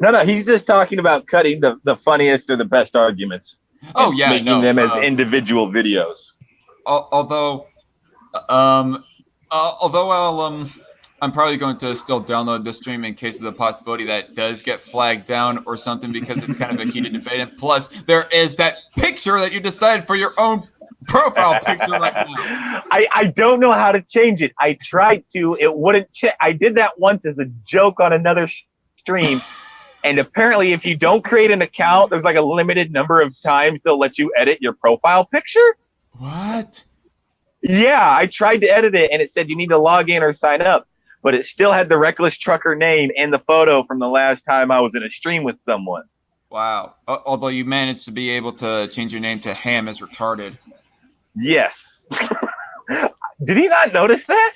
[SPEAKER 4] No, he's just talking about cutting the funniest or the best arguments.
[SPEAKER 1] Oh, yeah,
[SPEAKER 4] making them as individual videos.
[SPEAKER 1] Although I'm probably going to still download this stream in case of the possibility that it does get flagged down or something because it's kind of a heated debate. And plus, there is that picture that you decided for your own profile picture right now.
[SPEAKER 4] I don't know how to change it. I tried to. It wouldn't. I did that once as a joke on another stream. And apparently, if you don't create an account, there's like a limited number of times they'll let you edit your profile picture.
[SPEAKER 1] What?
[SPEAKER 4] Yeah, I tried to edit it, and it said you need to log in or sign up. But it still had the Reckless Trucker name and the photo from the last time I was in a stream with someone.
[SPEAKER 1] Wow. Although you managed to be able to change your name to Ham as retarded.
[SPEAKER 4] Yes. Did he not notice that?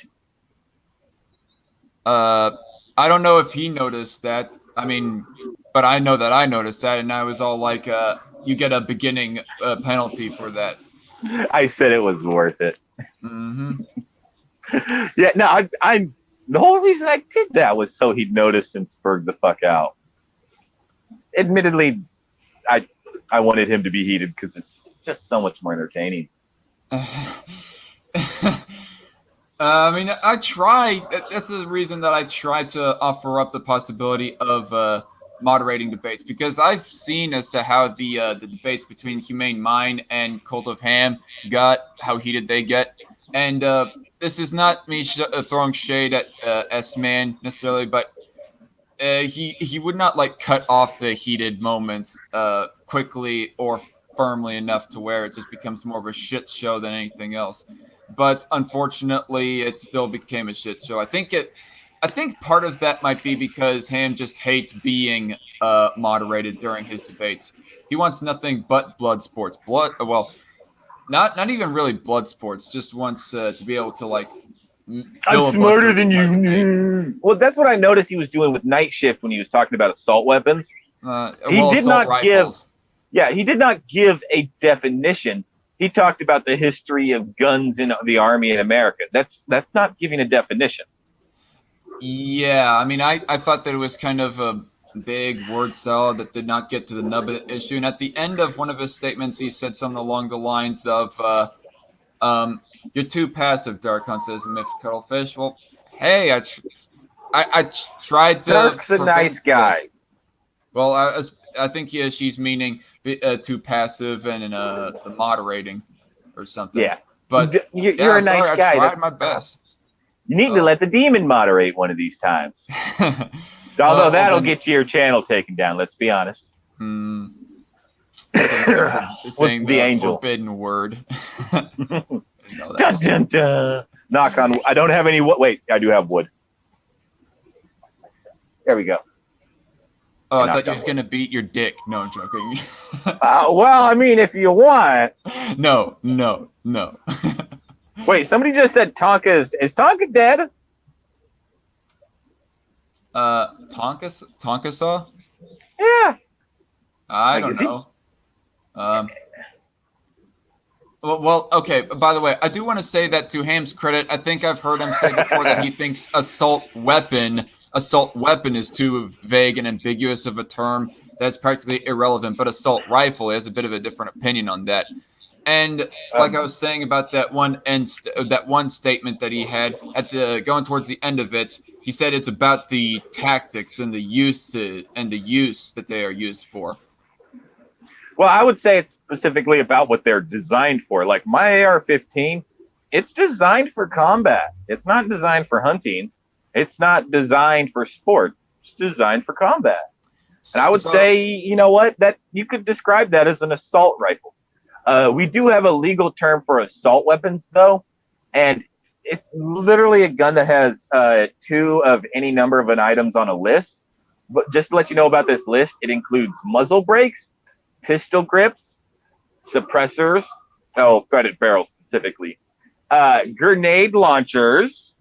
[SPEAKER 1] I don't know if he noticed that. I mean, but I know that I noticed that, and I was all like, you get a beginning penalty for that.
[SPEAKER 4] I said it was worth it.
[SPEAKER 1] Mm-hmm.
[SPEAKER 4] Yeah, no, I'm the whole reason I did that was so he'd notice and spurg the fuck out. Admittedly, I wanted him to be heated because it's just so much more entertaining.
[SPEAKER 1] I mean, I try. That's the reason that I try to offer up the possibility of moderating debates, because I've seen as to how the debates between Humane Mind and Cult of Ham got, how heated they get. And this is not me throwing shade at S-Man necessarily, but he would not like cut off the heated moments quickly or firmly enough to where it just becomes more of a shit show than anything else. But unfortunately, it still became a shit show. I think part of that might be because Ham just hates being moderated during his debates. He wants nothing but Bloodsports. Not even really Bloodsports. Just wants to be able to like.
[SPEAKER 4] I'm smarter than you. Well, that's what I noticed he was doing with Night Shift when he was talking about assault weapons. He did not rifles. He did not give a definition. He talked about the history of guns in the Army in America. That's not giving a definition.
[SPEAKER 1] Yeah, I mean, I thought that it was kind of a big word salad that did not get to the nub of the issue. And at the end of one of his statements, he said something along the lines of, "You're too passive, Darkon," says Myth Cuttlefish. Well, hey, I tried to.
[SPEAKER 4] Dark's a nice guy.
[SPEAKER 1] This. Well, I think she's meaning too passive and the moderating or something.
[SPEAKER 4] Yeah,
[SPEAKER 1] but
[SPEAKER 4] you're a nice guy.
[SPEAKER 1] I tried my best.
[SPEAKER 4] You need to let the demon moderate one of these times. Although that'll get your channel taken down. Let's be honest.
[SPEAKER 1] Saying the angel forbidden word.
[SPEAKER 4] Dun, dun, dun. Knock on. I don't have any wood. Wait, I do have wood. There we go.
[SPEAKER 1] Oh, I thought you was going to beat your dick. No, I'm joking.
[SPEAKER 4] Well, I mean, if you want.
[SPEAKER 1] No.
[SPEAKER 4] Wait, somebody just said Tonka is Tonka dead?
[SPEAKER 1] Tonka saw?
[SPEAKER 4] Yeah.
[SPEAKER 1] I don't know. Well, okay. By the way, I do want to say that to Ham's credit, I think I've heard him say before that he thinks assault weapon assault weapon is too vague and ambiguous of a term that's practically irrelevant. But assault rifle has a bit of a different opinion on that. And like I was saying about that one statement that he had at the going towards the end of it, he said it's about the tactics and the use that they are used for.
[SPEAKER 4] Well, I would say it's specifically about what they're designed for. Like my AR-15, it's designed for combat. It's not designed for hunting. It's not designed for sport. It's designed for combat. And I would say, you know what, that you could describe that as an assault rifle. We do have a legal term for assault weapons, though, and it's literally a gun that has 2 of any number of items on a list. But just to let you know about this list, it includes muzzle brakes, pistol grips, suppressors, threaded barrels specifically, grenade launchers,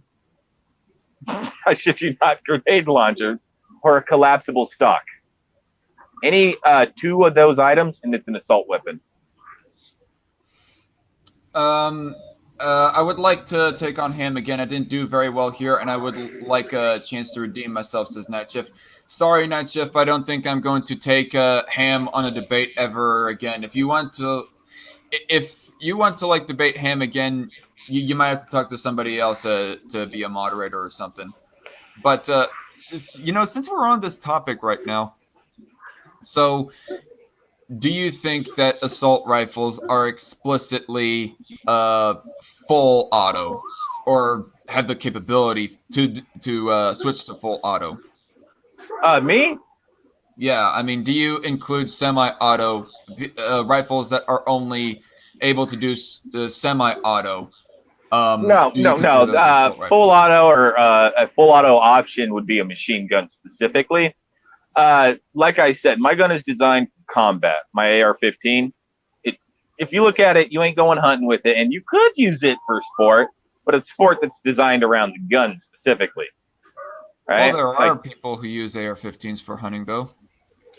[SPEAKER 4] I shit you not, grenade launchers, or a collapsible stock. Any 2 of those items, and it's an assault weapon.
[SPEAKER 1] I would like to take on Ham again. I didn't do very well here, and I would like a chance to redeem myself, says Night Shift. Sorry, Night Shift, but I don't think I'm going to take Ham on a debate ever again. If you want to like debate Ham again, you might have to talk to somebody else to be a moderator or something. But since we're on this topic right now, so do you think that assault rifles are explicitly full auto, or have the capability to switch to full auto?
[SPEAKER 4] Me?
[SPEAKER 1] Yeah, I mean, do you include semi-auto rifles that are only able to do semi-auto?
[SPEAKER 4] No. Full auto or a full auto option would be a machine gun specifically. Like I said, my gun is designed for combat. My AR-15. If you look at it, you ain't going hunting with it, and you could use it for sport, but it's sport that's designed around the gun specifically. Right?
[SPEAKER 1] Well, there are people who use AR-15s for hunting, though.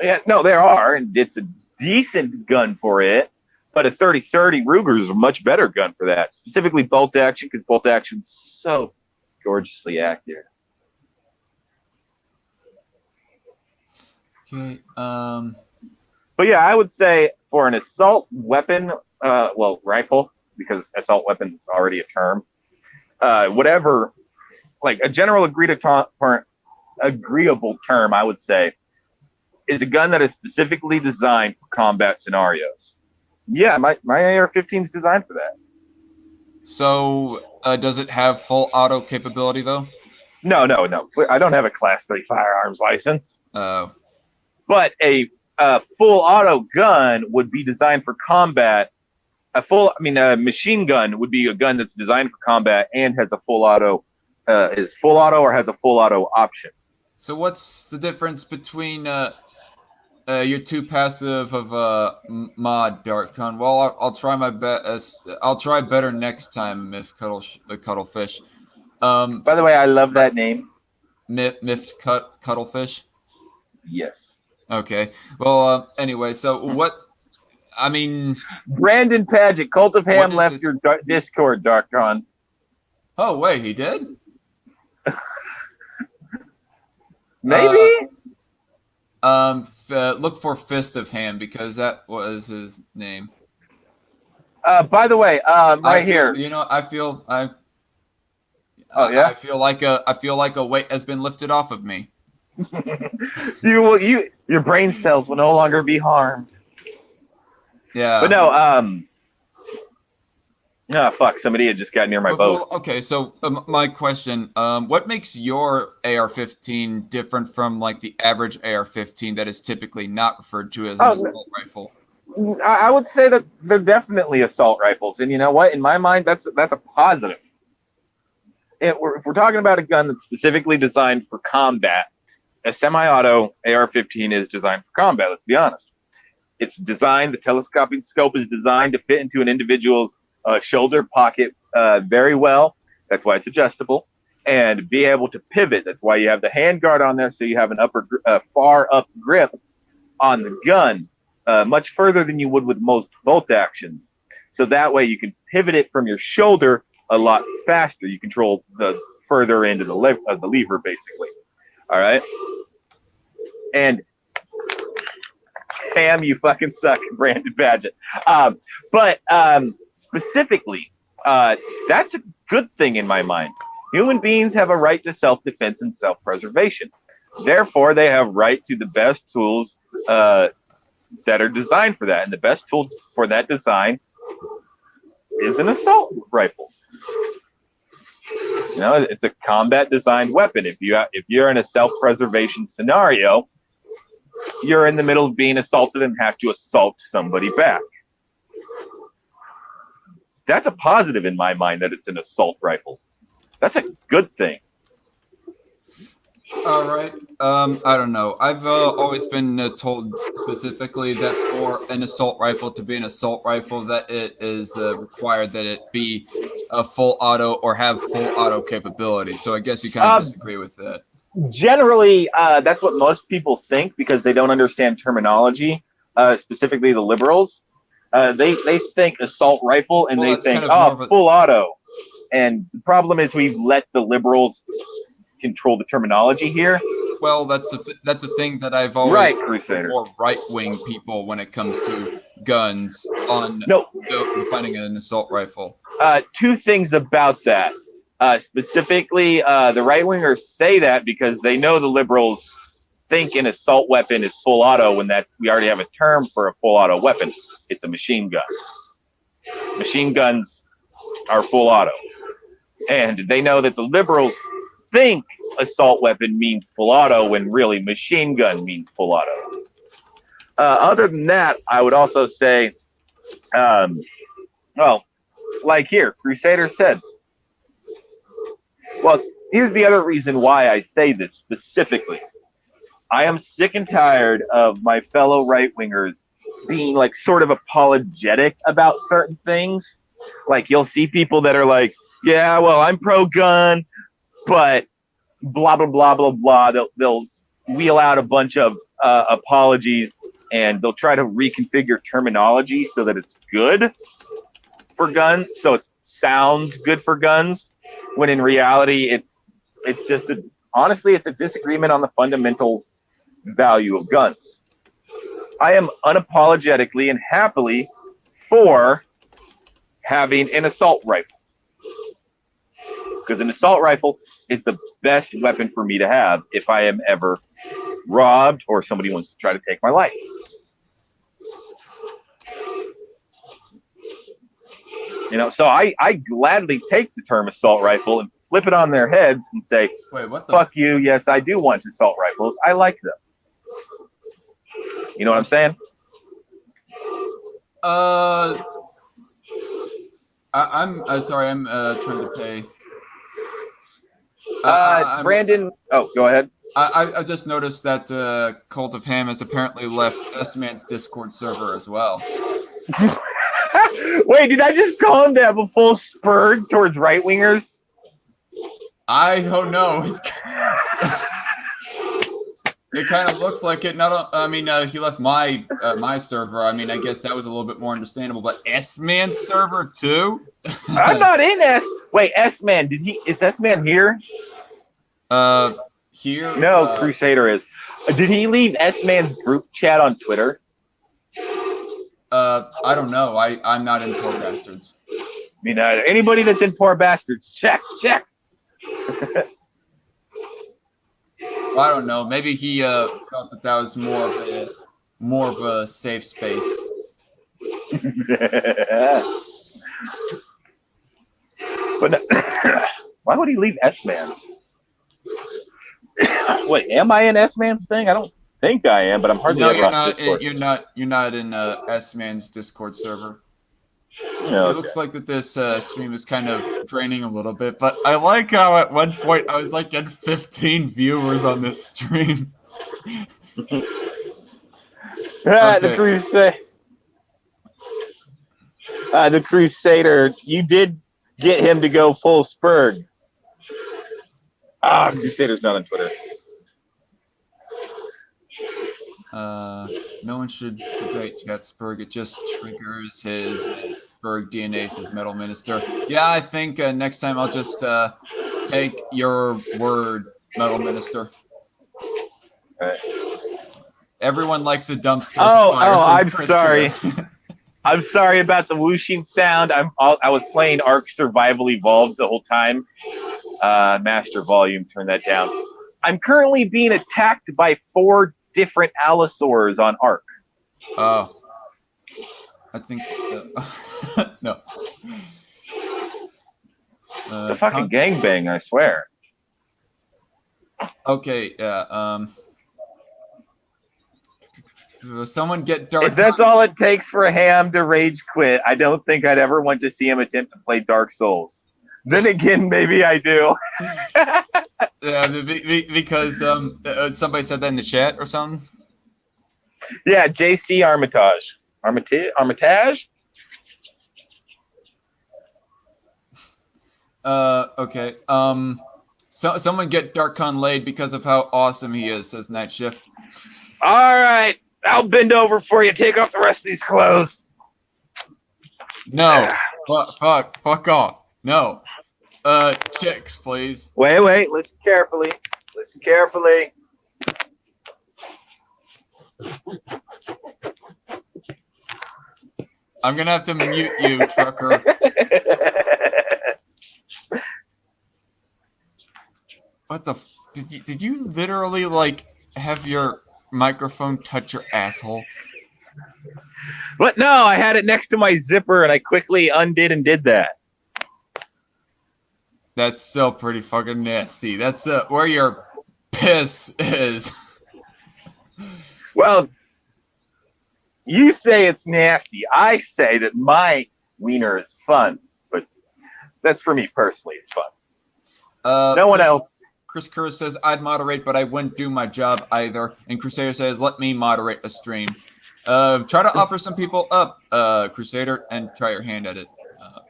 [SPEAKER 4] Yeah, no, there are, and it's a decent gun for it. But a 30-30 Ruger is a much better gun for that, specifically bolt action, because bolt action's so gorgeously accurate.
[SPEAKER 1] Okay.
[SPEAKER 4] But yeah, I would say for an assault weapon, rifle, because assault weapon is already a term. Whatever, like a general agreeable term, I would say, is a gun that is specifically designed for combat scenarios. Yeah, my AR-15 is designed for that.
[SPEAKER 1] So, does it have full auto capability, though?
[SPEAKER 4] No. I don't have a Class 3 firearms license.
[SPEAKER 1] Oh.
[SPEAKER 4] But a full auto gun would be designed for combat. A machine gun would be a gun that's designed for combat and has a full auto, is full auto or has a full auto option.
[SPEAKER 1] So what's the difference between your 2 passive of mod Darkon? Well, I'll try my best. I'll try better next time, Miff Cuttlefish.
[SPEAKER 4] By the way, I love that name.
[SPEAKER 1] Miffed Cuttlefish?
[SPEAKER 4] Yes.
[SPEAKER 1] Okay. Well, anyway, so what? I mean,
[SPEAKER 4] Brandon Paget, CultofHam left your Discord, Darkon.
[SPEAKER 1] Oh wait, he did?
[SPEAKER 4] Maybe.
[SPEAKER 1] Look for Fist of Ham, because that was his name.
[SPEAKER 4] By the way, here.
[SPEAKER 1] You know, I feel like a weight has been lifted off of me.
[SPEAKER 4] Your brain cells will no longer be harmed.
[SPEAKER 1] Yeah.
[SPEAKER 4] But no, fuck, somebody had just got near my boat.
[SPEAKER 1] Well, okay, so my question, what makes your AR-15 different from like the average AR-15 that is typically not referred to as an assault rifle?
[SPEAKER 4] I would say that they're definitely assault rifles, and you know what? In my mind, that's a positive. If we're talking about a gun that's specifically designed for combat, a semi-auto AR-15 is designed for combat, let's be honest. It's designed, the telescoping scope is designed to fit into an individual's shoulder pocket very well. That's why it's adjustable. And be able to pivot. That's why you have the hand guard on there, so you have an far up grip on the gun, much further than you would with most bolt actions. So that way you can pivot it from your shoulder a lot faster. You control the further end of the lever, basically. All right. And Pam, you fucking suck, Brandon Badgett. But specifically, that's a good thing in my mind. Human beings have a right to self-defense and self-preservation. Therefore, they have right to the best tools that are designed for that. And the best tool for that design is an assault rifle. You know, it's a combat designed weapon. If you're in a self-preservation scenario, you're in the middle of being assaulted and have to assault somebody back. That's a positive in my mind that it's an assault rifle. That's a good thing.
[SPEAKER 1] All right. I don't know. I've always been told specifically that for an assault rifle to be an assault rifle, that it is required that it be a full auto or have full auto capability. So I guess you kind of disagree with that.
[SPEAKER 4] Generally, that's what most people think because they don't understand terminology, specifically the liberals. They think assault rifle and they think, full auto. And the problem is we've let the liberals control the terminology here.
[SPEAKER 1] Well, that's a thing that I've always heard more right-wing people when it comes to guns on defining an assault rifle.
[SPEAKER 4] Two things about that. Specifically, the right-wingers say that because they know the liberals think an assault weapon is full auto when that we already have a term for a full auto weapon. It's a machine gun. Machine guns are full auto. And they know that the liberals think assault weapon means full auto when really machine gun means full auto. Other than that, I would also say, well, like here, Crusader said. Well, here's the other reason why I say this specifically. I am sick and tired of my fellow right-wingers being like sort of apologetic about certain things. Like you'll see people that are like, yeah, well, I'm pro-gun, but blah, blah, blah, blah, blah. They'll wheel out a bunch of apologies and they'll try to reconfigure terminology so that it's good for guns. So it sounds good for guns, when in reality, it's just honestly, it's a disagreement on the fundamental value of guns. I am unapologetically and happily for having an assault rifle. Because an assault rifle is the best weapon for me to have if I am ever robbed or somebody wants to try to take my life. You know, so I gladly take the term assault rifle and flip it on their heads and say,
[SPEAKER 1] wait, what the
[SPEAKER 4] fuck you, yes, I do want assault rifles. I like them. You know what I'm saying?
[SPEAKER 1] I'm sorry, I'm trying to pay.
[SPEAKER 4] Brandon, go ahead.
[SPEAKER 1] I just noticed that Cult of Ham has apparently left S-Man's Discord server as well.
[SPEAKER 4] Wait, did I just call him to have a full spur towards right-wingers?
[SPEAKER 1] I don't know. It kind of looks like it. He left my my server. I mean, I guess that was a little bit more understandable. But S-Man's server too?
[SPEAKER 4] I'm not in S. Wait, S-Man. Is S-Man here?
[SPEAKER 1] Here?
[SPEAKER 4] No, Crusader is. Did he leave S-Man's group chat on Twitter?
[SPEAKER 1] I don't know. I'm not in Poor Bastards.
[SPEAKER 4] Me neither. Anybody that's in Poor Bastards, check.
[SPEAKER 1] Well, I don't know. Maybe he felt that was more of a safe space.
[SPEAKER 4] But no, why would he leave S-Man? Wait, am I in S-Man's thing? I don't think I am, but I'm hardly ever on Discord.
[SPEAKER 1] You're not in S-Man's Discord server.
[SPEAKER 4] Okay.
[SPEAKER 1] It looks like that this stream is kind of draining a little bit, but I like how at one point I was like at 15 viewers on this stream.
[SPEAKER 4] The Crusader, you did get him to go full Spurg. Crusader's not on Twitter.
[SPEAKER 1] No one should debate Jet Spurg. It just triggers his Spurg DNA's his metal minister. Yeah, I think next time I'll just take your word, metal minister. Everyone likes a dumpster
[SPEAKER 4] Oh,
[SPEAKER 1] fire. Says
[SPEAKER 4] I'm
[SPEAKER 1] Chris
[SPEAKER 4] sorry.
[SPEAKER 1] Kerr.
[SPEAKER 4] I'm sorry about the whooshing sound. I was playing Ark Survival Evolved the whole time. Master volume, turn that down. I'm currently being attacked by 4 different allosaurs on Ark.
[SPEAKER 1] Oh, I think no.
[SPEAKER 4] It's a fucking gangbang, I swear.
[SPEAKER 1] Okay, yeah. Someone get Dark.
[SPEAKER 4] If that's all it takes for Ham to rage quit, I don't think I'd ever want to see him attempt to play Dark Souls. Then again, maybe I do.
[SPEAKER 1] Because somebody said that in the chat or something.
[SPEAKER 4] Yeah, JC Armitage. Armitage?
[SPEAKER 1] Okay. So someone get Darkon laid because of how awesome he is, says Night Shift.
[SPEAKER 4] All right, I'll bend over for you. Take off the rest of these clothes.
[SPEAKER 1] No. Fuck off. No. Chicks, please.
[SPEAKER 4] Wait. Listen carefully.
[SPEAKER 1] I'm gonna have to mute you, trucker. What the? Did you literally like have your microphone touch your asshole?
[SPEAKER 4] What? No, I had it next to my zipper, and I quickly undid and did that.
[SPEAKER 1] That's still pretty fucking nasty. That's where your piss is.
[SPEAKER 4] Well, you say it's nasty. I say that my wiener is fun, but that's for me personally. It's fun. No one else.
[SPEAKER 1] Chris Kerr says, I'd moderate, but I wouldn't do my job either. And Crusader says, let me moderate a stream. Try to offer some people up, Crusader, and try your hand at it.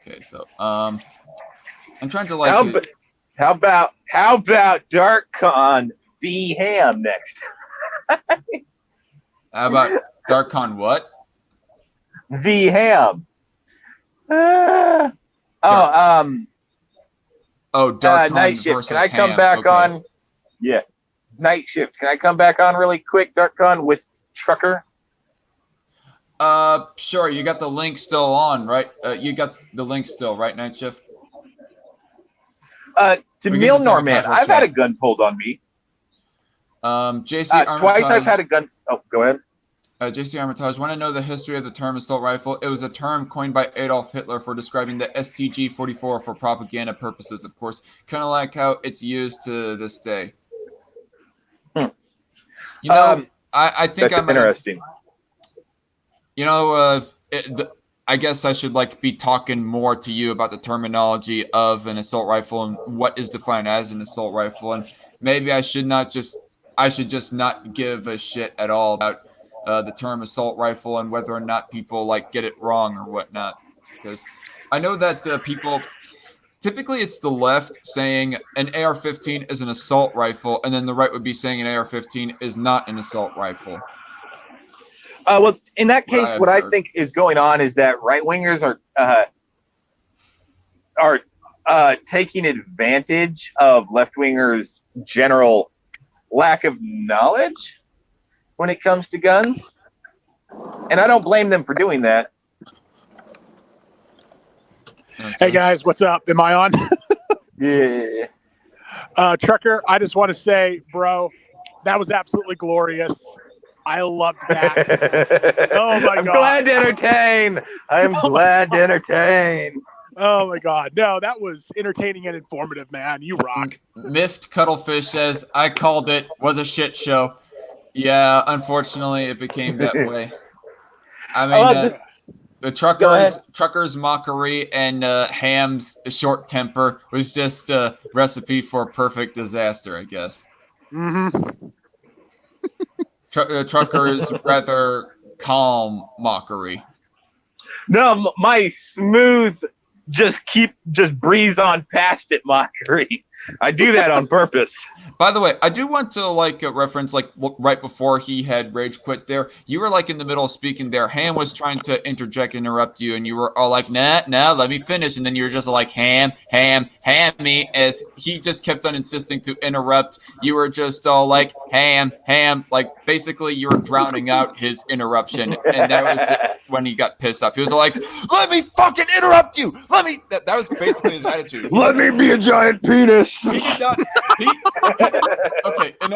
[SPEAKER 1] Okay, so I'm trying to like.
[SPEAKER 4] How about DarkCon v Ham next?
[SPEAKER 1] How about DarkCon what?
[SPEAKER 4] V Ham.
[SPEAKER 1] DarkCon
[SPEAKER 4] Night Shift.
[SPEAKER 1] versus
[SPEAKER 4] Can I come
[SPEAKER 1] Ham.
[SPEAKER 4] back
[SPEAKER 1] Okay.
[SPEAKER 4] on? Yeah. Night Shift. Can I come back on really quick, DarkCon, with Trucker?
[SPEAKER 1] Sure. You got the link still on, right? You got the link still, right, Night Shift?
[SPEAKER 4] To Neil Norman, I've had a gun pulled on me.
[SPEAKER 1] JC Armitage.
[SPEAKER 4] Twice I've had a gun. Oh, go ahead.
[SPEAKER 1] JC Armitage, want to know the history of the term assault rifle? It was a term coined by Adolf Hitler for describing the STG-44 for propaganda purposes, of course. Kind of like how it's used to this day. You know, I think
[SPEAKER 4] that's interesting.
[SPEAKER 1] You know, I guess I should be talking more to you about the terminology of an assault rifle and what is defined as an assault rifle, and maybe I should just not give a shit at all about the term assault rifle and whether or not people get it wrong or whatnot, because I know that people typically it's the left saying an AR-15 is an assault rifle, and then the right would be saying an AR-15 is not an assault rifle.
[SPEAKER 4] Well, in that case, what I think is going on is that right-wingers are taking advantage of left-wingers' general lack of knowledge when it comes to guns. And I don't blame them for doing that.
[SPEAKER 3] Okay. Hey, guys, what's up? Am I on?
[SPEAKER 4] Yeah.
[SPEAKER 3] Trucker, I just want to say, bro, that was absolutely glorious. I loved that. Oh, my God.
[SPEAKER 4] I'm glad to entertain. I'm glad to entertain.
[SPEAKER 3] Oh, my God. No, that was entertaining and informative, man. You rock.
[SPEAKER 1] Miffed Cuttlefish says, I called it. Was a shit show. Yeah, unfortunately, it became that way. I mean, the trucker's mockery and Ham's short temper was just a recipe for a perfect disaster, I guess.
[SPEAKER 3] Mm-hmm.
[SPEAKER 1] Trucker's rather calm mockery.
[SPEAKER 4] No, my smooth, just breeze on past it mockery. I do that on purpose.
[SPEAKER 1] By the way, I do want to reference right before he had rage quit there. You were like in the middle of speaking there. Ham was trying to interrupt you, and you were all like, nah, let me finish. And then you were just like, ham me, as he just kept on insisting to interrupt. You were just all like, ham, like basically you were drowning out his interruption, and that was when he got pissed off. He was like, let me fucking interrupt you. That was basically his attitude.
[SPEAKER 4] Let me be a giant penis.
[SPEAKER 1] He did not. Okay, in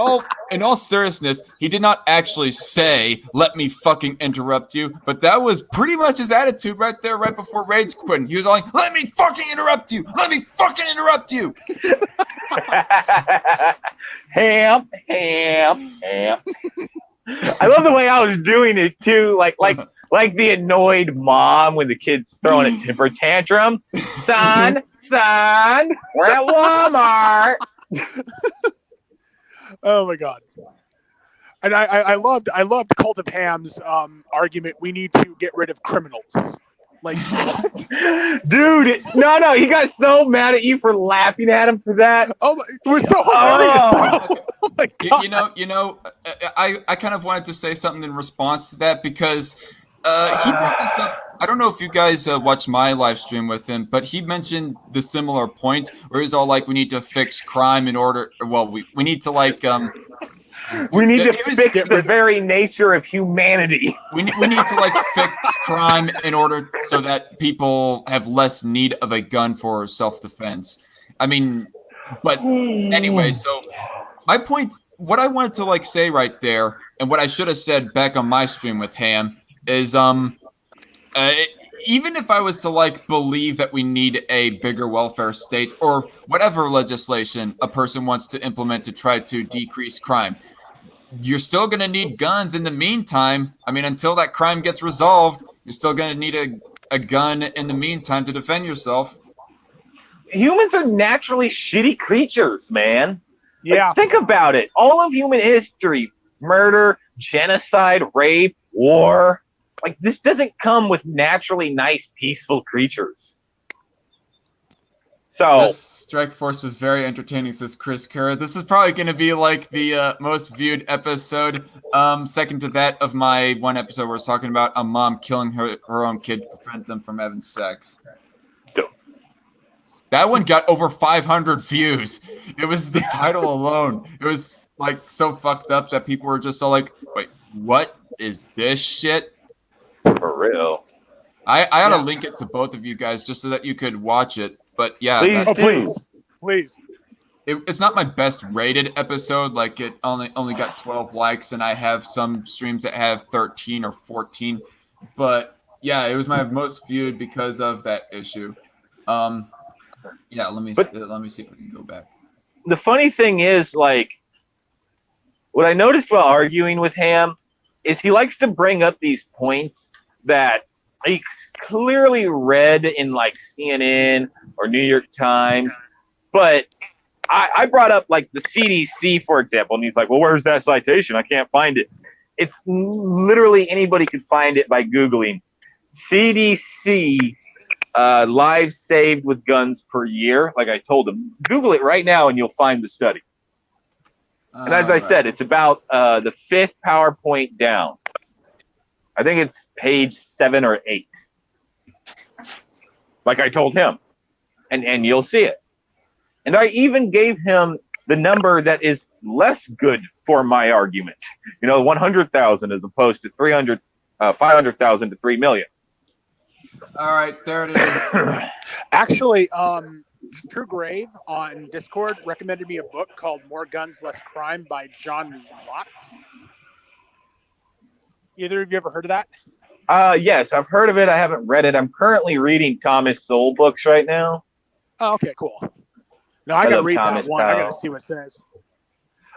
[SPEAKER 1] all seriousness, he did not actually say, let me fucking interrupt you, but that was pretty much his attitude right there, right before rage quitting. He was like, let me fucking interrupt you. Let me fucking interrupt you.
[SPEAKER 4] Ham. I love the way I was doing it too, like the annoyed mom when the kid's throwing a temper tantrum. Son, we're at Walmart.
[SPEAKER 3] Oh my god! And I loved Cult of Ham's argument. We need to get rid of criminals. Like, what?
[SPEAKER 4] Dude, no, he got so mad at you for laughing at him for that.
[SPEAKER 3] Oh, it was so hilarious.
[SPEAKER 1] Okay.
[SPEAKER 3] Oh my god!
[SPEAKER 1] I kind of wanted to say something in response to that because he brought this up. I don't know if you guys watched my live stream with him, but he mentioned the similar point where he's all like, we need to fix crime in order. Well, we need to
[SPEAKER 4] we need to fix the very nature of humanity.
[SPEAKER 1] We need to fix crime in order so that people have less need of a gun for self-defense. I mean, but anyway, so my point, what I wanted to say right there, and what I should have said back on my stream with Ham is even if I was to believe that we need a bigger welfare state or whatever legislation a person wants to implement to try to decrease crime, you're still going to need guns in the meantime. I mean, until that crime gets resolved, you're still going to need a gun in the meantime to defend yourself.
[SPEAKER 4] Humans are naturally shitty creatures, man.
[SPEAKER 3] Yeah.
[SPEAKER 4] Think about it. All of human history, murder, genocide, rape, war, this doesn't come with naturally nice, peaceful creatures. So
[SPEAKER 1] this Strike Force was very entertaining, says Chris Kerr. This is probably going to be the most viewed episode, second to that of my one episode where I was talking about a mom killing her own kid to prevent them from having sex. That one got over 500 views. It was the title alone. It was so fucked up that people were just all like, wait, what is this shit?
[SPEAKER 4] For real.
[SPEAKER 1] I ought to link it to both of you guys just so that you could watch it. But yeah,
[SPEAKER 4] Please.
[SPEAKER 1] It's not my best rated episode. It only got 12 likes, and I have some streams that have 13 or 14. But yeah, it was my most viewed because of that issue. Yeah, let me see if I can go back.
[SPEAKER 4] The funny thing is, what I noticed while arguing with Ham is he likes to bring up these points that he clearly read in CNN or New York Times, but I brought up the CDC, for example, and he's like, well, where's that citation? I can't find it. It's literally anybody could find it by Googling CDC lives saved with guns per year. Like I told him, Google it right now and you'll find the study. And as I said, it's about the 5th PowerPoint down. I think it's page 7 or 8. Like I told him. And you'll see it. And I even gave him the number that is less good for my argument. 100,000 as opposed to 500,000 to 3 million.
[SPEAKER 1] All right, there it is.
[SPEAKER 3] Actually, True Grave on Discord recommended me a book called More Guns, Less Crime by John Watts. Either of you ever heard of that?
[SPEAKER 4] Yes, I've heard of it. I haven't read it. I'm currently reading Thomas Sowell books right now.
[SPEAKER 3] Oh, okay, cool. No, I gotta read that one. I gotta see what it says.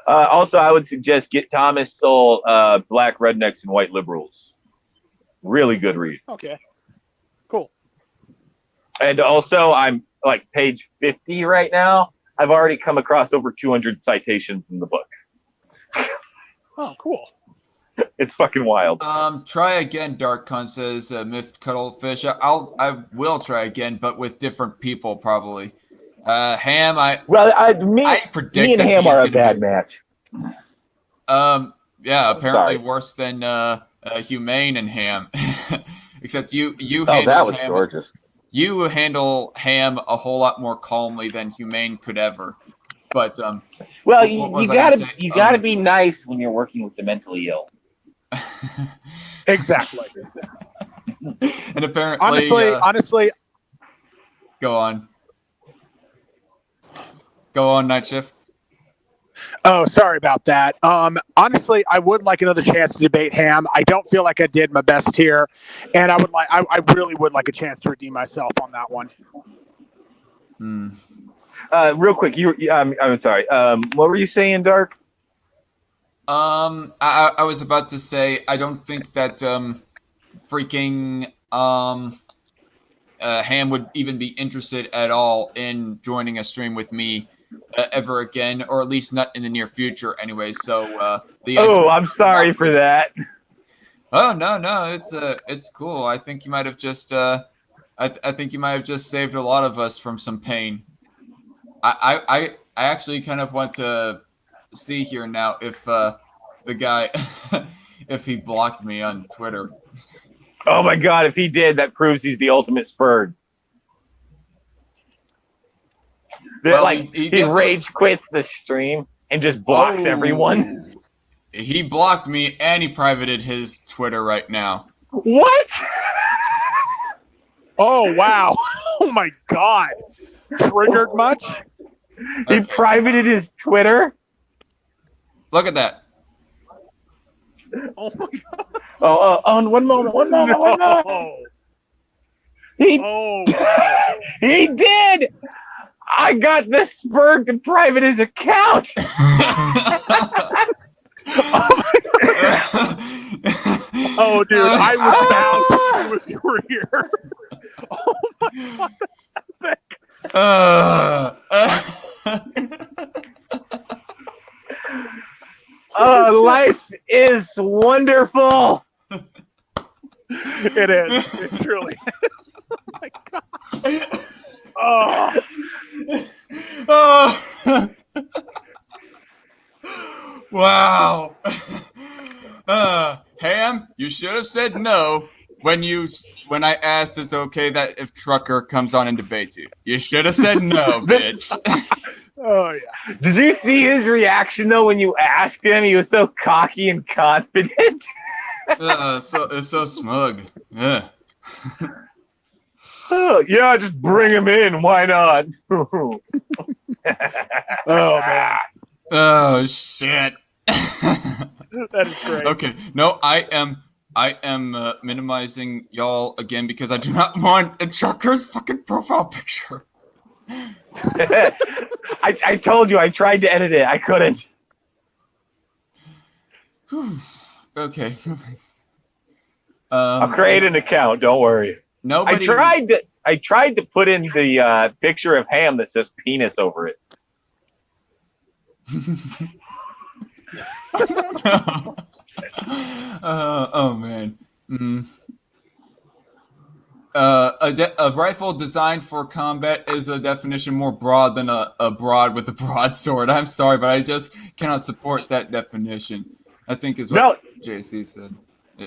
[SPEAKER 4] Also, I would suggest get Thomas Sowell, Black Rednecks and White Liberals. Really good read.
[SPEAKER 3] Okay, cool.
[SPEAKER 4] And also, I'm page 50 right now. I've already come across over 200 citations in the book.
[SPEAKER 3] Oh, cool.
[SPEAKER 4] It's fucking wild.
[SPEAKER 1] Try again, Darkcon says Myth Cuttlefish. I will try again, but with different people probably. Ham, I predict
[SPEAKER 4] me and
[SPEAKER 1] that
[SPEAKER 4] Ham
[SPEAKER 1] he is
[SPEAKER 4] are a
[SPEAKER 1] going to
[SPEAKER 4] bad
[SPEAKER 1] be.
[SPEAKER 4] match.
[SPEAKER 1] Yeah, apparently
[SPEAKER 4] Sorry.
[SPEAKER 1] worse than Humane and Ham. Except you
[SPEAKER 4] Oh,
[SPEAKER 1] handle
[SPEAKER 4] that was
[SPEAKER 1] Ham.
[SPEAKER 4] gorgeous.
[SPEAKER 1] You handle Ham a whole lot more calmly than Humane could ever. But
[SPEAKER 4] Well,
[SPEAKER 1] what
[SPEAKER 4] you
[SPEAKER 1] was I gonna
[SPEAKER 4] gotta
[SPEAKER 1] say?
[SPEAKER 4] be nice when you're working with the mentally ill.
[SPEAKER 3] Exactly.
[SPEAKER 1] And apparently,
[SPEAKER 3] Honestly,
[SPEAKER 1] go on, Night Shift.
[SPEAKER 3] oh, sorry about that. Honestly, I would like another chance to debate Ham. I don't feel like I did my best here, and I really would like a chance to redeem myself on that one.
[SPEAKER 4] Real quick, I'm sorry. What were you saying, Dark?
[SPEAKER 1] I was about to say I don't think that freaking Ham would even be interested at all in joining a stream with me ever again, or at least not in the near future anyway. So
[SPEAKER 4] I'm sorry for that.
[SPEAKER 1] Oh no, it's cool. I think you might have just I think you might have just saved a lot of us from some pain. I actually kind of want to see here now if the guy if he blocked me on Twitter.
[SPEAKER 4] Oh my God! If he did, that proves he's the ultimate Spurg.
[SPEAKER 1] Well,
[SPEAKER 4] he rage quits the stream and just blocks everyone.
[SPEAKER 1] He blocked me and he privated his Twitter right now.
[SPEAKER 4] What?
[SPEAKER 3] Oh wow! Oh my God! Triggered much?
[SPEAKER 4] He privated his Twitter.
[SPEAKER 1] Look at that.
[SPEAKER 3] Oh my God!
[SPEAKER 4] Oh, one moment. He he did. I got the Spurg to private his account.
[SPEAKER 3] Oh, dude, I would bow to you if you were here. Oh my God, that's epic.
[SPEAKER 4] Life is wonderful.
[SPEAKER 3] It is. It truly is. Oh my God.
[SPEAKER 1] Oh. Wow. Ham, you should have said no when I asked it's okay that if Trucker comes on and debates you. You should have said no, bitch.
[SPEAKER 3] Oh yeah.
[SPEAKER 4] Did you see his reaction though when you asked him? He was so cocky and confident.
[SPEAKER 1] So it's so smug. Yeah.
[SPEAKER 4] Yeah, just bring him in. Why not?
[SPEAKER 3] Oh man.
[SPEAKER 1] Oh shit.
[SPEAKER 3] That is great.
[SPEAKER 1] Okay. No, I am minimizing y'all again because I do not want a Trucker's fucking profile picture.
[SPEAKER 4] I told you I tried to edit it. I couldn't.
[SPEAKER 1] Okay.
[SPEAKER 4] I'll create an account. Don't worry.
[SPEAKER 1] Nobody.
[SPEAKER 4] I tried to put in the picture of Ham that says penis over it.
[SPEAKER 1] Oh man. A rifle designed for combat is a definition more broad than a broad with a broadsword. I'm sorry, but I just cannot support that definition. I think is what JC said.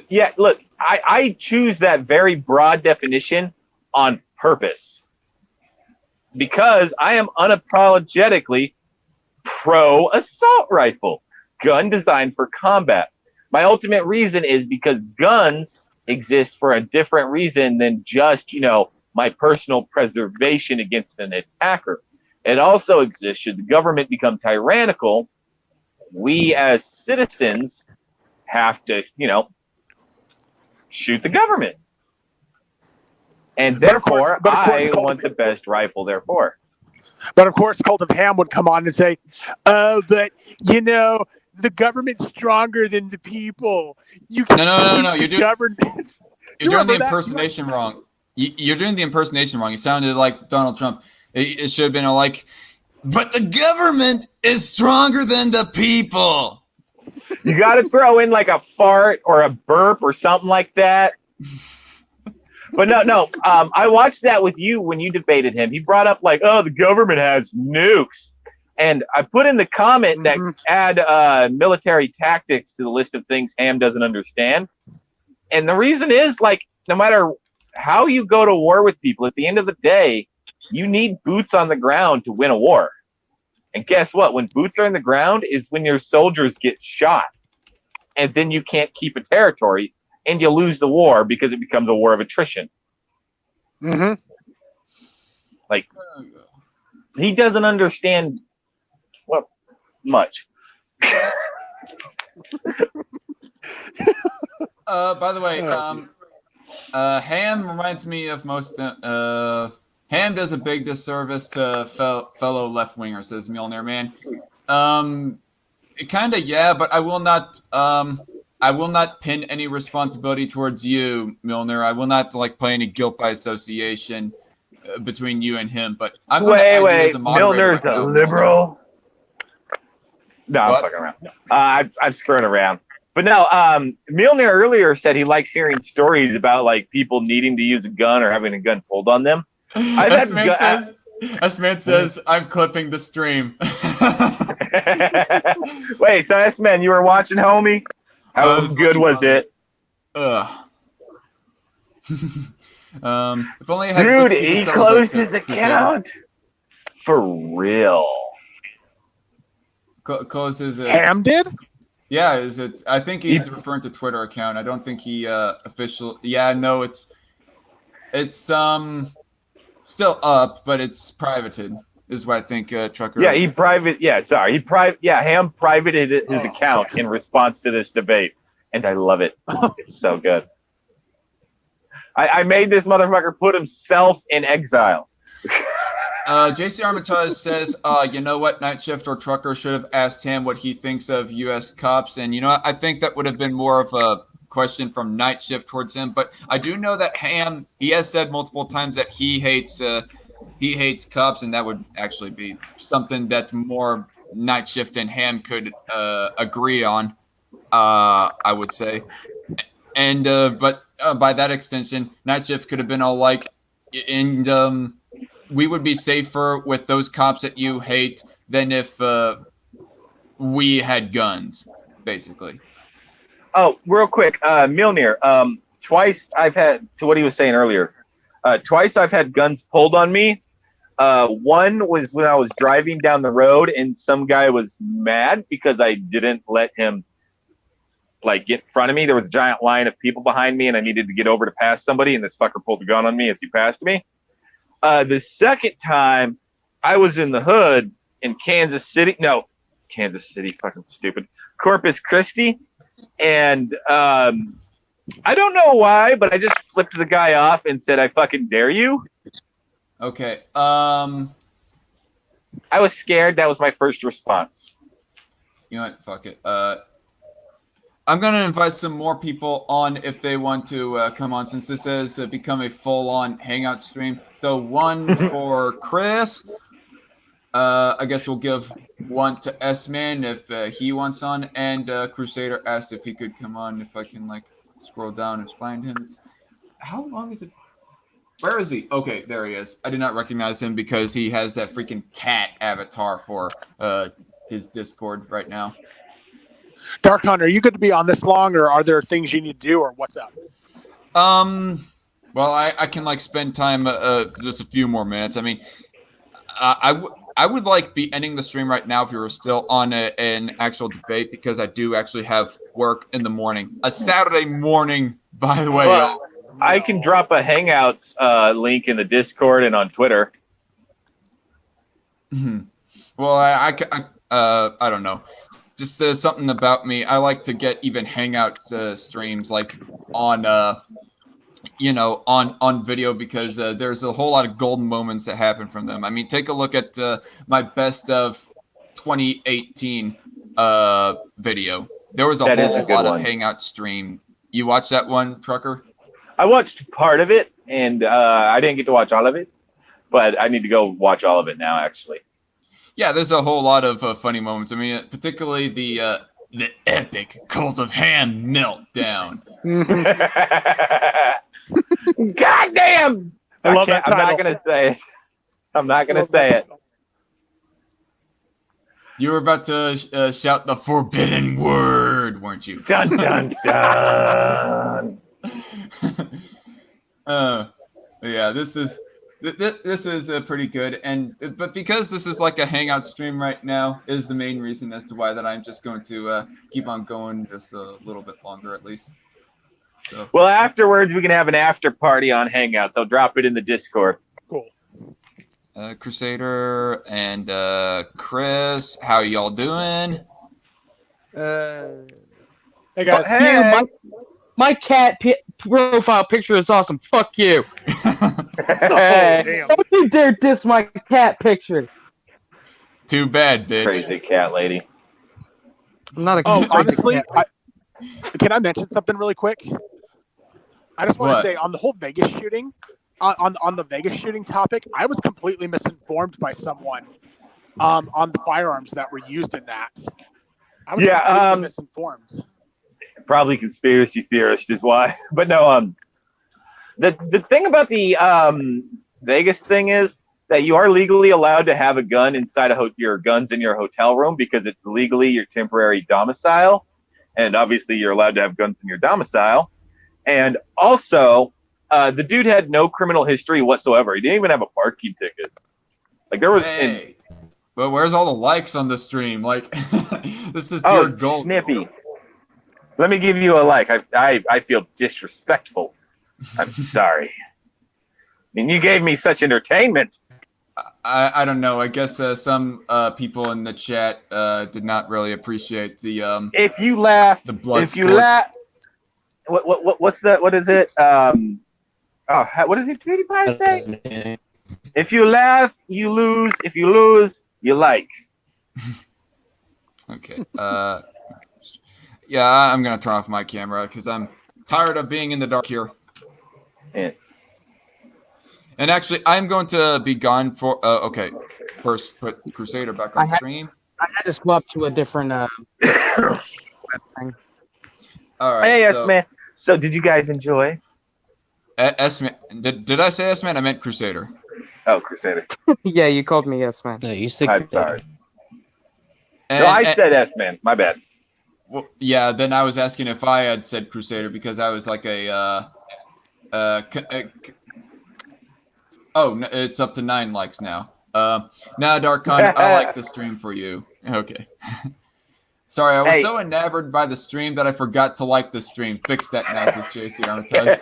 [SPEAKER 4] Yeah, look, I choose that very broad definition on purpose because I am unapologetically pro assault rifle, gun designed for combat. My ultimate reason is because guns exist for a different reason than just, my personal preservation against an attacker. It also exists should the government become tyrannical. We as citizens have to, shoot the government. And therefore, I want the best rifle, therefore.
[SPEAKER 3] But of course, CultofHam would come on and say, "Oh, but the government's stronger than the people. You can
[SPEAKER 1] no. You're doing
[SPEAKER 3] government."
[SPEAKER 1] You're doing the impersonation wrong. You're doing the impersonation wrong. You sounded like Donald Trump. It should have been like, but the government is stronger than the people.
[SPEAKER 4] You got to throw in like a fart or a burp or something like that. But no. I watched that with you when you debated him. He brought up like, oh, the government has nukes. And I put in the comment that add military tactics to the list of things Ham doesn't understand. And the reason is, like, no matter how you go to war with people, at the end of the day, you need boots on the ground to win a war. And guess what? When boots are in the ground is when your soldiers get shot. And then you can't keep a territory, and you lose the war because it becomes a war of attrition.
[SPEAKER 3] Mm-hmm.
[SPEAKER 4] Like, he doesn't understand much.
[SPEAKER 1] By the way, Ham reminds me of most. Ham does a big disservice to fellow left wingers, says Mjolnir Man. Kind of, yeah, but I will not. I will not pin any responsibility towards you, Milner. I will not like play any guilt by association between you and him. But I'm
[SPEAKER 4] wait. Milner's a liberal. No, I'm fucking around. I'm screwing around. But no, Milner earlier said he likes hearing stories about like people needing to use a gun or having a gun pulled on them.
[SPEAKER 1] S-Man says, I'm clipping the stream.
[SPEAKER 4] Wait, so S-Man, you were watching, homie? How good was it?
[SPEAKER 1] If only I had
[SPEAKER 4] Dude,
[SPEAKER 1] whiskey to
[SPEAKER 4] he
[SPEAKER 1] celebrate
[SPEAKER 4] closed
[SPEAKER 1] this,
[SPEAKER 4] his account. For real.
[SPEAKER 1] Closed his...
[SPEAKER 3] Ham did?
[SPEAKER 1] Yeah, is it? I think he's referring to Twitter account. I don't think he official. Yeah, no, it's still up, but it's privated. Is what I think, Trucker.
[SPEAKER 4] Yeah, Ham privated his account in response to this debate, and I love it. It's so good. I made this motherfucker put himself in exile.
[SPEAKER 1] JC Armitage says, you know what, Night Shift or Trucker should have asked him what he thinks of U.S. cops. And, you know, I think that would have been more of a question from Night Shift towards him. But I do know that Ham, he has said multiple times that he hates cops, and that would actually be something that more Night Shift and Ham could agree on, I would say. And but by that extension, Night Shift could have been all like, and we would be safer with those cops that you hate than if we had guns, basically.
[SPEAKER 4] Oh, real quick, Milner. Twice I've had, to what he was saying earlier, twice I've had guns pulled on me. One was when I was driving down the road and some guy was mad because I didn't let him like get in front of me. There was a giant line of people behind me and I needed to get over to pass somebody, and this fucker pulled the gun on me as he passed me. The second time I was in the hood in Kansas City, fucking stupid, Corpus Christi. And I don't know why, but I just flipped the guy off and said, I fucking dare you.
[SPEAKER 1] Okay.
[SPEAKER 4] I was scared. That was my first response.
[SPEAKER 1] You know what? Fuck it. I'm going to invite some more people on if they want to come on, since this has become a full-on hangout stream. So one for Chris. I guess we'll give one to S-Man if he wants on. And Crusader asked if he could come on, if I can like scroll down and find him. How long is it? Where is he? Okay, there he is. I did not recognize him because he has that freaking cat avatar for his Discord right now.
[SPEAKER 3] Dark Hunter, are you good to be on this long, or are there things you need to do, or what's up?
[SPEAKER 1] Well, I can like spend time just a few more minutes. I mean, I would like be ending the stream right now if you were still on an actual debate, because I do actually have work in the morning. A Saturday morning, by the way.
[SPEAKER 4] Well, I can drop a Hangouts link in the Discord and on Twitter.
[SPEAKER 1] Well, I don't know. Just something about me. I like to get even Hangout streams like on on video, because there's a whole lot of golden moments that happen from them. I mean, take a look at my best of 2018 video. There was a whole lot of Hangout stream. You watched that one, Trucker?
[SPEAKER 4] I watched part of it, and I didn't get to watch all of it, but I need to go watch all of it now, actually.
[SPEAKER 1] Yeah, there's a whole lot of funny moments. I mean, particularly the epic CultofHam meltdown.
[SPEAKER 4] God damn!
[SPEAKER 3] I love that title.
[SPEAKER 4] I'm not gonna say it. I'm not gonna say it.
[SPEAKER 1] You were about to shout the forbidden word, weren't you?
[SPEAKER 4] Dun dun dun.
[SPEAKER 1] Yeah, this is pretty good, but because this is like a hangout stream right now, is the main reason as to why that I'm just going to keep on going just a little bit longer at least. So.
[SPEAKER 4] Well, afterwards we can have an after party on Hangouts. I'll drop it in the Discord.
[SPEAKER 3] Cool.
[SPEAKER 1] Crusader and Chris, how y'all doing?
[SPEAKER 3] Hey guys.
[SPEAKER 4] Hey.
[SPEAKER 5] My cat profile picture is awesome. Fuck you.
[SPEAKER 3] Damn.
[SPEAKER 5] Don't you dare diss my cat picture.
[SPEAKER 1] Too bad, bitch.
[SPEAKER 4] Crazy cat lady.
[SPEAKER 5] I'm not a
[SPEAKER 3] Oh,
[SPEAKER 5] crazy
[SPEAKER 3] honestly,
[SPEAKER 5] cat.
[SPEAKER 3] can I mention something really quick? I just want
[SPEAKER 1] What?
[SPEAKER 3] to say on the whole Vegas shooting, on the Vegas shooting topic, I was completely misinformed by someone on the firearms that were used in that. I was completely misinformed.
[SPEAKER 4] Probably conspiracy theorist is why. But no, the thing about the Vegas thing is that you are legally allowed to have a gun inside your guns in your hotel room because it's legally your temporary domicile, and obviously you're allowed to have guns in your domicile. And also, the dude had no criminal history whatsoever. He didn't even have a parking ticket. Like there was.
[SPEAKER 1] Hey. But where's all the likes on the stream? Like, this is pure gold.
[SPEAKER 4] Snippy. Let me give you a like. I feel disrespectful. I'm sorry. I mean, you gave me such entertainment.
[SPEAKER 1] I don't know. I guess some people in the chat did not really appreciate the
[SPEAKER 4] If you laugh,
[SPEAKER 1] the blood
[SPEAKER 4] if you
[SPEAKER 1] sports.
[SPEAKER 4] laugh, what's that? What is it? What does PewDiePie say? If you laugh, you lose. If you lose, you like.
[SPEAKER 1] Okay. Yeah, I'm gonna turn off my camera because I'm tired of being in the dark here.
[SPEAKER 4] Yeah.
[SPEAKER 1] And actually, I'm going to be gone for. Okay, first put Crusader back on stream.
[SPEAKER 5] I had to swap to a different thing.
[SPEAKER 1] All right.
[SPEAKER 4] Hey,
[SPEAKER 1] so,
[SPEAKER 4] S-Man. So, did you guys enjoy?
[SPEAKER 1] S-Man. Did I say S-Man? I meant Crusader.
[SPEAKER 4] Oh, Crusader.
[SPEAKER 5] Yeah, you called me yes, man.
[SPEAKER 6] No, you said
[SPEAKER 4] I'm sorry.
[SPEAKER 1] And,
[SPEAKER 4] No, I said S-Man. My bad.
[SPEAKER 1] Well, yeah, then I was asking if I had said Crusader because I was like no, it's up to 9 likes now. Now, Darkon, I like the stream for you. Okay. Sorry, I was so enamored by the stream that I forgot to like the stream. Fix that now, says JC Armitage.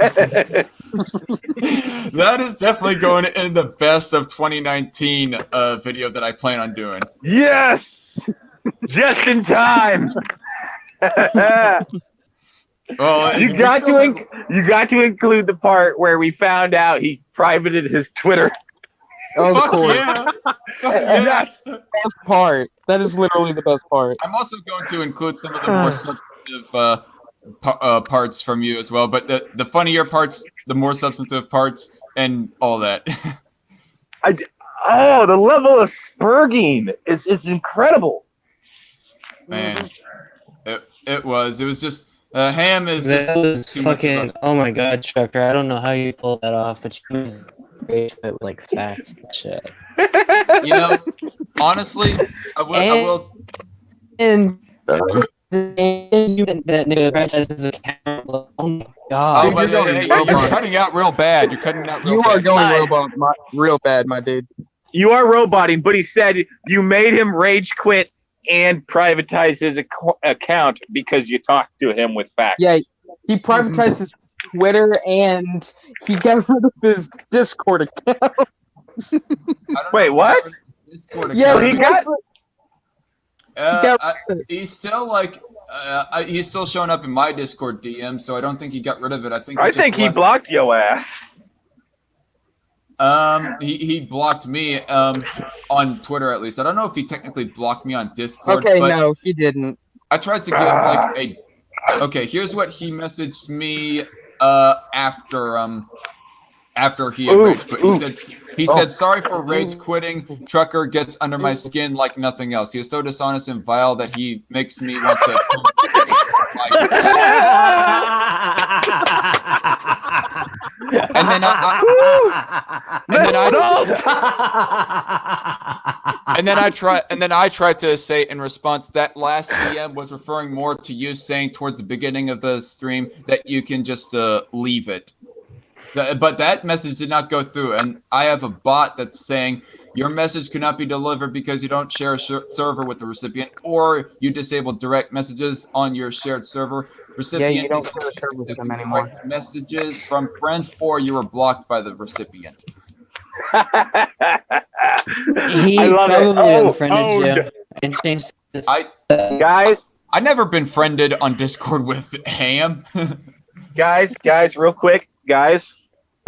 [SPEAKER 1] That is definitely going in the best of 2019 video that I plan on doing.
[SPEAKER 4] Yes! Just in time!
[SPEAKER 1] Well,
[SPEAKER 4] you got to include the part where we found out he privated his Twitter.
[SPEAKER 5] Oh,
[SPEAKER 1] Fuck
[SPEAKER 5] cool.
[SPEAKER 1] yeah!
[SPEAKER 3] Yes.
[SPEAKER 5] Best part. That is literally the best part.
[SPEAKER 1] I'm also going to include some of the more substantive parts from you as well, but the funnier parts, the more substantive parts, and all that.
[SPEAKER 4] The level of spurging, it's incredible.
[SPEAKER 1] Man, it was just Ham is just
[SPEAKER 6] That was
[SPEAKER 1] too much
[SPEAKER 6] fucking.
[SPEAKER 1] of a-
[SPEAKER 6] Oh my god, Chucker! I don't know how you pulled that off, but you made it with like facts and shit.
[SPEAKER 1] You know, honestly, I will.
[SPEAKER 6] And that nigga franchises account. Oh my god!
[SPEAKER 1] Oh, you're cutting out real bad. You're cutting out real
[SPEAKER 5] You are
[SPEAKER 1] bad.
[SPEAKER 5] going real bad, my dude.
[SPEAKER 4] You are roboting, but he said you made him rage quit and privatize his account because you talked to him with facts.
[SPEAKER 5] Yeah, he privatized his Twitter and he got rid of his Discord account.
[SPEAKER 1] I don't
[SPEAKER 4] Wait,
[SPEAKER 1] know
[SPEAKER 4] what?
[SPEAKER 1] Discord
[SPEAKER 5] Yeah,
[SPEAKER 1] account.
[SPEAKER 5] he
[SPEAKER 1] He's still like he's still showing up in my Discord DM, so I don't think he got rid of it. I think
[SPEAKER 4] he blocked your ass.
[SPEAKER 1] He blocked me on Twitter at least. I don't know if he technically blocked me on Discord.
[SPEAKER 5] Okay,
[SPEAKER 1] but
[SPEAKER 5] no, he didn't.
[SPEAKER 1] I tried to give like a. Okay, here's what he messaged me after he had rage quit. He said sorry for rage quitting. Trucker gets under my skin like nothing else. He is so dishonest and vile that he makes me want to. then I tried to say in response that last DM was referring more to you saying towards the beginning of the stream that you can just leave it. So, but that message did not go through, and I have a bot that's saying your message cannot be delivered because you don't share a server with the recipient, or you disable direct messages on your shared server. Recipient
[SPEAKER 5] you don't
[SPEAKER 1] is
[SPEAKER 5] share a server with them
[SPEAKER 1] accepting
[SPEAKER 5] anymore.
[SPEAKER 1] direct messages from friends, or you were blocked by the recipient.
[SPEAKER 6] He
[SPEAKER 4] I love it.
[SPEAKER 6] probably
[SPEAKER 4] Oh,
[SPEAKER 6] unfriended you and changed his.
[SPEAKER 4] guys,
[SPEAKER 1] I never been friended on Discord with Ham.
[SPEAKER 4] guys, real quick, guys.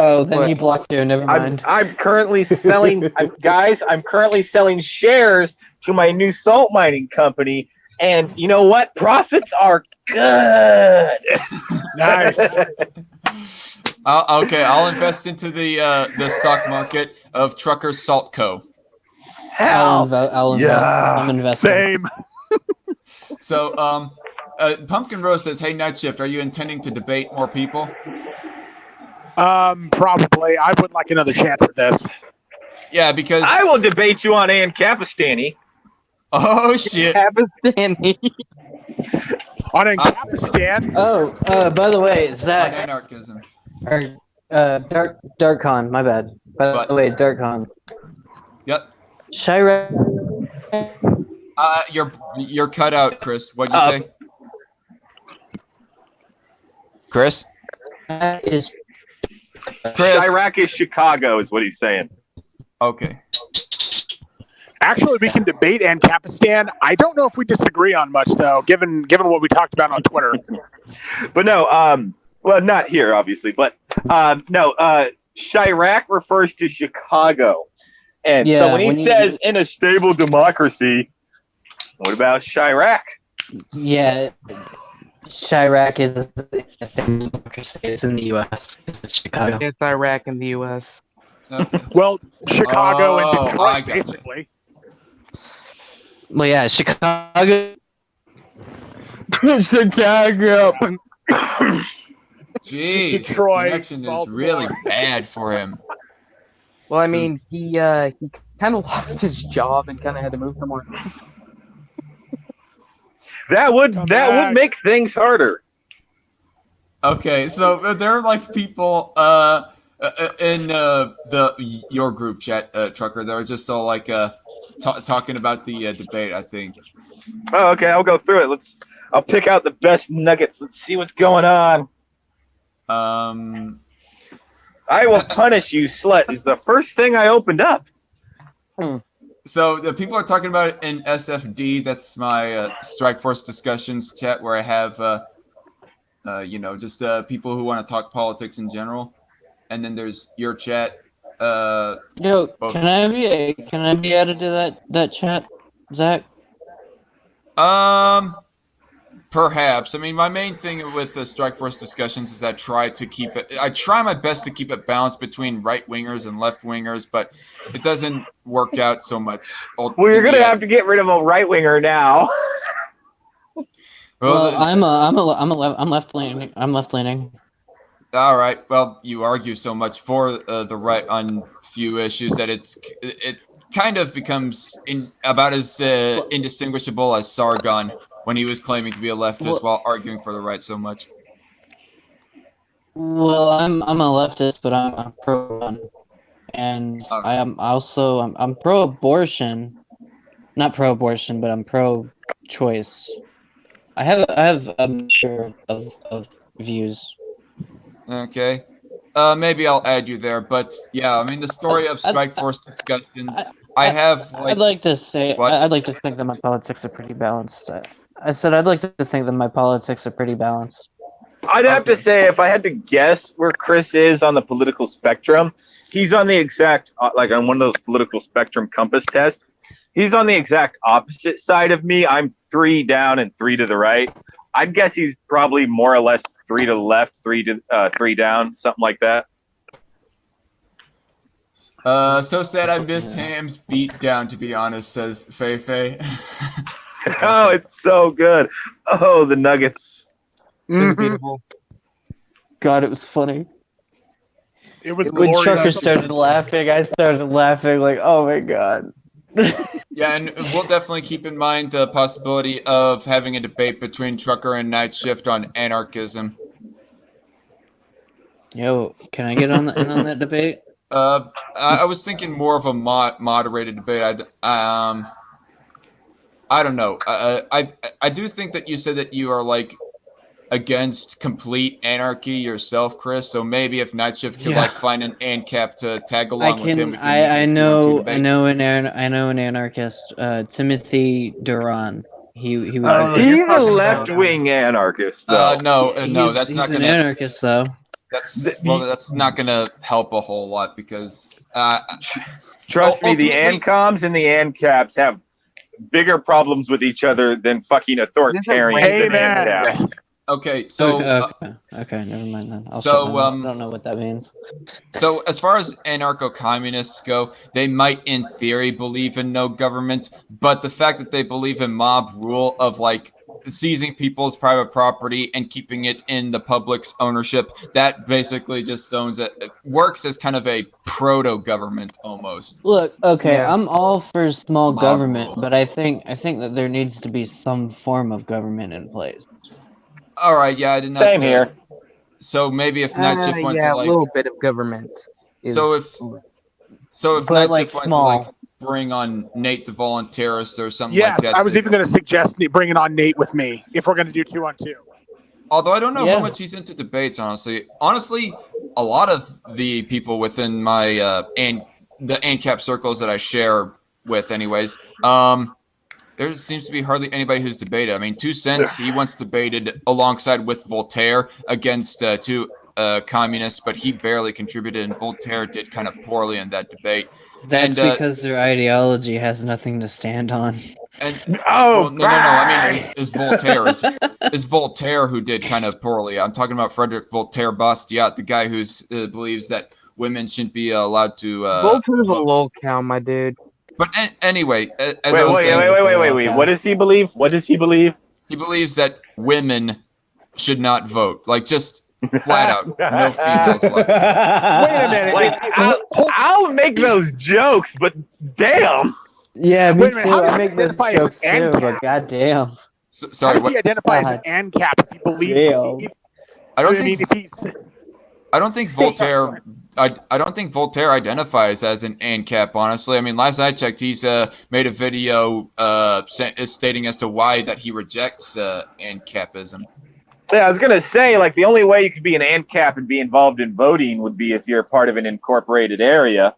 [SPEAKER 6] Oh, then
[SPEAKER 5] What?
[SPEAKER 6] he blocked you. Never mind.
[SPEAKER 4] I'm currently selling, I'm currently selling shares to my new salt mining company, and you know what? Profits are good.
[SPEAKER 3] Nice.
[SPEAKER 1] Okay, I'll invest into the stock market of Trucker Salt Co.
[SPEAKER 6] I'll invest.
[SPEAKER 4] yeah.
[SPEAKER 6] I'm investing.
[SPEAKER 3] Same.
[SPEAKER 1] So, Pumpkin Rose says, "Hey, Night Shift, are you intending to debate more people?"
[SPEAKER 3] Probably. I would like another chance at this.
[SPEAKER 1] Yeah, because
[SPEAKER 4] I will debate you on Ancapistani.
[SPEAKER 1] oh shit.
[SPEAKER 5] Pakistani.
[SPEAKER 3] On Ancapistan.
[SPEAKER 6] Oh, by the way,
[SPEAKER 1] On
[SPEAKER 6] Zach,
[SPEAKER 1] anarchism.
[SPEAKER 6] or Darkcon, my bad. By
[SPEAKER 1] What?
[SPEAKER 6] the way, Darkcon.
[SPEAKER 1] Yep.
[SPEAKER 6] Chirac
[SPEAKER 1] You're cut out, Chris. What'd you say? Chris?
[SPEAKER 6] is
[SPEAKER 1] Chris.
[SPEAKER 4] Chirac is Chicago, is what he's saying.
[SPEAKER 1] Okay.
[SPEAKER 3] Actually, we can debate Ancapistan. I don't know if we disagree on much, though, given what we talked about on Twitter.
[SPEAKER 4] But no, well, not here, obviously, but no, Chirac refers to Chicago. And so
[SPEAKER 6] Yeah,
[SPEAKER 4] when he
[SPEAKER 6] when you-
[SPEAKER 4] says in a stable democracy, what about Chirac?
[SPEAKER 6] yeah. Chirac is it's in the U.S. It's Chicago.
[SPEAKER 5] It's Iraq and the U.S.
[SPEAKER 1] Okay.
[SPEAKER 3] Well, Chicago
[SPEAKER 1] Oh,
[SPEAKER 3] and
[SPEAKER 1] I
[SPEAKER 3] Detroit,
[SPEAKER 1] gotcha.
[SPEAKER 3] basically.
[SPEAKER 6] Well, yeah, Chicago.
[SPEAKER 5] Chicago.
[SPEAKER 1] Jeez,
[SPEAKER 3] Detroit,
[SPEAKER 1] the connection is
[SPEAKER 3] Baltimore.
[SPEAKER 1] really bad for him.
[SPEAKER 5] Well, I mean, he kind of lost his job and kind of had to move somewhere else.
[SPEAKER 4] That would
[SPEAKER 3] Come
[SPEAKER 4] that
[SPEAKER 3] back.
[SPEAKER 4] would make things harder.
[SPEAKER 1] Okay, so there are like people in your group chat, Trucker. They're just so like talking about the debate. I think.
[SPEAKER 4] Oh, okay, I'll go through it. I'll pick out the best nuggets. Let's see what's going on. I will punish you, slut, is the first thing I opened up.
[SPEAKER 1] So the people are talking about it in SFD. That's my Strike Force discussions chat where I have just people who want to talk politics in general. And then there's your chat.
[SPEAKER 6] Yo,
[SPEAKER 1] Both.
[SPEAKER 6] can I be added to that chat, Zach?
[SPEAKER 1] Perhaps. I mean, my main thing with the Strike Force discussions is I try my best to keep it balanced between right wingers and left wingers, but it doesn't work out so much.
[SPEAKER 4] Well, you're gonna have to get rid of a right winger now.
[SPEAKER 6] Well, I'm left leaning. I'm left leaning.
[SPEAKER 1] All right. Well, you argue so much for the right on few issues that it kind of becomes about as indistinguishable as Sargon when he was claiming to be a leftist while arguing for the right so much.
[SPEAKER 6] Well, I'm a leftist, but I'm pro-gun, and I'm pro-abortion. Not pro-abortion, but I'm pro-choice. I have a mixture of views.
[SPEAKER 1] Okay. Maybe I'll add you there, but yeah, I mean the story of Strike Force discussion.
[SPEAKER 6] I'd like to say
[SPEAKER 1] What?
[SPEAKER 6] I'd like to think that my politics are pretty balanced. I said I'd like to think that my politics are pretty balanced.
[SPEAKER 4] I'd have to say, if I had to guess where Chris is on the political spectrum, he's on the exact, like on one of those political spectrum compass tests, he's on the exact opposite side of me. I'm 3 down and 3 to the right. I'd guess he's probably more or less 3 to the left, 3 down, something like that.
[SPEAKER 1] So sad I missed Ham's beat down, to be honest, says Fei.
[SPEAKER 4] Oh, it's so good. Oh, the nuggets.
[SPEAKER 5] It was beautiful.
[SPEAKER 6] God, it was funny.
[SPEAKER 3] It was
[SPEAKER 5] When
[SPEAKER 3] glorious.
[SPEAKER 5] Trucker started laughing, I started laughing like, oh my god.
[SPEAKER 1] Yeah, and we'll definitely keep in mind the possibility of having a debate between Trucker and Night Shift on anarchism.
[SPEAKER 6] Yo, can I get in on that debate?
[SPEAKER 1] I was thinking more of a moderated debate. I don't know. I do think that you said that you are like against complete anarchy yourself, Chris. So maybe if Night Shift could like find an ANCAP to tag along with him, we can make it a 2-on-2 debate.
[SPEAKER 6] I know an anarchist, Timothy Duran. He
[SPEAKER 5] Oh,
[SPEAKER 6] was.
[SPEAKER 4] He's
[SPEAKER 5] you're
[SPEAKER 4] a
[SPEAKER 5] talking about-
[SPEAKER 4] left-wing anarchist, though.
[SPEAKER 1] No,
[SPEAKER 6] he's,
[SPEAKER 1] that's not
[SPEAKER 6] he's an
[SPEAKER 1] gonna.
[SPEAKER 6] anarchist though.
[SPEAKER 1] That's not gonna help a whole lot because
[SPEAKER 4] Trust me, the
[SPEAKER 1] ultimately-
[SPEAKER 4] ANCOMs and the ANCAPs have bigger problems with each other than fucking authoritarians and
[SPEAKER 3] Amen.
[SPEAKER 4] ANCAPs.
[SPEAKER 1] okay, so
[SPEAKER 6] okay, never mind then. I don't know what that means.
[SPEAKER 1] So as far as anarcho-communists go, they might in theory believe in no government, but the fact that they believe in mob rule of like seizing people's private property and keeping it in the public's ownership, that basically just it works as kind of a proto-government almost.
[SPEAKER 6] Look, okay,
[SPEAKER 5] Yeah.
[SPEAKER 6] I'm all for small
[SPEAKER 1] Mob
[SPEAKER 6] government,
[SPEAKER 1] rule.
[SPEAKER 6] but I think that there needs to be some form of government in place.
[SPEAKER 1] All right, yeah, I did not.
[SPEAKER 4] Same here.
[SPEAKER 1] So maybe if Night Shift went
[SPEAKER 5] yeah,
[SPEAKER 1] to
[SPEAKER 5] a
[SPEAKER 1] like,
[SPEAKER 5] little bit of government.
[SPEAKER 1] so if
[SPEAKER 6] But,
[SPEAKER 1] Night
[SPEAKER 6] like,
[SPEAKER 1] Shift went
[SPEAKER 6] small.
[SPEAKER 1] to like bring on Nate the Volunteerist or something
[SPEAKER 3] Yes,
[SPEAKER 1] like that.
[SPEAKER 3] I was even going to suggest bringing on Nate with me if we're going to do 2-on-2.
[SPEAKER 1] Although I don't know
[SPEAKER 6] Yeah.
[SPEAKER 1] how much he's into debates, honestly. Honestly, a lot of the people within my the ANCAP circles that I share with, anyways, there seems to be hardly anybody who's debated. I mean, 2 Cents, he once debated alongside with Voltaire against two communists, but he barely contributed, and Voltaire did kind of poorly in that debate.
[SPEAKER 6] That's
[SPEAKER 1] And,
[SPEAKER 6] because their ideology has nothing to stand on.
[SPEAKER 1] And
[SPEAKER 4] Oh,
[SPEAKER 1] well, no. I mean, is Voltaire is Voltaire who did kind of poorly. I'm talking about Frederick Voltaire Bastiat, the guy who believes that women shouldn't be allowed to.
[SPEAKER 5] Voltaire's a
[SPEAKER 1] vote.
[SPEAKER 5] lol cow, my dude.
[SPEAKER 1] But anyway, as I was saying,
[SPEAKER 4] Wait. What does he believe? What does he believe?
[SPEAKER 1] he believes that women should not vote. Like just flat out, no females allowed.
[SPEAKER 3] Wait a minute.
[SPEAKER 4] Like, I'll make those jokes, but damn.
[SPEAKER 6] Yeah, me
[SPEAKER 3] Wait a minute,
[SPEAKER 6] too.
[SPEAKER 3] how does
[SPEAKER 6] I
[SPEAKER 3] he
[SPEAKER 6] make those
[SPEAKER 3] identify as
[SPEAKER 6] jokes too,
[SPEAKER 3] ANCAP?
[SPEAKER 6] but goddamn.
[SPEAKER 1] So,
[SPEAKER 3] How
[SPEAKER 1] sorry,
[SPEAKER 3] does
[SPEAKER 1] what?
[SPEAKER 3] he identify as
[SPEAKER 6] God.
[SPEAKER 3] an ANCAP if he believes?
[SPEAKER 6] Damn.
[SPEAKER 1] I don't
[SPEAKER 3] I mean,
[SPEAKER 1] think
[SPEAKER 3] if he's
[SPEAKER 1] I don't think Voltaire. I don't think Voltaire identifies as an ANCAP. Honestly, I mean, last I checked, he's made a video stating as to why that he rejects ANCAPism.
[SPEAKER 4] Yeah, I was gonna say, like, the only way you could be an ANCAP and be involved in voting would be if you're part of an incorporated area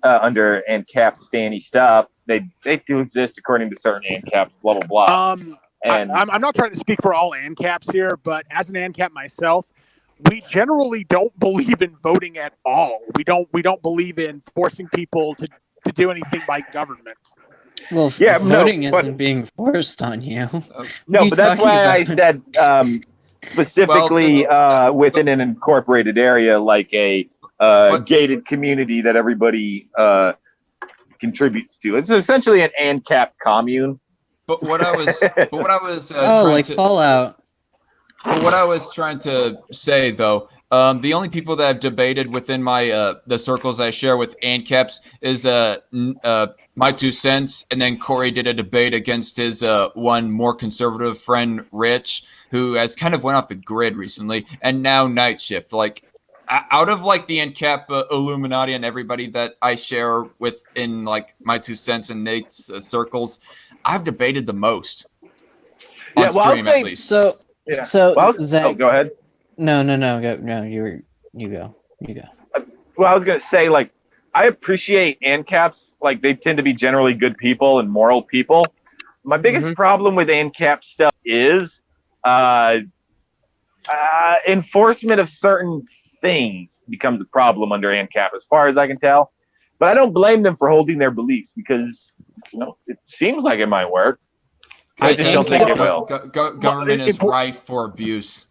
[SPEAKER 4] under ANCAP standy stuff. They do exist according to certain ANCAPs, blah blah blah. And
[SPEAKER 3] I'm not trying to speak for all ANCAPs here, but as an ANCAP myself, we generally don't believe in voting at all. We don't believe in forcing people to do anything by government.
[SPEAKER 6] Well, voting isn't being forced on you.
[SPEAKER 4] no, but that's why I
[SPEAKER 6] about?
[SPEAKER 4] said specifically within an incorporated area, like a gated community that everybody contributes to. It's essentially an ANCAP commune.
[SPEAKER 1] But what I was
[SPEAKER 6] Oh, like
[SPEAKER 1] to,
[SPEAKER 6] Fallout.
[SPEAKER 1] but what I was trying to say though, the only people that I've debated within my the circles I share with ANCAPs is my 2 Cents, and then Corey did a debate against his one more conservative friend Rich, who has kind of went off the grid recently, and now Night Shift. Like out of like the ANCAP Illuminati and everybody that I share with in like my 2 Cents and Nate's circles, I've debated the most on stream at least.
[SPEAKER 6] So, Zach,
[SPEAKER 4] go ahead.
[SPEAKER 6] No, you go.
[SPEAKER 4] Well, I was gonna say, like, I appreciate ANCAPs. Like, they tend to be generally good people and moral people. My biggest problem with ANCAP stuff is enforcement of certain things becomes a problem under ANCAP, as far as I can tell. But I don't blame them for holding their beliefs because, it seems like it might work. I just don't think it will.
[SPEAKER 1] Government is rife for abuse.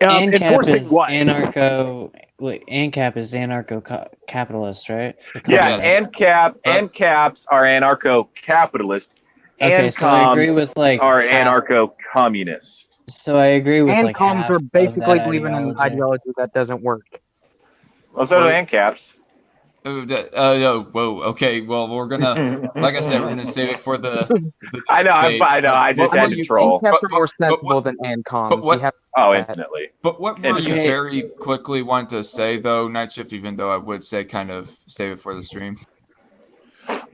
[SPEAKER 3] Enforcing what?
[SPEAKER 6] ANCAP is anarcho-capitalist, right?
[SPEAKER 4] Yeah,
[SPEAKER 1] Yes.
[SPEAKER 4] ANCAPs are anarcho-capitalist.
[SPEAKER 6] Okay, so I agree with like
[SPEAKER 4] are anarcho-communist.
[SPEAKER 6] So I agree with
[SPEAKER 5] And
[SPEAKER 6] like
[SPEAKER 5] comms
[SPEAKER 6] half
[SPEAKER 5] are
[SPEAKER 6] of
[SPEAKER 5] basically
[SPEAKER 6] that
[SPEAKER 5] believing in an
[SPEAKER 6] ideology.
[SPEAKER 5] ideology that doesn't work.
[SPEAKER 4] Well, so do ANCAPs.
[SPEAKER 1] Whoa. Okay. Well, we're gonna, like I said, we're gonna save it for the
[SPEAKER 4] I know.
[SPEAKER 1] debate.
[SPEAKER 4] I know. I just
[SPEAKER 1] What
[SPEAKER 4] had
[SPEAKER 1] were
[SPEAKER 4] to
[SPEAKER 1] you-
[SPEAKER 4] troll.
[SPEAKER 5] ANCAPs are
[SPEAKER 1] But-
[SPEAKER 5] more
[SPEAKER 1] but
[SPEAKER 5] sensible
[SPEAKER 1] what-
[SPEAKER 5] than ANCOMs.
[SPEAKER 1] but what-
[SPEAKER 5] You have
[SPEAKER 4] Oh,
[SPEAKER 5] that.
[SPEAKER 4] infinitely.
[SPEAKER 1] But what were you
[SPEAKER 6] Okay.
[SPEAKER 1] very quickly want to say though, Night Shift? Even though I would say kind of save it for the stream.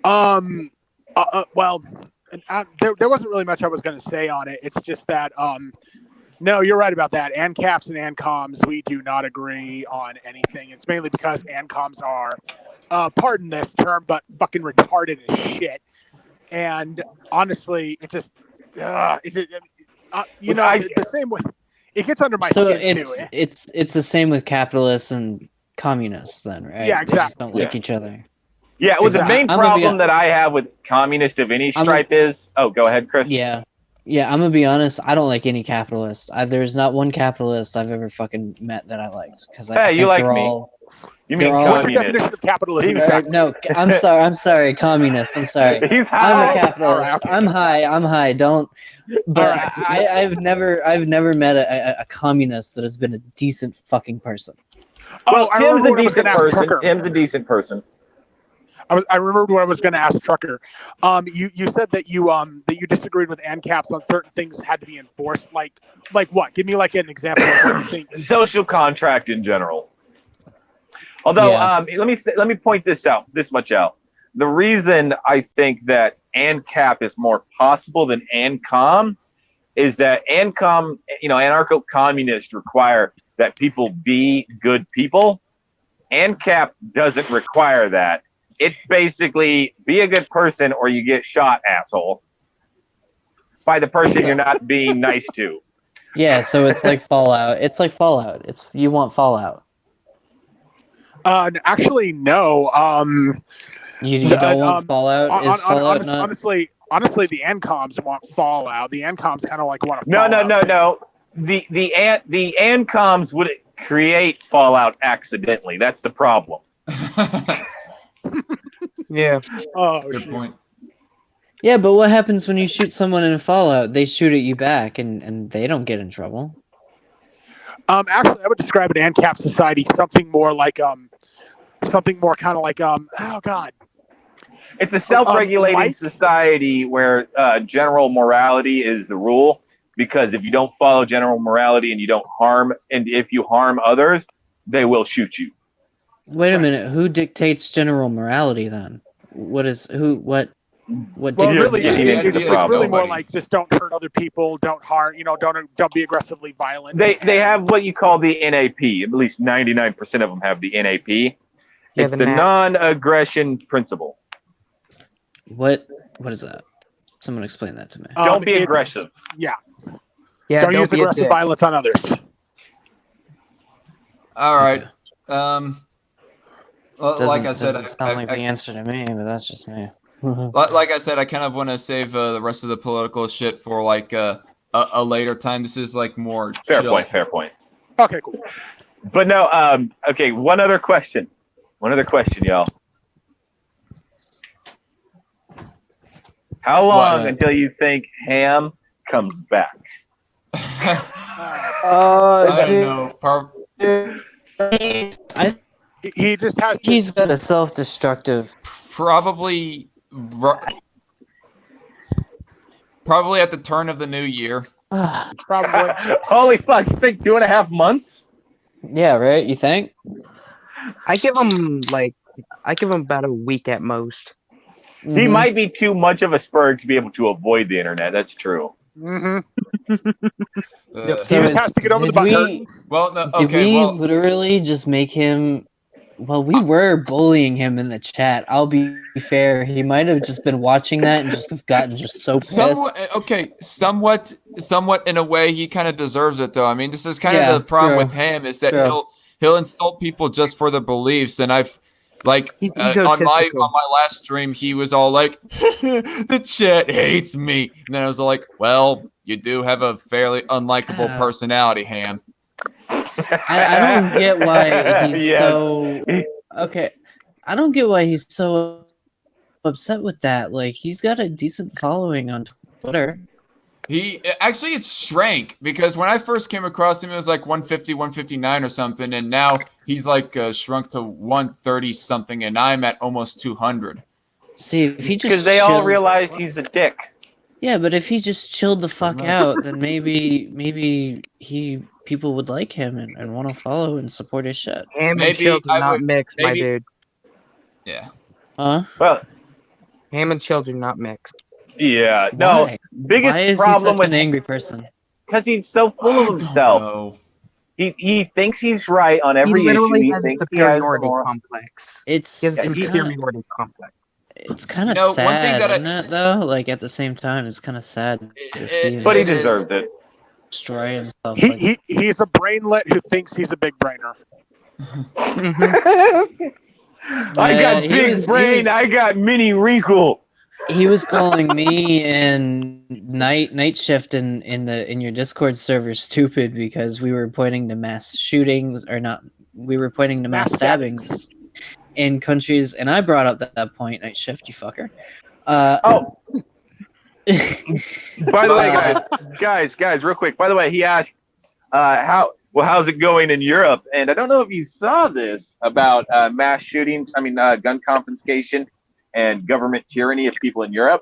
[SPEAKER 3] Well, there wasn't really much I was going to say on it. It's just that, no, you're right about that. ANCAPs and ANCOMs, we do not agree on anything. It's mainly because ANCOMs are, pardon this term, but fucking retarded as shit. And honestly, it just, you know, the same way. It gets under my
[SPEAKER 6] So
[SPEAKER 3] skin too.
[SPEAKER 6] it's the same with capitalists and communists then, right?
[SPEAKER 3] Yeah,
[SPEAKER 6] They just
[SPEAKER 3] exactly.
[SPEAKER 6] don't like each other.
[SPEAKER 4] Yeah, well, the
[SPEAKER 3] Exactly.
[SPEAKER 4] main
[SPEAKER 6] I'm gonna be-
[SPEAKER 4] problem that I have with communist of any stripe is... Oh, go ahead, Chris.
[SPEAKER 6] Yeah. Yeah, I'm gonna be honest. I don't like any capitalist. There's not one capitalist I've ever fucking met that I liked because I
[SPEAKER 4] Hey,
[SPEAKER 6] think
[SPEAKER 4] you like
[SPEAKER 6] they're
[SPEAKER 4] me.
[SPEAKER 6] all.
[SPEAKER 4] You mean
[SPEAKER 6] They're all-
[SPEAKER 3] What's your
[SPEAKER 4] communist?
[SPEAKER 3] definition of capitalism?
[SPEAKER 4] He's-
[SPEAKER 3] Exactly.
[SPEAKER 6] No, I'm sorry, communist. I'm sorry.
[SPEAKER 4] He's
[SPEAKER 6] I'm
[SPEAKER 4] high.
[SPEAKER 6] a capitalist.
[SPEAKER 3] All right, okay.
[SPEAKER 6] I'm high. Don't. But
[SPEAKER 3] All right.
[SPEAKER 6] I've never met a communist that has been a decent fucking person.
[SPEAKER 4] Well,
[SPEAKER 3] I
[SPEAKER 4] Tim's
[SPEAKER 3] remember
[SPEAKER 4] a
[SPEAKER 3] what I was
[SPEAKER 4] decent
[SPEAKER 3] going to ask
[SPEAKER 4] person.
[SPEAKER 3] Trucker.
[SPEAKER 4] Tim's a decent person.
[SPEAKER 3] I remembered what I was going to ask Trucker. You said that you disagreed with ANCAPs on certain things that had to be enforced. Like what? Give me like an example of what you think.
[SPEAKER 4] Social contract in general. Although,
[SPEAKER 6] Yeah.
[SPEAKER 4] let me point this much out. The reason I think that ANCAP is more possible than ANCOM is that ANCOM, anarcho-communists require that people be good people. ANCAP doesn't require that. It's basically be a good person or you get shot, asshole, by the person you're not being nice to.
[SPEAKER 6] Yeah, so it's like Fallout. It's like Fallout. You want Fallout.
[SPEAKER 3] Actually, no.
[SPEAKER 6] You don't want Fallout. Is Fallout not?
[SPEAKER 3] Honestly, the ANCOMs want Fallout. The ANCOMs kind of like want to.
[SPEAKER 4] No. The ANCOMs would create Fallout accidentally. That's the problem.
[SPEAKER 5] Yeah.
[SPEAKER 3] Oh,
[SPEAKER 1] Good
[SPEAKER 3] shit.
[SPEAKER 1] point.
[SPEAKER 6] Yeah, but what happens when you shoot someone in Fallout? They shoot at you back, and they don't get in trouble.
[SPEAKER 3] Actually, I would describe an ANCAP society something more kind of like oh god.
[SPEAKER 4] It's a self-regulating
[SPEAKER 3] Mike?
[SPEAKER 4] society where general morality is the rule. Because if you don't follow general morality and you don't harm, and if you harm others, they will shoot you.
[SPEAKER 6] Wait a minute. Who dictates general morality then? What?
[SPEAKER 3] Well,
[SPEAKER 4] You're
[SPEAKER 3] really,
[SPEAKER 4] getting into
[SPEAKER 3] it's
[SPEAKER 4] the problem.
[SPEAKER 3] really more
[SPEAKER 1] Nobody.
[SPEAKER 3] like just don't hurt other people, don't harm, don't be aggressively violent.
[SPEAKER 4] They have what you call the NAP. At least 99% of them have the NAP.
[SPEAKER 5] Yeah,
[SPEAKER 4] It's the
[SPEAKER 5] NAP.
[SPEAKER 4] non-aggression principle.
[SPEAKER 6] What is that? Someone explain that to me.
[SPEAKER 4] Don't be
[SPEAKER 3] it's-
[SPEAKER 4] aggressive.
[SPEAKER 3] Yeah,
[SPEAKER 5] Yeah.
[SPEAKER 3] don't use
[SPEAKER 5] be a
[SPEAKER 3] aggressive
[SPEAKER 5] dick.
[SPEAKER 3] violence on others.
[SPEAKER 1] All right. Well, like I
[SPEAKER 6] Doesn't
[SPEAKER 1] said,
[SPEAKER 6] sound like the answer to me, but that's just me.
[SPEAKER 1] like I said, I kind of want to save the rest of the political shit for like a later time. This is like more
[SPEAKER 4] Fair
[SPEAKER 1] chill.
[SPEAKER 4] point. Fair point.
[SPEAKER 3] Okay, cool.
[SPEAKER 4] But no. Okay. One other question, y'all. How long
[SPEAKER 6] What?
[SPEAKER 4] until you think Ham comes back?
[SPEAKER 1] I don't know.
[SPEAKER 3] He just has to.
[SPEAKER 6] He's got a self-destructive.
[SPEAKER 1] Probably at the turn of the new year.
[SPEAKER 3] Probably.
[SPEAKER 4] Holy fuck! You think 2.5 months?
[SPEAKER 6] Yeah, right? You think?
[SPEAKER 5] I give him about a week at most.
[SPEAKER 4] He
[SPEAKER 6] Mhm.
[SPEAKER 4] might be too much of a spurg to be able to avoid the internet. That's true.
[SPEAKER 3] Mm-hmm.
[SPEAKER 1] Uh,
[SPEAKER 3] He just has to get over the butt hurt.
[SPEAKER 1] well, no,
[SPEAKER 6] Did
[SPEAKER 1] okay.
[SPEAKER 6] we
[SPEAKER 1] Well,
[SPEAKER 6] literally just make him? Well, we were bullying him in the chat. I'll be fair. He might have just been watching that and just have gotten just so pissed.
[SPEAKER 1] somewhat in a way, he kind of deserves it though. I mean, this is kind
[SPEAKER 6] Yeah,
[SPEAKER 1] of the problem
[SPEAKER 6] true,
[SPEAKER 1] with him is that
[SPEAKER 6] true.
[SPEAKER 1] he'll insult people just for their beliefs, and I've like
[SPEAKER 5] He's
[SPEAKER 1] on my
[SPEAKER 5] egotistical.
[SPEAKER 1] last stream, he was all like, "The chat hates me," and then I was like, "Well, you do have a fairly unlikable personality, Ham."
[SPEAKER 6] I don't get why he's
[SPEAKER 4] Yes.
[SPEAKER 6] so okay. I don't get why he's so upset with that. Like, he's got a decent following on Twitter.
[SPEAKER 1] It shrank because when I first came across him, it was like 150, 159 or something, and now he's like shrunk to 130 something, and I'm at almost 200.
[SPEAKER 6] See, if he just
[SPEAKER 4] Because they all
[SPEAKER 6] chills-
[SPEAKER 4] realized he's a dick.
[SPEAKER 6] Yeah, but if he just chilled the fuck
[SPEAKER 1] much.
[SPEAKER 6] out, then maybe people would like him and want to follow and support his shit.
[SPEAKER 7] Ham and
[SPEAKER 1] Maybe
[SPEAKER 7] chill do
[SPEAKER 1] I
[SPEAKER 7] not
[SPEAKER 1] would-
[SPEAKER 7] mix, my
[SPEAKER 1] maybe-
[SPEAKER 7] dude.
[SPEAKER 1] Yeah.
[SPEAKER 6] Huh?
[SPEAKER 4] Well,
[SPEAKER 7] Ham and chill do not mix.
[SPEAKER 4] yeah. No,
[SPEAKER 6] Why?
[SPEAKER 4] biggest
[SPEAKER 6] Why is
[SPEAKER 4] problem
[SPEAKER 6] he such
[SPEAKER 4] with
[SPEAKER 6] an angry person?
[SPEAKER 4] because he's so full of himself.
[SPEAKER 1] No.
[SPEAKER 4] He thinks he's right on every
[SPEAKER 7] he
[SPEAKER 4] issue.
[SPEAKER 7] literally
[SPEAKER 4] He
[SPEAKER 7] has a
[SPEAKER 4] thinks he has the
[SPEAKER 7] superiority
[SPEAKER 4] moral.
[SPEAKER 7] complex.
[SPEAKER 6] It's
[SPEAKER 7] He has a
[SPEAKER 6] it's kind of
[SPEAKER 7] superiority complex.
[SPEAKER 6] kind of
[SPEAKER 1] You know,
[SPEAKER 6] sad,
[SPEAKER 1] one thing that
[SPEAKER 6] isn't it? Though, like at the same time, it's kind of sad to see him
[SPEAKER 4] But he
[SPEAKER 1] It is.
[SPEAKER 4] deserved it.
[SPEAKER 6] destroy himself.
[SPEAKER 3] He's a brainlet who thinks he's a big brainer.
[SPEAKER 4] I got
[SPEAKER 6] he
[SPEAKER 4] big
[SPEAKER 6] was- he
[SPEAKER 4] brain.
[SPEAKER 6] was-
[SPEAKER 4] I got mini wrinkle.
[SPEAKER 6] He was calling me and night shift in your Discord server stupid because we were pointing to mass shootings or not. We were pointing to mass
[SPEAKER 3] Mass
[SPEAKER 6] stabbings in countries, and I brought up that point. Night shift, you fucker.
[SPEAKER 4] Oh, by the way, guys, real quick. By the way, he asked, how's it going in Europe? And I don't know if you saw this about mass shootings. I mean, gun confiscation and government tyranny of people in Europe.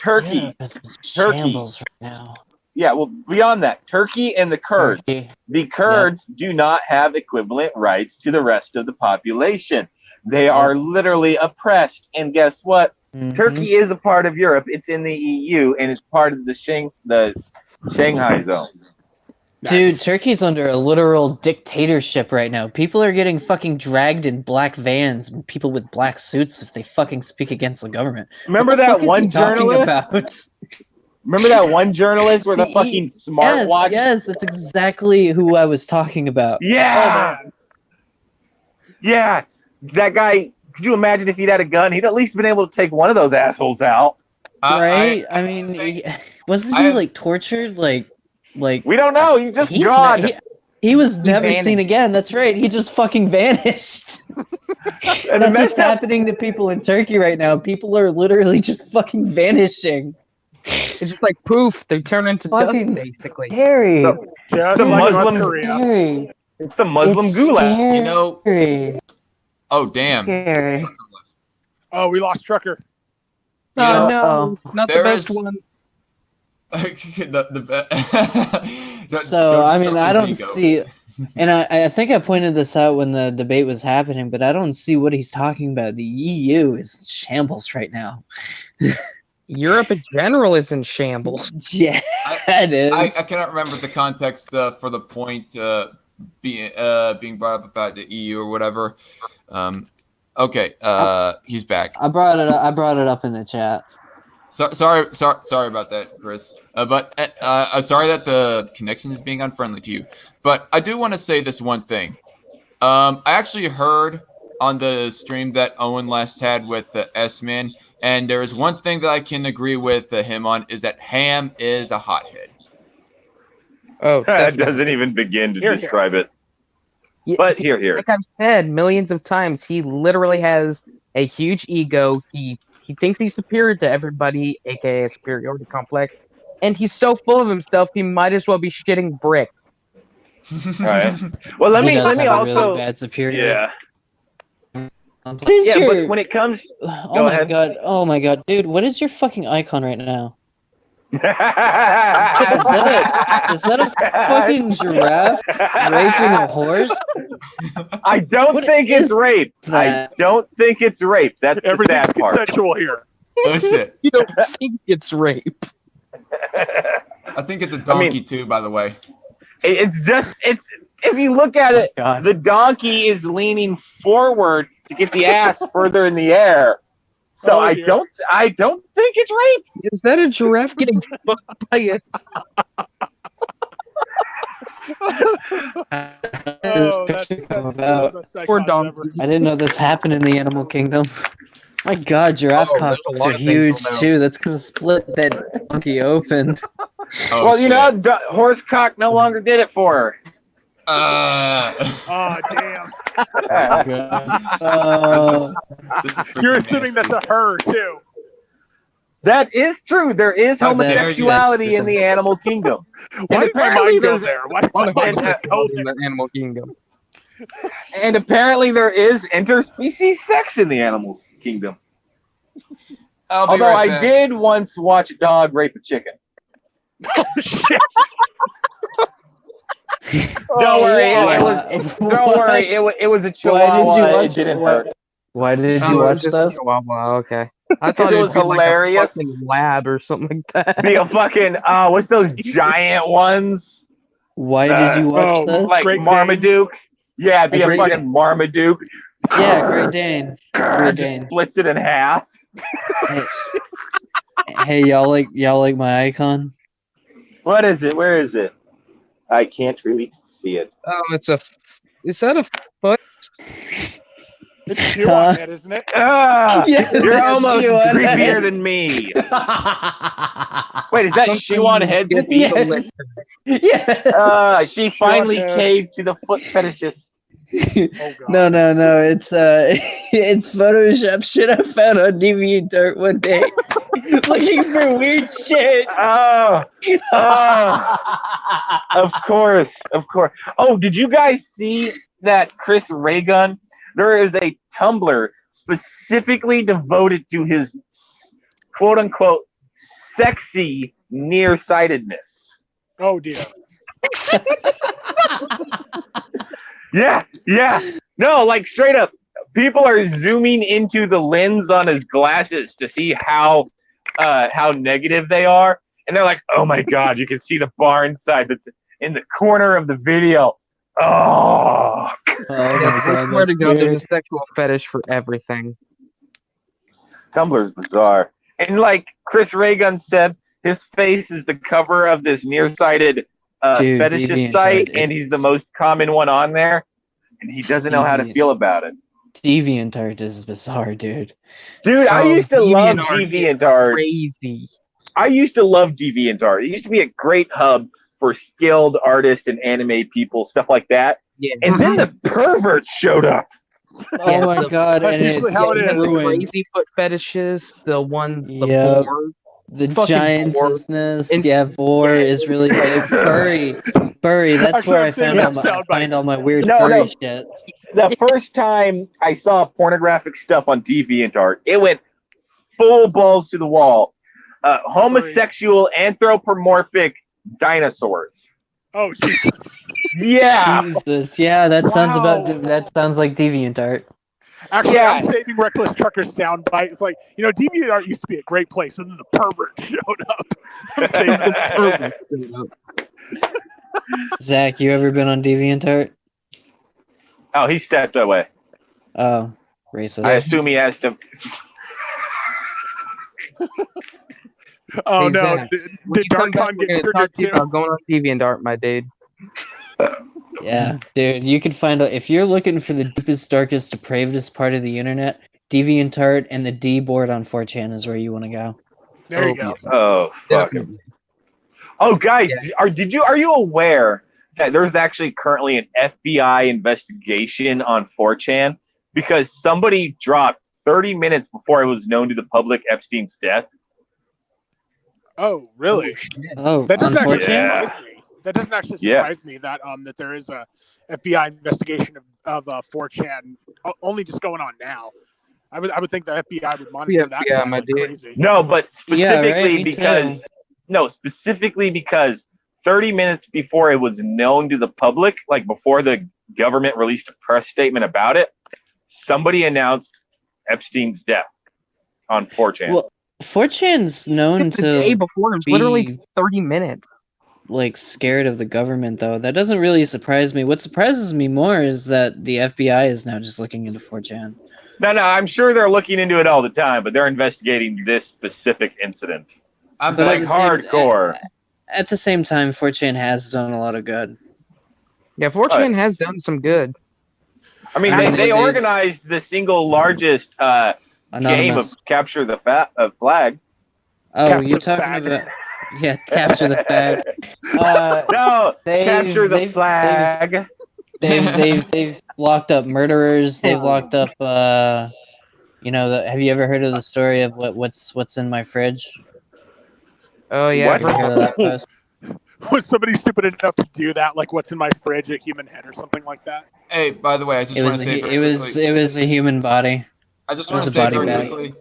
[SPEAKER 4] Turkey.
[SPEAKER 6] Yeah, it's
[SPEAKER 4] Turkey.
[SPEAKER 6] shambles right now.
[SPEAKER 4] Yeah, well, beyond that, Turkey and the Kurds.
[SPEAKER 6] Turkey.
[SPEAKER 4] The Kurds do not have equivalent rights to the rest of the population. They are literally oppressed. And guess what?
[SPEAKER 6] Mhm.
[SPEAKER 4] Turkey is a part of Europe. It's in the EU, and it's part of the Shanghai zone.
[SPEAKER 6] Dude, Turkey's under a literal dictatorship right now. People are getting fucking dragged in black vans, and people with black suits if they fucking speak against the government.
[SPEAKER 4] Remember
[SPEAKER 6] What the
[SPEAKER 4] that
[SPEAKER 6] fuck is
[SPEAKER 4] one
[SPEAKER 6] he talking
[SPEAKER 4] journalist?
[SPEAKER 6] about?
[SPEAKER 4] Remember that one journalist with a fucking smartwatch?
[SPEAKER 6] Yes, that's exactly who I was talking about.
[SPEAKER 4] Yeah.
[SPEAKER 3] Oh man.
[SPEAKER 4] Yeah. That guy, could you imagine if he'd had a gun? He'd at least been able to take one of those assholes out.
[SPEAKER 6] Right? I mean, wasn't he like tortured? Like
[SPEAKER 4] We don't know. He's just
[SPEAKER 6] he's
[SPEAKER 4] gone.
[SPEAKER 6] not- he was never
[SPEAKER 7] vanished.
[SPEAKER 6] seen again. That's right. He just fucking vanished.
[SPEAKER 4] And
[SPEAKER 6] That's
[SPEAKER 4] the
[SPEAKER 6] what's
[SPEAKER 4] messed up,
[SPEAKER 6] happening to people in Turkey right now. People are literally just fucking vanishing.
[SPEAKER 7] It's just like poof, they turn into
[SPEAKER 6] Fucking
[SPEAKER 7] dust, basically.
[SPEAKER 6] scary.
[SPEAKER 3] Just
[SPEAKER 4] The
[SPEAKER 3] like
[SPEAKER 4] Muslims-
[SPEAKER 3] North Korea.
[SPEAKER 6] Scary.
[SPEAKER 4] it's the Muslim
[SPEAKER 6] It's
[SPEAKER 4] gulag.
[SPEAKER 1] You know-
[SPEAKER 6] scary.
[SPEAKER 1] Oh damn.
[SPEAKER 6] Scary.
[SPEAKER 3] Oh, we lost Trucker.
[SPEAKER 1] You
[SPEAKER 7] Oh
[SPEAKER 1] know,
[SPEAKER 7] no, not the
[SPEAKER 1] there
[SPEAKER 7] best
[SPEAKER 1] is-
[SPEAKER 7] one.
[SPEAKER 6] So I mean, I don't
[SPEAKER 1] ego.
[SPEAKER 6] see, and I think I pointed this out when the debate was happening, but I don't see what he's talking about. The EU is in shambles right now.
[SPEAKER 7] Europe in general is in shambles.
[SPEAKER 6] Yeah, it is.
[SPEAKER 1] I cannot remember the context for the point being brought up about the EU or whatever. Okay, he's back.
[SPEAKER 6] I brought it up in the chat.
[SPEAKER 1] Sorry about that, Chris. But sorry that the connection is being unfriendly to you. But I do want to say this one thing. I actually heard on the stream that Owen last had with S-Man, and there is one thing that I can agree with him on is that Ham is a hothead.
[SPEAKER 7] Oh,
[SPEAKER 4] That
[SPEAKER 7] definitely.
[SPEAKER 4] doesn't even begin to
[SPEAKER 3] Here.
[SPEAKER 4] describe it.
[SPEAKER 7] Yeah,
[SPEAKER 4] But here.
[SPEAKER 7] like I've said millions of times, he literally has a huge ego. He thinks he's superior to everybody, aka a superiority complex, and he's so full of himself he might as well be shitting brick.
[SPEAKER 4] Right. Well, let
[SPEAKER 6] He
[SPEAKER 4] me
[SPEAKER 6] does have a
[SPEAKER 4] also.
[SPEAKER 6] really bad superior.
[SPEAKER 4] Yeah.
[SPEAKER 6] What is
[SPEAKER 4] Yeah,
[SPEAKER 6] your?
[SPEAKER 4] but when it comes.
[SPEAKER 6] Oh
[SPEAKER 4] Go
[SPEAKER 6] my
[SPEAKER 4] ahead.
[SPEAKER 6] god! Oh my god, dude! What is your fucking icon right now?
[SPEAKER 4] Is
[SPEAKER 6] Is that a fucking giraffe raping a horse?
[SPEAKER 4] I don't
[SPEAKER 6] What
[SPEAKER 4] think
[SPEAKER 6] is
[SPEAKER 4] it's rape. I
[SPEAKER 6] that?
[SPEAKER 4] don't think it's rape. That's the
[SPEAKER 3] Everything's
[SPEAKER 4] sad part.
[SPEAKER 3] consensual here.
[SPEAKER 1] Oh shit!
[SPEAKER 7] You don't think it's rape?
[SPEAKER 1] I think it's a donkey too, by the way.
[SPEAKER 4] It's if you look at it,
[SPEAKER 6] God.
[SPEAKER 4] the donkey is leaning forward to get the ass further in the air. So
[SPEAKER 3] Oh,
[SPEAKER 4] I
[SPEAKER 3] dear.
[SPEAKER 4] don't think it's rape.
[SPEAKER 7] Is that a giraffe getting fucked by a?
[SPEAKER 3] Oh, that's
[SPEAKER 6] about.
[SPEAKER 3] the best
[SPEAKER 7] Poor
[SPEAKER 3] icons
[SPEAKER 7] donkey.
[SPEAKER 6] I didn't know this happened in the animal kingdom. My God, giraffe
[SPEAKER 7] Oh, there's a
[SPEAKER 6] cocks
[SPEAKER 7] lot
[SPEAKER 6] are
[SPEAKER 7] of things
[SPEAKER 6] huge
[SPEAKER 7] you'll know.
[SPEAKER 6] too. That's gonna split that donkey open.
[SPEAKER 1] Oh,
[SPEAKER 4] Well, you
[SPEAKER 1] shit.
[SPEAKER 4] know, horse cock no longer did it for her.
[SPEAKER 3] Oh, damn.
[SPEAKER 6] Oh,
[SPEAKER 1] this is
[SPEAKER 3] You're
[SPEAKER 1] freaking
[SPEAKER 3] assuming
[SPEAKER 1] nasty.
[SPEAKER 3] that's a her, too.
[SPEAKER 4] That is true. There is
[SPEAKER 1] How dare you,
[SPEAKER 4] homosexuality
[SPEAKER 1] that's
[SPEAKER 4] in the animal kingdom.
[SPEAKER 3] Why
[SPEAKER 4] And
[SPEAKER 3] did my
[SPEAKER 4] apparently
[SPEAKER 3] mind go
[SPEAKER 4] there's
[SPEAKER 3] there? Why did my
[SPEAKER 7] On the
[SPEAKER 3] mind
[SPEAKER 4] and,
[SPEAKER 3] just go
[SPEAKER 7] in
[SPEAKER 3] there?
[SPEAKER 7] the animal kingdom.
[SPEAKER 4] and apparently there is interspecies sex in the animal kingdom.
[SPEAKER 1] I'll be
[SPEAKER 4] Although
[SPEAKER 1] right
[SPEAKER 4] I
[SPEAKER 1] back.
[SPEAKER 4] did once watch a dog rape a chicken.
[SPEAKER 3] Oh shit!
[SPEAKER 4] Don't worry,
[SPEAKER 6] wow.
[SPEAKER 4] don't worry. It was a chihuahua. It didn't hurt.
[SPEAKER 6] Why did
[SPEAKER 7] Oh,
[SPEAKER 6] you watch
[SPEAKER 7] just
[SPEAKER 6] this?
[SPEAKER 7] Chihuahua, okay. I
[SPEAKER 4] 'Cause
[SPEAKER 7] thought
[SPEAKER 4] it
[SPEAKER 7] it'd
[SPEAKER 4] was
[SPEAKER 7] be like
[SPEAKER 4] hilarious.
[SPEAKER 7] a fucking lab or something like that.
[SPEAKER 4] Be a fucking what's those giant ones?
[SPEAKER 6] Why did you watch
[SPEAKER 3] Oh,
[SPEAKER 6] this?
[SPEAKER 4] Like
[SPEAKER 3] Great
[SPEAKER 4] Marmaduke. Yeah, be a
[SPEAKER 6] Great
[SPEAKER 4] fucking Marmaduke.
[SPEAKER 6] Yeah, Great Dane. Great
[SPEAKER 4] Just
[SPEAKER 6] Dane.
[SPEAKER 4] splits it in half.
[SPEAKER 6] Hey, hey, y'all like my icon?
[SPEAKER 4] What is it? Where is it? I can't really see it.
[SPEAKER 7] Oh, is that a foot?
[SPEAKER 3] It's chew on it, isn't it?
[SPEAKER 6] Yeah,
[SPEAKER 4] You're
[SPEAKER 6] that's
[SPEAKER 4] almost
[SPEAKER 6] you on
[SPEAKER 4] creepier
[SPEAKER 6] it.
[SPEAKER 4] than me. Wait, is that shoe on head
[SPEAKER 7] Get
[SPEAKER 4] Zippy?
[SPEAKER 7] the lip.
[SPEAKER 6] Yeah.
[SPEAKER 4] She
[SPEAKER 3] Shoe on
[SPEAKER 4] finally
[SPEAKER 3] head.
[SPEAKER 4] caved to the foot fetishist.
[SPEAKER 3] Oh god.
[SPEAKER 6] No. It's it's Photoshop shit I found on DeviantArt one day, looking for weird shit.
[SPEAKER 4] Of course. Oh, did you guys see that Chris Raygun? There is a Tumblr specifically devoted to his quote unquote sexy nearsightedness.
[SPEAKER 3] Oh dear.
[SPEAKER 4] Yeah. No, like straight up, people are zooming into the lens on his glasses to see how negative they are, and they're like, "Oh my god, you can see the bar inside that's in the corner of the video." Oh,
[SPEAKER 6] Oh my
[SPEAKER 7] I
[SPEAKER 6] god,
[SPEAKER 7] swear to
[SPEAKER 6] that's
[SPEAKER 7] God, there's
[SPEAKER 6] weird.
[SPEAKER 7] a sexual fetish for everything.
[SPEAKER 4] Tumblr's bizarre. And like Chris Raygun said, his face is the cover of this nearsighted
[SPEAKER 6] Dude,
[SPEAKER 4] fetishist
[SPEAKER 6] DeviantArt,
[SPEAKER 4] site, and he's the most common one on there, and he doesn't know how to
[SPEAKER 6] Deviant.
[SPEAKER 4] feel about it.
[SPEAKER 6] DeviantArt is bizarre, dude.
[SPEAKER 4] Dude, I used to love
[SPEAKER 7] DeviantArt
[SPEAKER 4] DeviantArt.
[SPEAKER 7] Crazy.
[SPEAKER 4] I used to love DeviantArt. It used to be a great hub for skilled artists and anime people, stuff like that.
[SPEAKER 7] Yeah.
[SPEAKER 4] And then the perverts showed up.
[SPEAKER 6] Oh my god,
[SPEAKER 3] That's
[SPEAKER 6] and
[SPEAKER 3] usually
[SPEAKER 6] it's
[SPEAKER 3] how it is.
[SPEAKER 7] The
[SPEAKER 6] ruined.
[SPEAKER 7] crazy foot fetishes, the ones, the
[SPEAKER 6] Yep.
[SPEAKER 7] boar.
[SPEAKER 6] The
[SPEAKER 7] Fucking
[SPEAKER 6] giantessness,
[SPEAKER 7] And-
[SPEAKER 6] yeah, Vor
[SPEAKER 7] yeah.
[SPEAKER 6] is really big. Furry. That's
[SPEAKER 3] Actually,
[SPEAKER 6] where
[SPEAKER 3] I'm
[SPEAKER 6] I
[SPEAKER 3] saving
[SPEAKER 6] found
[SPEAKER 3] that soundbite.
[SPEAKER 6] find all my weird
[SPEAKER 4] No,
[SPEAKER 6] furry
[SPEAKER 4] no.
[SPEAKER 6] shit.
[SPEAKER 4] The first time I saw pornographic stuff on DeviantArt, it went full balls to the wall. Homosexual anthropomorphic dinosaurs.
[SPEAKER 3] Oh Jesus.
[SPEAKER 4] Yeah.
[SPEAKER 6] Jesus, yeah, that sounds
[SPEAKER 3] Wow.
[SPEAKER 6] that sounds like DeviantArt.
[SPEAKER 3] Actually,
[SPEAKER 4] Yeah.
[SPEAKER 3] I'm saving Reckless Trucker's soundbite. It's like, DeviantArt used to be a great place, and then the pervert showed up. I'm saving
[SPEAKER 6] Zach, you ever been on DeviantArt?
[SPEAKER 4] Oh, he stepped away.
[SPEAKER 6] Oh, racist.
[SPEAKER 4] I assume he asked him.
[SPEAKER 3] Oh
[SPEAKER 7] Hey,
[SPEAKER 3] no!
[SPEAKER 7] Zach,
[SPEAKER 3] Did
[SPEAKER 7] When you come back,
[SPEAKER 3] DarkCon
[SPEAKER 7] we're
[SPEAKER 3] get
[SPEAKER 7] gonna talk
[SPEAKER 3] triggered
[SPEAKER 7] to you
[SPEAKER 3] too?
[SPEAKER 7] about going on DeviantArt, my dude.
[SPEAKER 6] Yeah, dude, you could find out if you're looking for the deepest, darkest, depravedest part of the internet. DeviantArt and the D board on 4chan is where you want to go.
[SPEAKER 3] There you go.
[SPEAKER 4] Oh, fuck him.
[SPEAKER 7] Definitely.
[SPEAKER 4] Oh, guys, are you aware that there's actually currently an FBI investigation on 4chan because somebody dropped 30 minutes before it was known to the public Epstein's death?
[SPEAKER 3] Oh, really?
[SPEAKER 6] Oh,
[SPEAKER 3] That doesn't
[SPEAKER 6] on
[SPEAKER 3] actually
[SPEAKER 6] 4chan?
[SPEAKER 4] Yeah.
[SPEAKER 3] surprise me. That doesn't actually
[SPEAKER 4] Yeah.
[SPEAKER 3] surprise me that that there is a FBI investigation of 4chan only just going on now. I would think the FBI would monitor
[SPEAKER 7] Yeah,
[SPEAKER 3] that
[SPEAKER 7] yeah,
[SPEAKER 3] stuff
[SPEAKER 7] my
[SPEAKER 3] like
[SPEAKER 7] dude.
[SPEAKER 3] crazy.
[SPEAKER 4] No, but
[SPEAKER 6] Yeah, right,
[SPEAKER 4] specifically
[SPEAKER 6] me
[SPEAKER 4] because
[SPEAKER 6] too.
[SPEAKER 4] specifically because 30 minutes before it was known to the public, like before the government released a press statement about it, somebody announced Epstein's death on 4chan.
[SPEAKER 6] Well, 4chan's known
[SPEAKER 7] The day
[SPEAKER 6] to
[SPEAKER 7] before, it was
[SPEAKER 6] be
[SPEAKER 7] literally 30 minutes.
[SPEAKER 6] like scared of the government, though. That doesn't really surprise me. What surprises me more is that the FBI is now just looking into 4chan.
[SPEAKER 4] No, I'm sure they're looking into it all the time, but they're investigating this specific incident.
[SPEAKER 1] I'm
[SPEAKER 6] But
[SPEAKER 4] Like
[SPEAKER 6] at the same-
[SPEAKER 4] hardcore.
[SPEAKER 6] At the same time, 4chan has done a lot of good.
[SPEAKER 7] Yeah, 4chan has done some good.
[SPEAKER 4] I mean,
[SPEAKER 6] I mean,
[SPEAKER 4] they
[SPEAKER 6] they-
[SPEAKER 4] organized the single largest game of
[SPEAKER 6] Anonymous.
[SPEAKER 4] capture the flag.
[SPEAKER 6] Oh,
[SPEAKER 3] Capture
[SPEAKER 6] you're
[SPEAKER 3] the
[SPEAKER 6] talking
[SPEAKER 3] fag.
[SPEAKER 6] about capture the flag.
[SPEAKER 4] No, capture the
[SPEAKER 6] they've-
[SPEAKER 4] flag.
[SPEAKER 6] They've locked up murderers. They've locked up You know, have you ever heard of the story of what's in my fridge?
[SPEAKER 7] Oh yeah,
[SPEAKER 4] What?
[SPEAKER 6] Ever heard of that post?
[SPEAKER 3] Was somebody stupid enough to do that? Like, what's in my fridge? A human head or something like that?
[SPEAKER 1] Hey, by the way, I just want to say very quickly.
[SPEAKER 6] It was a human body.
[SPEAKER 1] I just
[SPEAKER 6] it
[SPEAKER 1] want to
[SPEAKER 6] was a
[SPEAKER 1] say
[SPEAKER 6] body
[SPEAKER 1] very
[SPEAKER 6] bag.
[SPEAKER 1] quickly.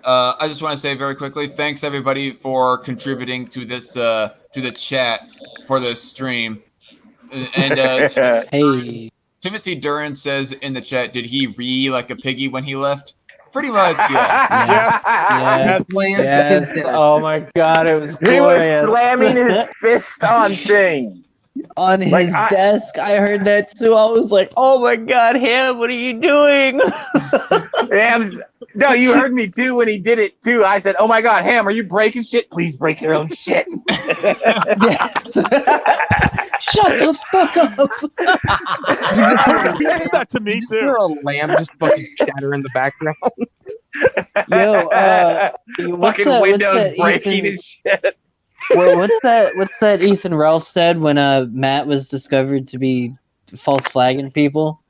[SPEAKER 1] I just want to say very quickly. Thanks everybody for contributing to this to the chat for this stream. And
[SPEAKER 6] Hey,
[SPEAKER 1] Timothy Duran says in the chat, did he ree like a piggy when he left? Pretty much, yeah.
[SPEAKER 3] Yes.
[SPEAKER 6] yes,
[SPEAKER 7] Slammed
[SPEAKER 6] yes.
[SPEAKER 7] his desk.
[SPEAKER 6] Oh my god, it was
[SPEAKER 4] He was
[SPEAKER 6] glorious.
[SPEAKER 4] slamming his fist on things.
[SPEAKER 6] on
[SPEAKER 4] Like,
[SPEAKER 6] his desk. I heard that too. I was like, "Oh my god, Ham, what are you doing?"
[SPEAKER 4] No, you heard me too when he did it too. I said, "Oh my God, Ham, are you breaking shit? Please break your own shit."
[SPEAKER 6] Shut the fuck up.
[SPEAKER 3] He did that to me
[SPEAKER 7] Is there
[SPEAKER 3] too.
[SPEAKER 7] a lamp just fucking chatter in the background?
[SPEAKER 6] Yo, what's
[SPEAKER 4] Fucking
[SPEAKER 6] that?
[SPEAKER 4] windows
[SPEAKER 6] What's that
[SPEAKER 4] breaking
[SPEAKER 6] Ethan?
[SPEAKER 4] and shit.
[SPEAKER 6] What's that Ethan Ralph said when Matt was discovered to be false flagging people?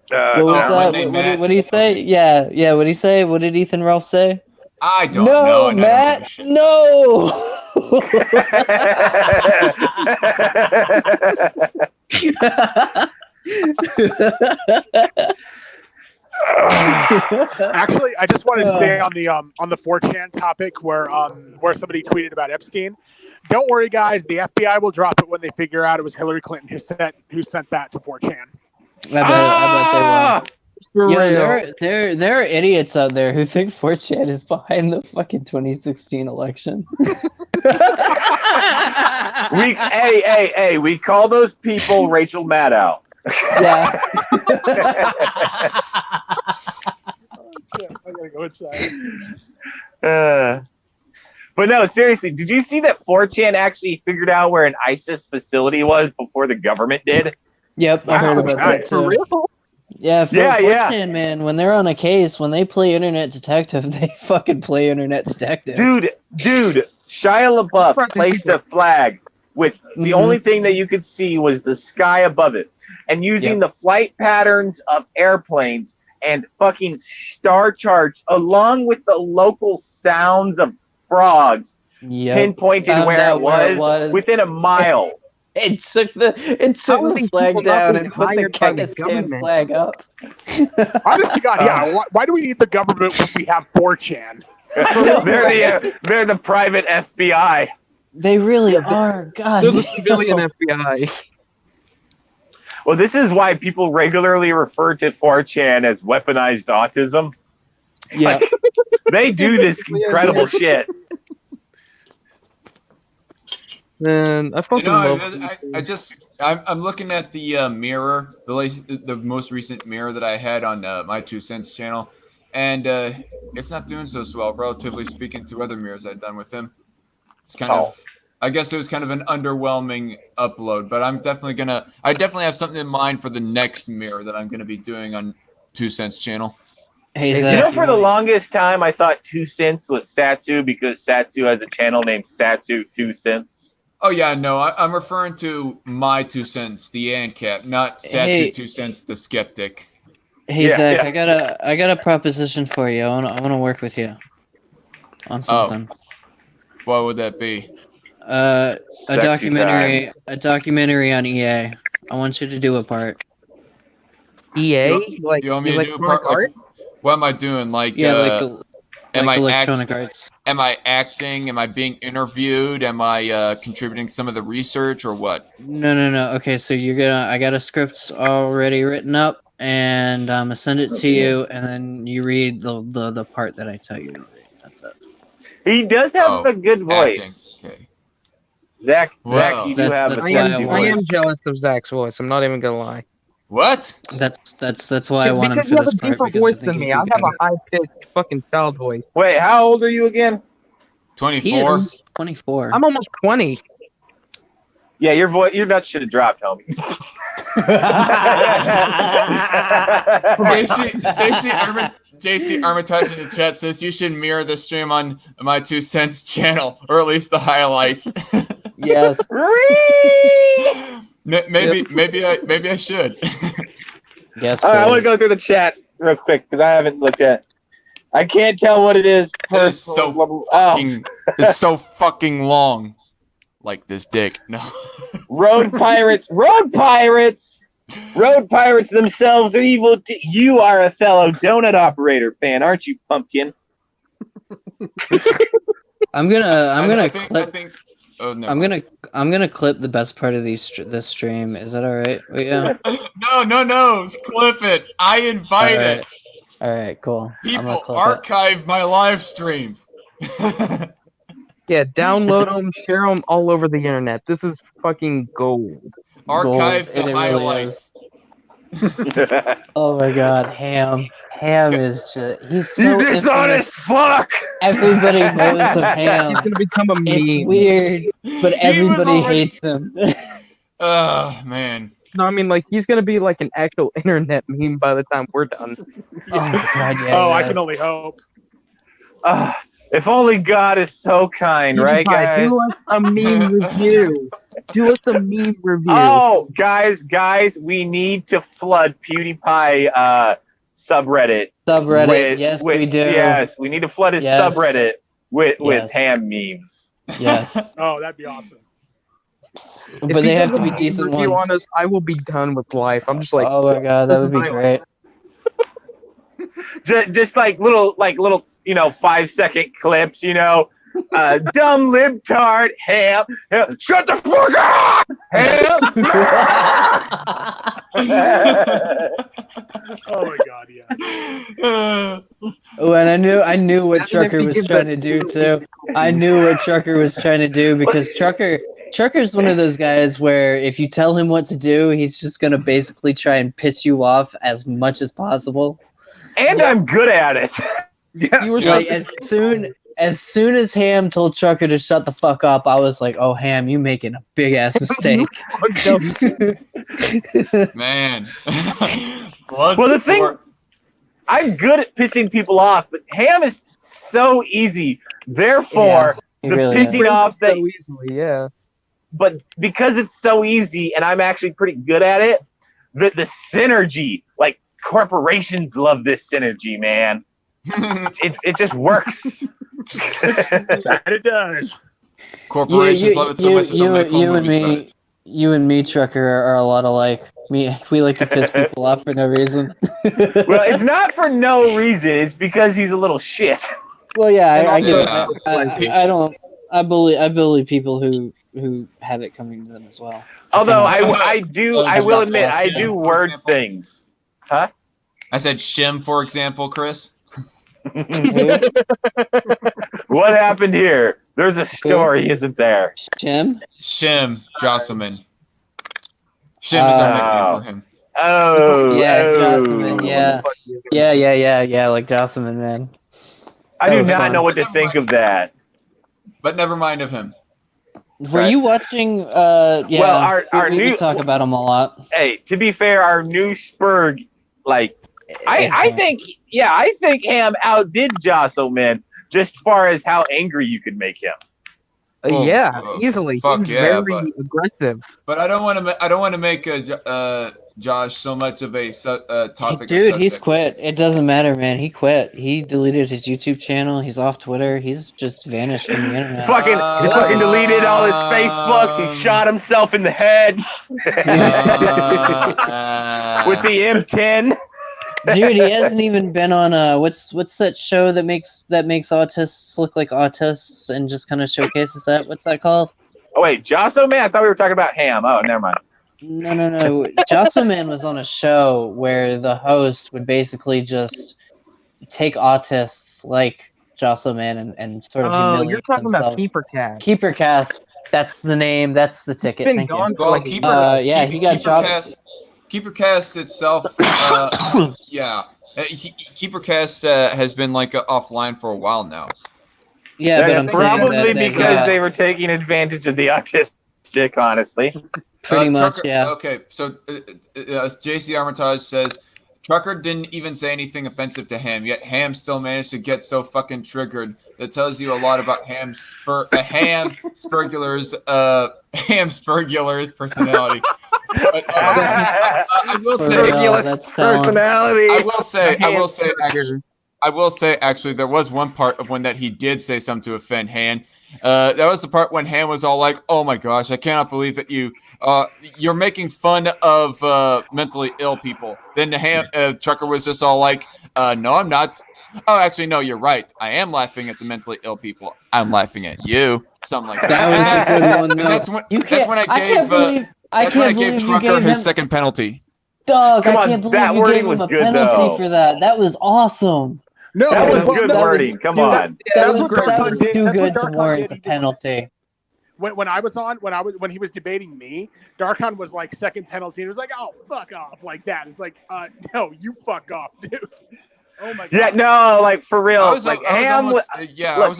[SPEAKER 6] What was
[SPEAKER 1] no.
[SPEAKER 6] that?
[SPEAKER 1] Monday,
[SPEAKER 6] What
[SPEAKER 1] Matt.
[SPEAKER 6] did he say? Yeah. What did he say? What did Ethan Ralph say?
[SPEAKER 1] I don't
[SPEAKER 6] No,
[SPEAKER 1] know. And
[SPEAKER 6] Matt.
[SPEAKER 1] I don't give a shit.
[SPEAKER 6] No.
[SPEAKER 3] Actually, I just wanted to say on the 4chan topic where somebody tweeted about Epstein. Don't worry, guys. The FBI will drop it when they figure out it was Hillary Clinton who sent that to 4chan.
[SPEAKER 6] I bet they will.
[SPEAKER 7] For
[SPEAKER 6] Yeah,
[SPEAKER 7] real.
[SPEAKER 6] there are idiots out there who think 4chan is behind the fucking 2016 election.
[SPEAKER 4] We call those people Rachel Maddow.
[SPEAKER 6] Yeah.
[SPEAKER 3] I gotta go inside.
[SPEAKER 4] But no, seriously, did you see that 4chan actually figured out where an ISIS facility was before the government did?
[SPEAKER 6] Yep, I heard about that
[SPEAKER 3] nice.
[SPEAKER 6] too.
[SPEAKER 7] For real?
[SPEAKER 6] Yeah, 4chan,
[SPEAKER 4] Yeah.
[SPEAKER 6] man, when they're on a case, when they play Internet Detective, they fucking play Internet Detective.
[SPEAKER 4] Dude, Shia LaBeouf placed a flag with the only thing that you could see was the sky above it. And using the flight patterns of airplanes and fucking star charts along with the local sounds of frogs pinpointed
[SPEAKER 6] Found
[SPEAKER 4] where
[SPEAKER 6] out
[SPEAKER 4] it
[SPEAKER 6] where it
[SPEAKER 4] was
[SPEAKER 6] was.
[SPEAKER 4] within a mile.
[SPEAKER 6] It took the flag down and put the Kyrgyzstan flag up.
[SPEAKER 3] Honest to God, yeah. Why do we need the government when we have 4chan?
[SPEAKER 4] They're the private FBI.
[SPEAKER 6] They really are. God.
[SPEAKER 7] They're the civilian FBI.
[SPEAKER 4] Well, this is why people regularly refer to 4chan as weaponized autism.
[SPEAKER 6] Yeah.
[SPEAKER 4] They do this incredible shit.
[SPEAKER 7] Man, I fucking love
[SPEAKER 1] I'm looking at the mirror, the most recent mirror that I had on my 2 Cents channel, and it's not doing so well, relatively speaking, to other mirrors I've done with him. It's kind of, I guess it was kind of an underwhelming upload, but I definitely have something in mind for the next mirror that I'm gonna be doing on 2 Cents channel.
[SPEAKER 6] Hey,
[SPEAKER 4] You
[SPEAKER 6] Zach,
[SPEAKER 4] know, for the longest time, I thought 2 Cents was Satsu because Satsu has a channel named Satsu 2 Cents.
[SPEAKER 1] Oh yeah, no, I'm referring to my 2 Cents, the ANCAP, not Satsu 2 Cents, the skeptic.
[SPEAKER 6] Hey Zach, I got a proposition for you. I want to work with you on something.
[SPEAKER 1] What would that be?
[SPEAKER 6] A
[SPEAKER 4] Sexy
[SPEAKER 6] documentary on EA. I want you to do a part.
[SPEAKER 7] EA? Like,
[SPEAKER 1] you want me to do a part? Like, what am I doing? Like, am I
[SPEAKER 6] Electronic Arts?
[SPEAKER 1] Am I acting? Am I being interviewed? Am I contributing some of the research or what?
[SPEAKER 6] No. Okay, so I got a script already written up, and I'm gonna send it to you, and then you read the part that I tell you to read. That's it.
[SPEAKER 4] He does have a good voice.
[SPEAKER 1] Acting. Okay.
[SPEAKER 4] Zach,
[SPEAKER 1] Well,
[SPEAKER 4] you do have a
[SPEAKER 6] that's why
[SPEAKER 4] sexy
[SPEAKER 7] I am
[SPEAKER 4] voice.
[SPEAKER 7] jealous of Zach's voice. I'm not even gonna lie.
[SPEAKER 1] What?
[SPEAKER 6] That's why I want him
[SPEAKER 7] Because
[SPEAKER 6] for
[SPEAKER 7] you have
[SPEAKER 6] this
[SPEAKER 7] a
[SPEAKER 6] part.
[SPEAKER 7] deeper
[SPEAKER 6] Because
[SPEAKER 7] voice
[SPEAKER 6] I think
[SPEAKER 7] than
[SPEAKER 6] he'd
[SPEAKER 7] me.
[SPEAKER 6] be
[SPEAKER 7] I have
[SPEAKER 6] good.
[SPEAKER 7] a high-pitched fucking child voice.
[SPEAKER 4] Wait, how old are you again?
[SPEAKER 1] 24.
[SPEAKER 6] He is 24.
[SPEAKER 7] I'm almost 20.
[SPEAKER 4] Yeah, your nuts should have dropped, homie.
[SPEAKER 1] JC Armitage in the chat says you should mirror the stream on my 2 Cents channel, or at least the highlights.
[SPEAKER 6] Yes.
[SPEAKER 1] Maybe I should.
[SPEAKER 6] Yes.
[SPEAKER 4] All right, I want to go through the chat real quick because I haven't looked at. I can't tell what it is.
[SPEAKER 1] It is so fucking. It's so fucking long. Like this dick. No.
[SPEAKER 4] Road pirates. Road pirates. Road pirates themselves are evil. You are a fellow donut operator fan, aren't you, Pumpkin?
[SPEAKER 6] I'm gonna clip the best part of this stream. Is that all right? Yeah.
[SPEAKER 1] No. Clip it. I invite it.
[SPEAKER 6] All right, cool.
[SPEAKER 1] People archive my live streams.
[SPEAKER 7] Yeah, download them, share them all over the internet. This is fucking gold.
[SPEAKER 1] Archive
[SPEAKER 6] Gold.
[SPEAKER 1] the highlights.
[SPEAKER 6] Oh my god, Ham is just—he's so
[SPEAKER 4] you dishonest fuck.
[SPEAKER 6] Everybody knows of Ham.
[SPEAKER 7] He's gonna become a meme.
[SPEAKER 6] It's weird, but everybody hates him.
[SPEAKER 1] Oh man.
[SPEAKER 7] No, I mean, like, he's gonna be like an actual internet meme by the time we're done.
[SPEAKER 6] Oh god, yeah.
[SPEAKER 3] I can only hope.
[SPEAKER 4] If only God is so kind, right, guys?
[SPEAKER 7] Do us a meme review. Do us a meme review.
[SPEAKER 4] Oh, guys, we need to flood PewDiePie subreddit.
[SPEAKER 6] Yes, we do.
[SPEAKER 4] Yes, we need to flood his subreddit with ham memes.
[SPEAKER 6] Yes.
[SPEAKER 3] Oh, that'd be awesome.
[SPEAKER 6] But they have to be decent ones.
[SPEAKER 7] Honest, I will be done with life. I'm just like,
[SPEAKER 6] oh my god, that would be great.
[SPEAKER 4] Just like little 5-second clips, dumb libtard, ham, shut the fuck up, ham.
[SPEAKER 3] Oh my god, yeah.
[SPEAKER 6] Oh, and I knew what Trucker was trying to do too. I knew what Trucker was trying to do because Trucker's one of those guys where if you tell him what to do, he's just gonna basically try and piss you off as much as possible.
[SPEAKER 4] And I'm good at it.
[SPEAKER 3] Yeah.
[SPEAKER 6] You were like, as soon as Ham told Trucker to shut the fuck up, I was like, "Oh, Ham, you making a big ass mistake."
[SPEAKER 1] Man.
[SPEAKER 4] Well, the thing, I'm good at pissing people off, but Ham is so easy. Therefore, the
[SPEAKER 6] really
[SPEAKER 4] pissing off that
[SPEAKER 7] so easily, yeah.
[SPEAKER 4] But because it's so easy, and I'm actually pretty good at it, the synergy, like corporations love this synergy, man. It just works.
[SPEAKER 3] That it does.
[SPEAKER 1] Corporations love it so much.
[SPEAKER 6] You and me, Trucker, are a lot alike. We like to piss people off for no reason.
[SPEAKER 4] Well, it's not for no reason. It's because he's a little shit.
[SPEAKER 6] Well, yeah, I get it. I bully people who have it coming to them as well.
[SPEAKER 4] Although I will admit, I do word things. Huh?
[SPEAKER 1] I said shim, for example, Chris.
[SPEAKER 4] What happened here? There's a story, isn't there?
[SPEAKER 6] Shim,
[SPEAKER 1] Josselman. Shim is our nickname for him.
[SPEAKER 4] Oh,
[SPEAKER 6] yeah, Josselman, yeah, like Josselman, man.
[SPEAKER 4] I do not know what to think of that.
[SPEAKER 1] But never mind of him.
[SPEAKER 6] Were you watching?
[SPEAKER 4] Well, our
[SPEAKER 6] we
[SPEAKER 4] new
[SPEAKER 6] talk about him a lot.
[SPEAKER 4] Hey, to be fair, our new Spurg, like, I think Ham outdid Josselman just far as how angry you could make him.
[SPEAKER 7] Easily.
[SPEAKER 1] Fuck
[SPEAKER 7] He's
[SPEAKER 1] yeah,
[SPEAKER 7] very aggressive.
[SPEAKER 1] But I don't want to make Josh so much of a topic.
[SPEAKER 6] Dude, he's quit. It doesn't matter, man. He quit. He deleted his YouTube channel. He's off Twitter. He's just vanished from the internet.
[SPEAKER 4] He fucking deleted all his Facebooks. He shot himself in the head with the M10.
[SPEAKER 6] Dude, he hasn't even been on what's that show that makes autists look like autists and just kind of showcases that? What's that called?
[SPEAKER 4] Oh wait, Josso Man? I thought we were talking about Ham. Oh, never mind.
[SPEAKER 6] No. Josselman was on a show where the host would basically just take autists like Josselman and sort of humiliate
[SPEAKER 7] you're talking
[SPEAKER 6] themselves.
[SPEAKER 7] about KeeperCast.
[SPEAKER 6] KeeperCast. That's the name. That's the ticket.
[SPEAKER 7] Been
[SPEAKER 6] Thank
[SPEAKER 7] gone
[SPEAKER 6] you.
[SPEAKER 7] for like
[SPEAKER 6] he got dropped.
[SPEAKER 1] KeeperCast itself, KeeperCast has been like offline for a while now.
[SPEAKER 6] Yeah, but I'm
[SPEAKER 4] probably
[SPEAKER 6] saying
[SPEAKER 4] because they were taking advantage of the autistic, honestly.
[SPEAKER 6] Pretty much,
[SPEAKER 1] Trucker,
[SPEAKER 6] yeah.
[SPEAKER 1] Okay, so JC Armitage says Trucker didn't even say anything offensive to Ham, yet Ham still managed to get so fucking triggered. That tells you a lot about Ham Spurgular's personality. But, I will
[SPEAKER 6] For
[SPEAKER 1] say,
[SPEAKER 6] real,
[SPEAKER 4] Ridiculous
[SPEAKER 6] that's talent.
[SPEAKER 4] personality.
[SPEAKER 1] I will say, actually, there was one part of when that he did say something to offend Han. That was the part when Han was all like, "Oh my gosh, I cannot believe that you're making fun of mentally ill people." Then the Trucker was just all like, "No, I'm not." Oh, actually, no, you're right. I am laughing at the mentally ill people. I'm laughing at you. Something like that.
[SPEAKER 6] That was a good one,
[SPEAKER 1] And
[SPEAKER 6] though.
[SPEAKER 1] that's when
[SPEAKER 6] You
[SPEAKER 1] that's
[SPEAKER 6] can't.
[SPEAKER 1] when I
[SPEAKER 6] I
[SPEAKER 1] gave
[SPEAKER 6] can't believe. I
[SPEAKER 1] that's when I
[SPEAKER 6] can't
[SPEAKER 1] gave
[SPEAKER 6] believe you
[SPEAKER 1] Trucker
[SPEAKER 6] gave
[SPEAKER 1] his
[SPEAKER 6] him.
[SPEAKER 1] second penalty.
[SPEAKER 6] Dog,
[SPEAKER 4] Come
[SPEAKER 6] I
[SPEAKER 4] on,
[SPEAKER 6] can't believe
[SPEAKER 4] that
[SPEAKER 6] you
[SPEAKER 4] wording
[SPEAKER 6] gave him
[SPEAKER 4] was
[SPEAKER 6] a
[SPEAKER 4] good,
[SPEAKER 6] penalty
[SPEAKER 4] though.
[SPEAKER 6] for that. That was awesome.
[SPEAKER 3] No,
[SPEAKER 4] That was
[SPEAKER 3] well,
[SPEAKER 4] good
[SPEAKER 3] no,
[SPEAKER 4] wording. Come
[SPEAKER 3] that-
[SPEAKER 4] on.
[SPEAKER 3] That's
[SPEAKER 6] was
[SPEAKER 3] what
[SPEAKER 6] that
[SPEAKER 3] Darkon
[SPEAKER 6] was
[SPEAKER 3] did.
[SPEAKER 6] too
[SPEAKER 3] That's what
[SPEAKER 6] good to
[SPEAKER 3] Darkon
[SPEAKER 6] warrant
[SPEAKER 3] did.
[SPEAKER 6] a
[SPEAKER 3] He did.
[SPEAKER 6] penalty.
[SPEAKER 3] When I was on, when he was debating me, Darkon was like second penalty. And it was like, oh, fuck off, like that. It's like, no, you fuck off, dude. Oh my god.
[SPEAKER 4] Yeah, no, like for real.
[SPEAKER 1] I was
[SPEAKER 4] Ham.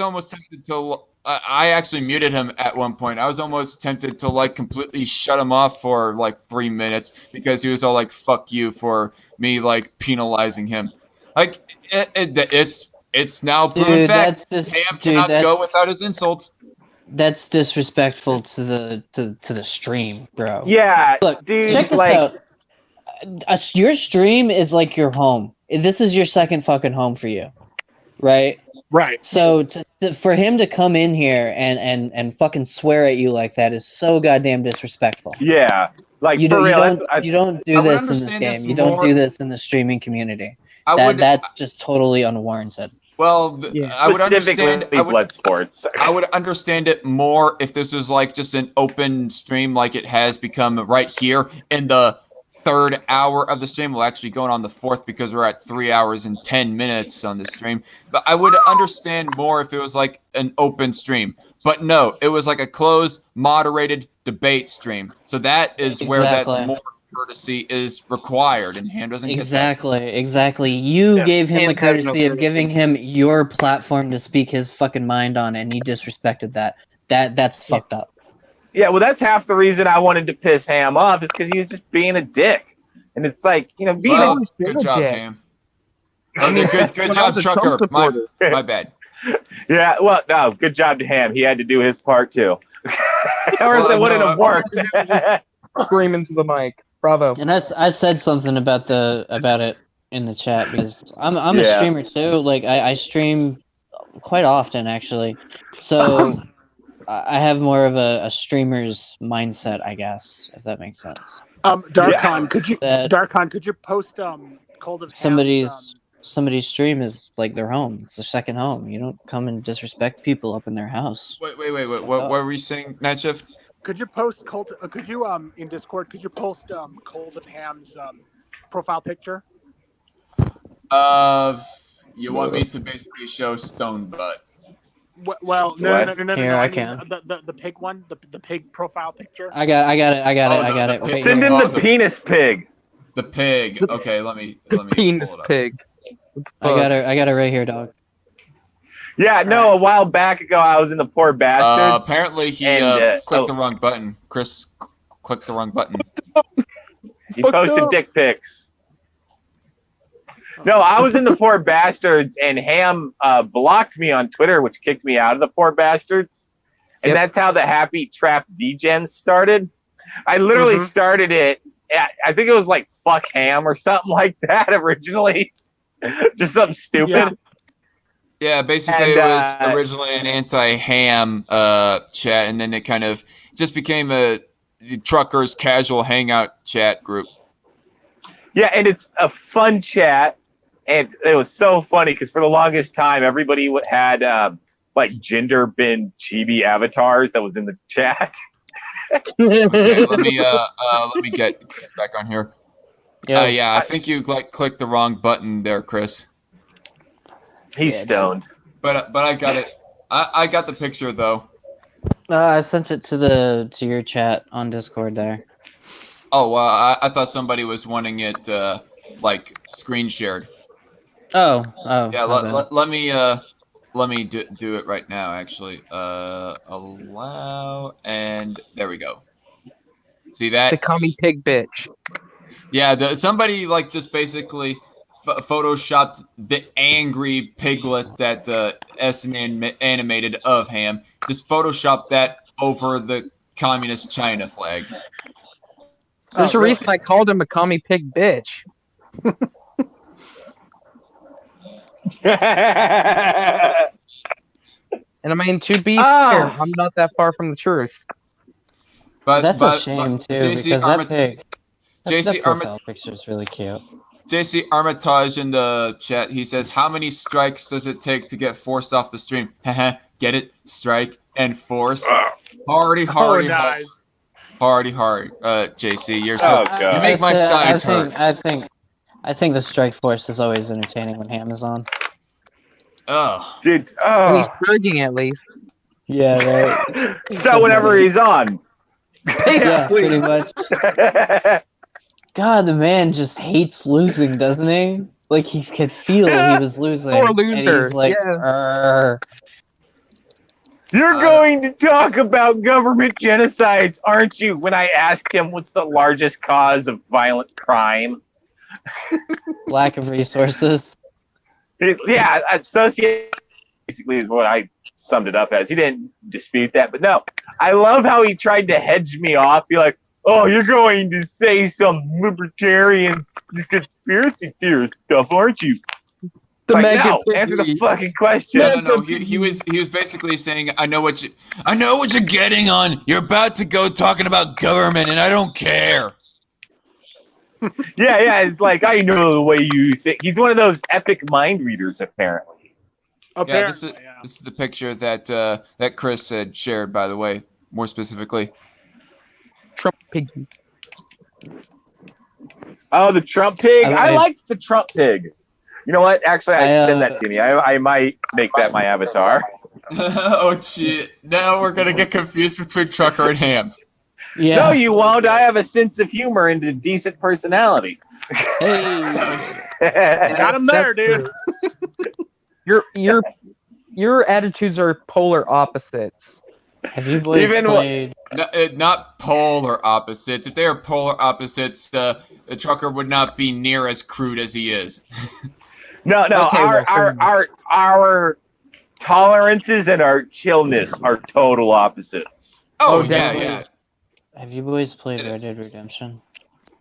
[SPEAKER 1] almost tempted to. I actually muted him at one point. I was almost tempted to like completely shut him off for like 3 minutes because he was all like, "Fuck you" for me like penalizing him. Like it's now proven
[SPEAKER 6] Dude,
[SPEAKER 1] fact.
[SPEAKER 6] that's just
[SPEAKER 1] Ham
[SPEAKER 6] dude.
[SPEAKER 1] cannot go without his insults.
[SPEAKER 6] That's disrespectful to the stream, bro.
[SPEAKER 4] Yeah,
[SPEAKER 6] Look,
[SPEAKER 4] dude.
[SPEAKER 6] check this
[SPEAKER 4] Like,
[SPEAKER 6] out. Your stream is like your home. This is your second fucking home for you, right?
[SPEAKER 3] Right.
[SPEAKER 6] So for him to come in here and fucking swear at you like that is so goddamn disrespectful.
[SPEAKER 4] yeah, like
[SPEAKER 6] You
[SPEAKER 4] for
[SPEAKER 6] don't,
[SPEAKER 4] real.
[SPEAKER 6] you don't do
[SPEAKER 1] I would
[SPEAKER 6] this in this
[SPEAKER 1] understand this
[SPEAKER 6] game. You don't
[SPEAKER 1] more-
[SPEAKER 6] do this in the streaming community.
[SPEAKER 1] I would.
[SPEAKER 6] That's just totally unwarranted.
[SPEAKER 1] Well,
[SPEAKER 7] Yeah.
[SPEAKER 1] I would understand.
[SPEAKER 4] Specifically Bloodsports.
[SPEAKER 1] I would understand it more if this was like just an open stream like it has become right here in the third hour of the stream. Well, actually going on the fourth because we're at 3 hours and 10 minutes on the stream. But I would understand more if it was like an open stream. But no, it was like a closed, moderated debate stream. So that is where
[SPEAKER 6] Exactly.
[SPEAKER 1] that more courtesy is required, and Han doesn't get
[SPEAKER 6] Exactly. You
[SPEAKER 4] Yeah,
[SPEAKER 6] gave him
[SPEAKER 7] Ham
[SPEAKER 6] the
[SPEAKER 7] has no
[SPEAKER 6] courtesy of
[SPEAKER 7] courtesy.
[SPEAKER 6] giving him your platform to speak his fucking mind on, and you disrespected that. That's
[SPEAKER 7] Yeah.
[SPEAKER 6] fucked up.
[SPEAKER 4] Yeah, well, that's half the reason I wanted to piss Ham off is because he was just being a dick, and it's like being
[SPEAKER 1] Well,
[SPEAKER 7] always been
[SPEAKER 1] good
[SPEAKER 7] a
[SPEAKER 1] job,
[SPEAKER 7] dick.
[SPEAKER 1] Ham. Okay, good
[SPEAKER 7] When I
[SPEAKER 1] job,
[SPEAKER 7] was a Trump
[SPEAKER 1] Trucker.
[SPEAKER 7] supporter.
[SPEAKER 1] My bad.
[SPEAKER 4] Yeah, well, no, good job to Ham. He had to do his part too, or else
[SPEAKER 1] Well,
[SPEAKER 4] it wouldn't
[SPEAKER 1] no,
[SPEAKER 4] have worked.
[SPEAKER 7] Scream into the mic. Bravo.
[SPEAKER 6] And I said something about it in the chat because I'm a
[SPEAKER 4] Yeah.
[SPEAKER 6] streamer too. Like I stream quite often actually, so I have more of a streamer's mindset, I guess, if that makes sense.
[SPEAKER 3] Darkon, could you
[SPEAKER 6] That
[SPEAKER 3] post Cold of
[SPEAKER 6] somebody's stream is like their home. It's their second home. You don't come and disrespect people up in their house.
[SPEAKER 1] Wait. What were we saying, Night Shift?
[SPEAKER 3] Could you post could you in Discord could you post Cold of Ham's profile picture?
[SPEAKER 1] You want me to basically show Stone Butt?
[SPEAKER 3] Well, no.
[SPEAKER 6] Here, I
[SPEAKER 3] I mean,
[SPEAKER 6] can.
[SPEAKER 3] the pig one, the pig profile picture.
[SPEAKER 6] I got it. I got it.
[SPEAKER 1] no,
[SPEAKER 6] Right
[SPEAKER 4] Send
[SPEAKER 6] here.
[SPEAKER 4] in the penis pig.
[SPEAKER 1] The pig. Okay, let me
[SPEAKER 7] Penis
[SPEAKER 1] pull it up.
[SPEAKER 7] pig.
[SPEAKER 6] I got it right here, dog.
[SPEAKER 4] Yeah, no, a while back ago, I was in the Poor Bastards.
[SPEAKER 1] Apparently he
[SPEAKER 4] And,
[SPEAKER 1] clicked the wrong button. Chris clicked the wrong button.
[SPEAKER 4] He posted dick pics. No, I was in the Poor Bastards, and Ham blocked me on Twitter, which kicked me out of the Poor Bastards. And
[SPEAKER 7] Yep.
[SPEAKER 4] that's how the Happy Trap Degen started. I literally started it. I think it was like "fuck Ham" or something like that originally, just something stupid.
[SPEAKER 3] Yeah.
[SPEAKER 1] Yeah, basically
[SPEAKER 4] And,
[SPEAKER 1] it was originally an anti-ham chat, and then it kind of just became a truckers casual hangout chat group.
[SPEAKER 4] Yeah, and it's a fun chat, and it was so funny because for the longest time, everybody had like gender bin chibi avatars that was in the chat.
[SPEAKER 1] Okay, let me get Chris back on here.
[SPEAKER 6] Yeah.
[SPEAKER 1] I think you clicked the wrong button there, Chris.
[SPEAKER 4] He's
[SPEAKER 6] Yeah,
[SPEAKER 4] stoned.
[SPEAKER 1] But I got it. I got the picture though.
[SPEAKER 6] I sent it to your chat on Discord there.
[SPEAKER 1] Oh, I thought somebody was wanting it like screen shared.
[SPEAKER 6] Oh.
[SPEAKER 1] Yeah,
[SPEAKER 6] my bad.
[SPEAKER 1] let me do it right now. Actually, allow, and there we go. See
[SPEAKER 7] The
[SPEAKER 1] that?
[SPEAKER 7] commie pig bitch.
[SPEAKER 1] Yeah, somebody like just basically photoshopped the angry piglet that Essman animated of Ham. Just photoshopped that over the communist China flag.
[SPEAKER 7] There's a reason I called him a commie pig bitch. And I mean, to be fair, I'm not that far from the truth.
[SPEAKER 1] But
[SPEAKER 6] That's a shame too,
[SPEAKER 1] JC
[SPEAKER 6] because that pig. That
[SPEAKER 1] JC
[SPEAKER 6] profile picture is really cute.
[SPEAKER 1] JC Armitage in the chat, he says, how many strikes does it take to get forced off the stream? Get it? Strike and force. Hardy.
[SPEAKER 3] nice.
[SPEAKER 1] Hardy. JC, you're so you make my sides hurt.
[SPEAKER 6] I think the strike force is always entertaining when Ham is on.
[SPEAKER 1] Oh.
[SPEAKER 4] Dude,
[SPEAKER 7] When he's purging, at least.
[SPEAKER 6] Yeah, right.
[SPEAKER 4] So whenever he's on.
[SPEAKER 6] Yeah, pretty much. God, the man just hates losing, doesn't he? Like, he could feel he was losing.
[SPEAKER 7] Poor
[SPEAKER 6] And
[SPEAKER 7] loser.
[SPEAKER 6] he's like,
[SPEAKER 7] Yeah.
[SPEAKER 4] You're going to talk about government genocides, aren't you? When I asked him what's the largest cause of violent crime.
[SPEAKER 6] lack of resources.
[SPEAKER 4] Associate basically is what I summed it up as. He didn't dispute that, but no. I love how he tried to hedge me off, be like, oh, you're going to say some libertarian conspiracy theorist stuff, aren't you? No, answer the fucking question.
[SPEAKER 1] No. He was basically saying, I know what you're getting on. You're about to go talking about government, and I don't care.
[SPEAKER 4] Yeah. It's like, I know the way you think. He's one of those epic mind readers, apparently.
[SPEAKER 1] Yeah, this is the picture that Chris had shared, by the way, more specifically.
[SPEAKER 7] Trump piggy.
[SPEAKER 4] Oh, the Trump pig. I liked the Trump pig. You know what? Actually, send that to me. I might make that my avatar.
[SPEAKER 1] Oh, shit. Now we're going to get confused between Trucker and Ham.
[SPEAKER 6] Yeah.
[SPEAKER 4] No, you won't. I have a sense of humor and a decent personality.
[SPEAKER 6] Hey.
[SPEAKER 3] Got him there, dude.
[SPEAKER 7] Your attitudes are polar opposites.
[SPEAKER 6] Have you boys played?
[SPEAKER 1] Not polar opposites. If they are polar opposites, the Trucker would not be near as crude as he is.
[SPEAKER 4] No.
[SPEAKER 7] Okay,
[SPEAKER 4] our tolerances and our chillness are total opposites.
[SPEAKER 1] Oh,
[SPEAKER 7] definitely.
[SPEAKER 1] yeah.
[SPEAKER 6] Have you boys played Red Dead Redemption?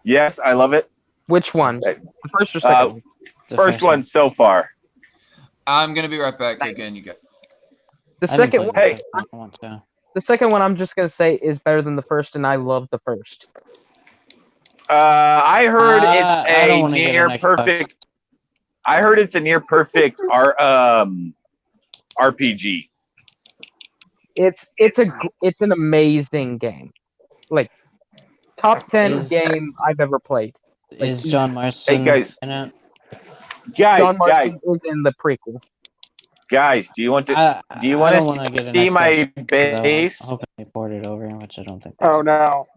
[SPEAKER 4] Yes, I love it.
[SPEAKER 7] Which one? The first or second?
[SPEAKER 6] The
[SPEAKER 4] first one so far.
[SPEAKER 1] I'm going to be right back again, you guys.
[SPEAKER 7] The second one.
[SPEAKER 6] I want to.
[SPEAKER 7] The second one, I'm just gonna say, is better than the first, and I love the first.
[SPEAKER 4] I heard it's a near perfect. I heard it's a near perfect RPG.
[SPEAKER 7] It's an amazing game, like top 10 game I've ever played.
[SPEAKER 6] Is John Marston in it?
[SPEAKER 7] John Marston is in the prequel.
[SPEAKER 4] Guys, do you want to see my base?
[SPEAKER 6] I hope I port it over, which I don't think.
[SPEAKER 3] Oh no!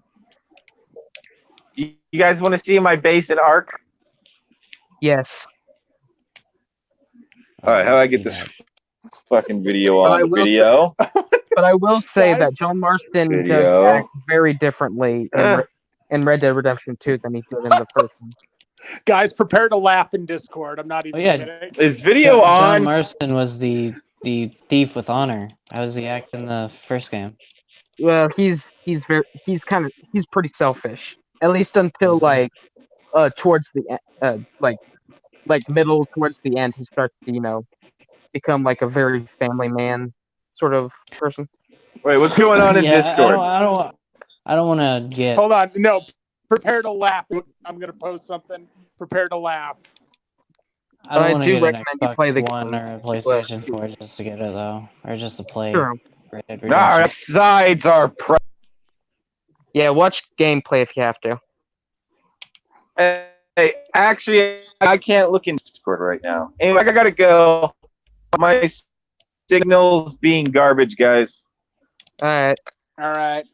[SPEAKER 4] You guys want to see my base in Ark?
[SPEAKER 7] Yes.
[SPEAKER 4] All right, how do I get this fucking video on video?
[SPEAKER 7] But I will say that John Marston does act very differently in Red Dead Redemption 2 than he did in the first one.
[SPEAKER 3] Guys, prepare to laugh in Discord. I'm not even kidding.
[SPEAKER 4] Is video on?
[SPEAKER 6] John Marston was the thief with honor. How was he act in the first game?
[SPEAKER 7] Well, he's pretty selfish. At least until towards the middle towards the end, he starts to become like a very family man sort of person.
[SPEAKER 4] Wait, what's going on in Discord?
[SPEAKER 6] I don't want to get.
[SPEAKER 3] Hold on, no. Prepare to laugh. I'm gonna post something. Prepare to laugh.
[SPEAKER 6] I do
[SPEAKER 7] recommend you play the
[SPEAKER 6] One or a PlayStation 4 just to get it though, or just to play.
[SPEAKER 7] Sure.
[SPEAKER 6] Red Dead Redemption.
[SPEAKER 4] Our sides are.
[SPEAKER 7] Yeah, watch gameplay if you have to.
[SPEAKER 4] Hey, actually, I can't look in Discord right now. Anyway, I gotta go. My signal's being garbage, guys.
[SPEAKER 7] All right.
[SPEAKER 3] All right.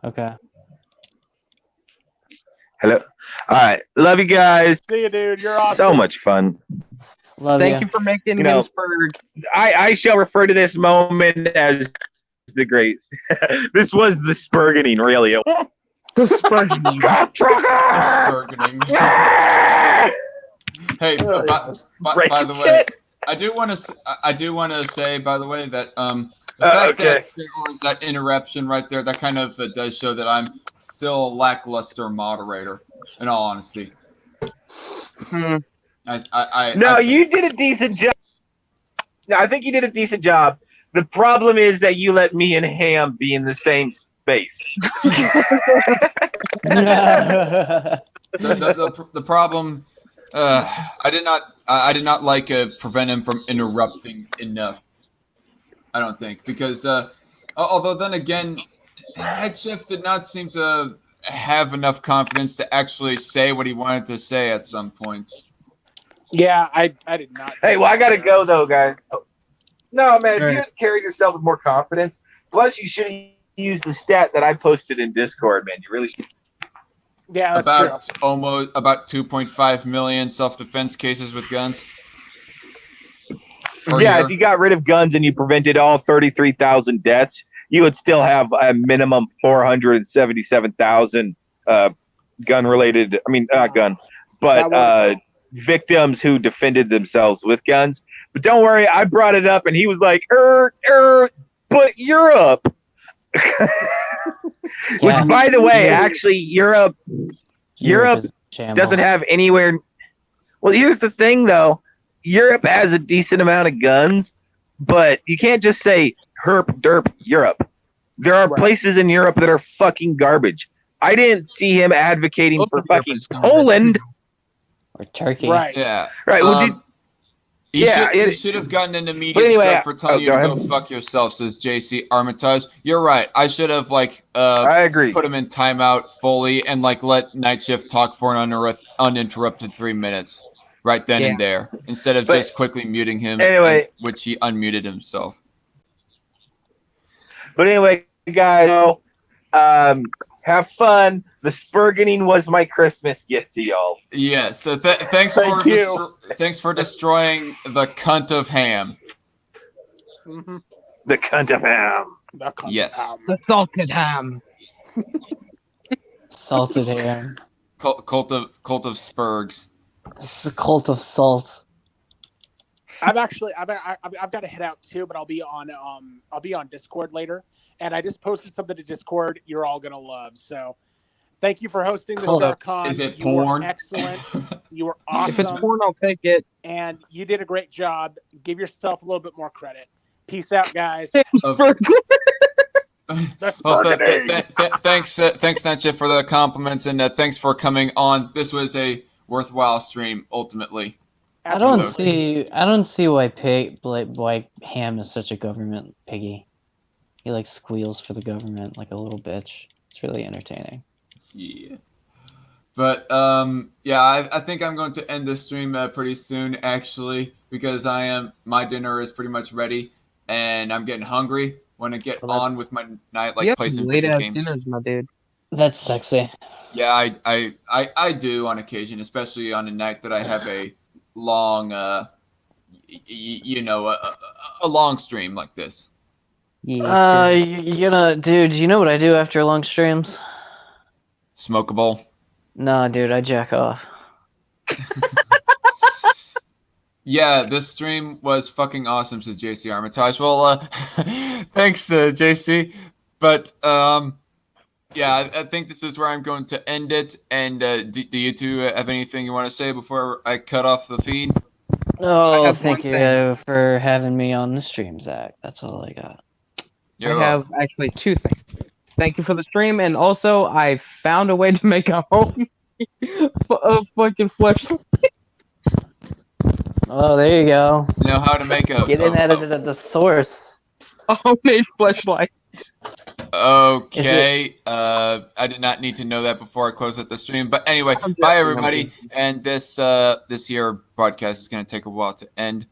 [SPEAKER 6] Okay.
[SPEAKER 4] Hello. All right. Love you guys.
[SPEAKER 3] See you, dude. You're awesome.
[SPEAKER 4] So much fun.
[SPEAKER 7] Thank you for making Ginsburg.
[SPEAKER 4] I shall refer to this moment as the great. This was the Spurgeoning, really.
[SPEAKER 7] The Spurgeoning.
[SPEAKER 1] Hey, by the way, I do want to say, by the way, that the fact that there was that interruption right there, that kind of does show that I'm still a lackluster moderator. In all honesty,
[SPEAKER 4] You did a decent job. No, I think you did a decent job. The problem is that you let me and Ham be in the same space.
[SPEAKER 1] The problem. I did not like prevent him from interrupting enough. I don't think because although then again, Night Shift did not seem to have enough confidence to actually say what he wanted to say at some points.
[SPEAKER 3] Yeah, I did not.
[SPEAKER 4] Hey, well, I gotta go though, guys. No, man, if you had carried yourself with more confidence, plus you should have used the stat that I posted in Discord, man. You really should.
[SPEAKER 3] Yeah, that's true.
[SPEAKER 1] About 2.5 million self-defense cases with guns.
[SPEAKER 4] Yeah, if you got rid of guns and you prevented all 33,000 deaths, you would still have a minimum 477,000 gun-related. I mean, not gun, but victims who defended themselves with guns. But don't worry, I brought it up, and he was like, but Europe. Which, by the way, actually, Europe doesn't have anywhere. Well, here's the thing, though. Europe has a decent amount of guns, but you can't just say herp derp Europe. There are places in Europe that are fucking garbage. I didn't see him advocating for fucking Poland
[SPEAKER 6] or Turkey.
[SPEAKER 3] Right.
[SPEAKER 1] Yeah.
[SPEAKER 4] Right. Well,
[SPEAKER 1] you should have gotten an immediate strike for telling you to go fuck yourself, says JC Armitage. You're right. I should have
[SPEAKER 4] I agree.
[SPEAKER 1] Put him in timeout fully and let Night Shift talk for an uninterrupted 3 minutes right then and there, instead of just quickly muting him.
[SPEAKER 4] Anyway,
[SPEAKER 1] which he unmuted himself.
[SPEAKER 4] But anyway, guys, have fun. The Spurgeoning was my Christmas gift to y'all.
[SPEAKER 1] Yes. So thanks for destroying the cunt of ham.
[SPEAKER 3] Mm-hmm.
[SPEAKER 4] The cunt of ham.
[SPEAKER 1] Yes.
[SPEAKER 7] The salted ham.
[SPEAKER 6] Salted ham.
[SPEAKER 1] Cult of Spurgs.
[SPEAKER 6] It's a cult of salt.
[SPEAKER 3] I've got to head out too, but I'll be on Discord later. And I just posted something to Discord you're all gonna love. So thank you for hosting this DarkCon.
[SPEAKER 1] Is it
[SPEAKER 3] you
[SPEAKER 1] porn?
[SPEAKER 3] Were excellent. You were awesome.
[SPEAKER 7] If it's porn, I'll take it.
[SPEAKER 3] And you did a great job. Give yourself a little bit more credit. Peace out, guys.
[SPEAKER 1] Thanks, Natcha, for the compliments, and thanks for coming on. This was a worthwhile stream, ultimately.
[SPEAKER 6] I don't see why Ham is such a government piggy. He squeals for the government like a little bitch. It's really entertaining.
[SPEAKER 1] Yeah. But I think I'm going to end the stream pretty soon, actually, because my dinner is pretty much ready, and I'm getting hungry. Want to get on with my night, play some video games.
[SPEAKER 7] Dinners, my dude.
[SPEAKER 6] That's sexy.
[SPEAKER 1] Yeah, I do on occasion, especially on a night that I have a long, a long stream like this.
[SPEAKER 6] Yeah. Dude, you know what I do after long streams?
[SPEAKER 1] Smoke a bowl.
[SPEAKER 6] Nah, dude, I jack off.
[SPEAKER 1] Yeah, this stream was fucking awesome, says JC Armitage. Well, thanks, JC. But I think this is where I'm going to end it. And do you two have anything you want to say before I cut off the feed?
[SPEAKER 6] Oh, thank you for having me on the stream, Zach. That's all I got.
[SPEAKER 7] I have actually two things. Thank you for the stream, and also I found a way to make a home of fucking fleshlight.
[SPEAKER 6] Oh, there you go.
[SPEAKER 1] You know how to make a
[SPEAKER 6] get in at the source.
[SPEAKER 7] A homemade fleshlight.
[SPEAKER 1] Okay. I did not need to know that before I close out the stream. But anyway, bye everybody. And this here broadcast is going to take a while to end.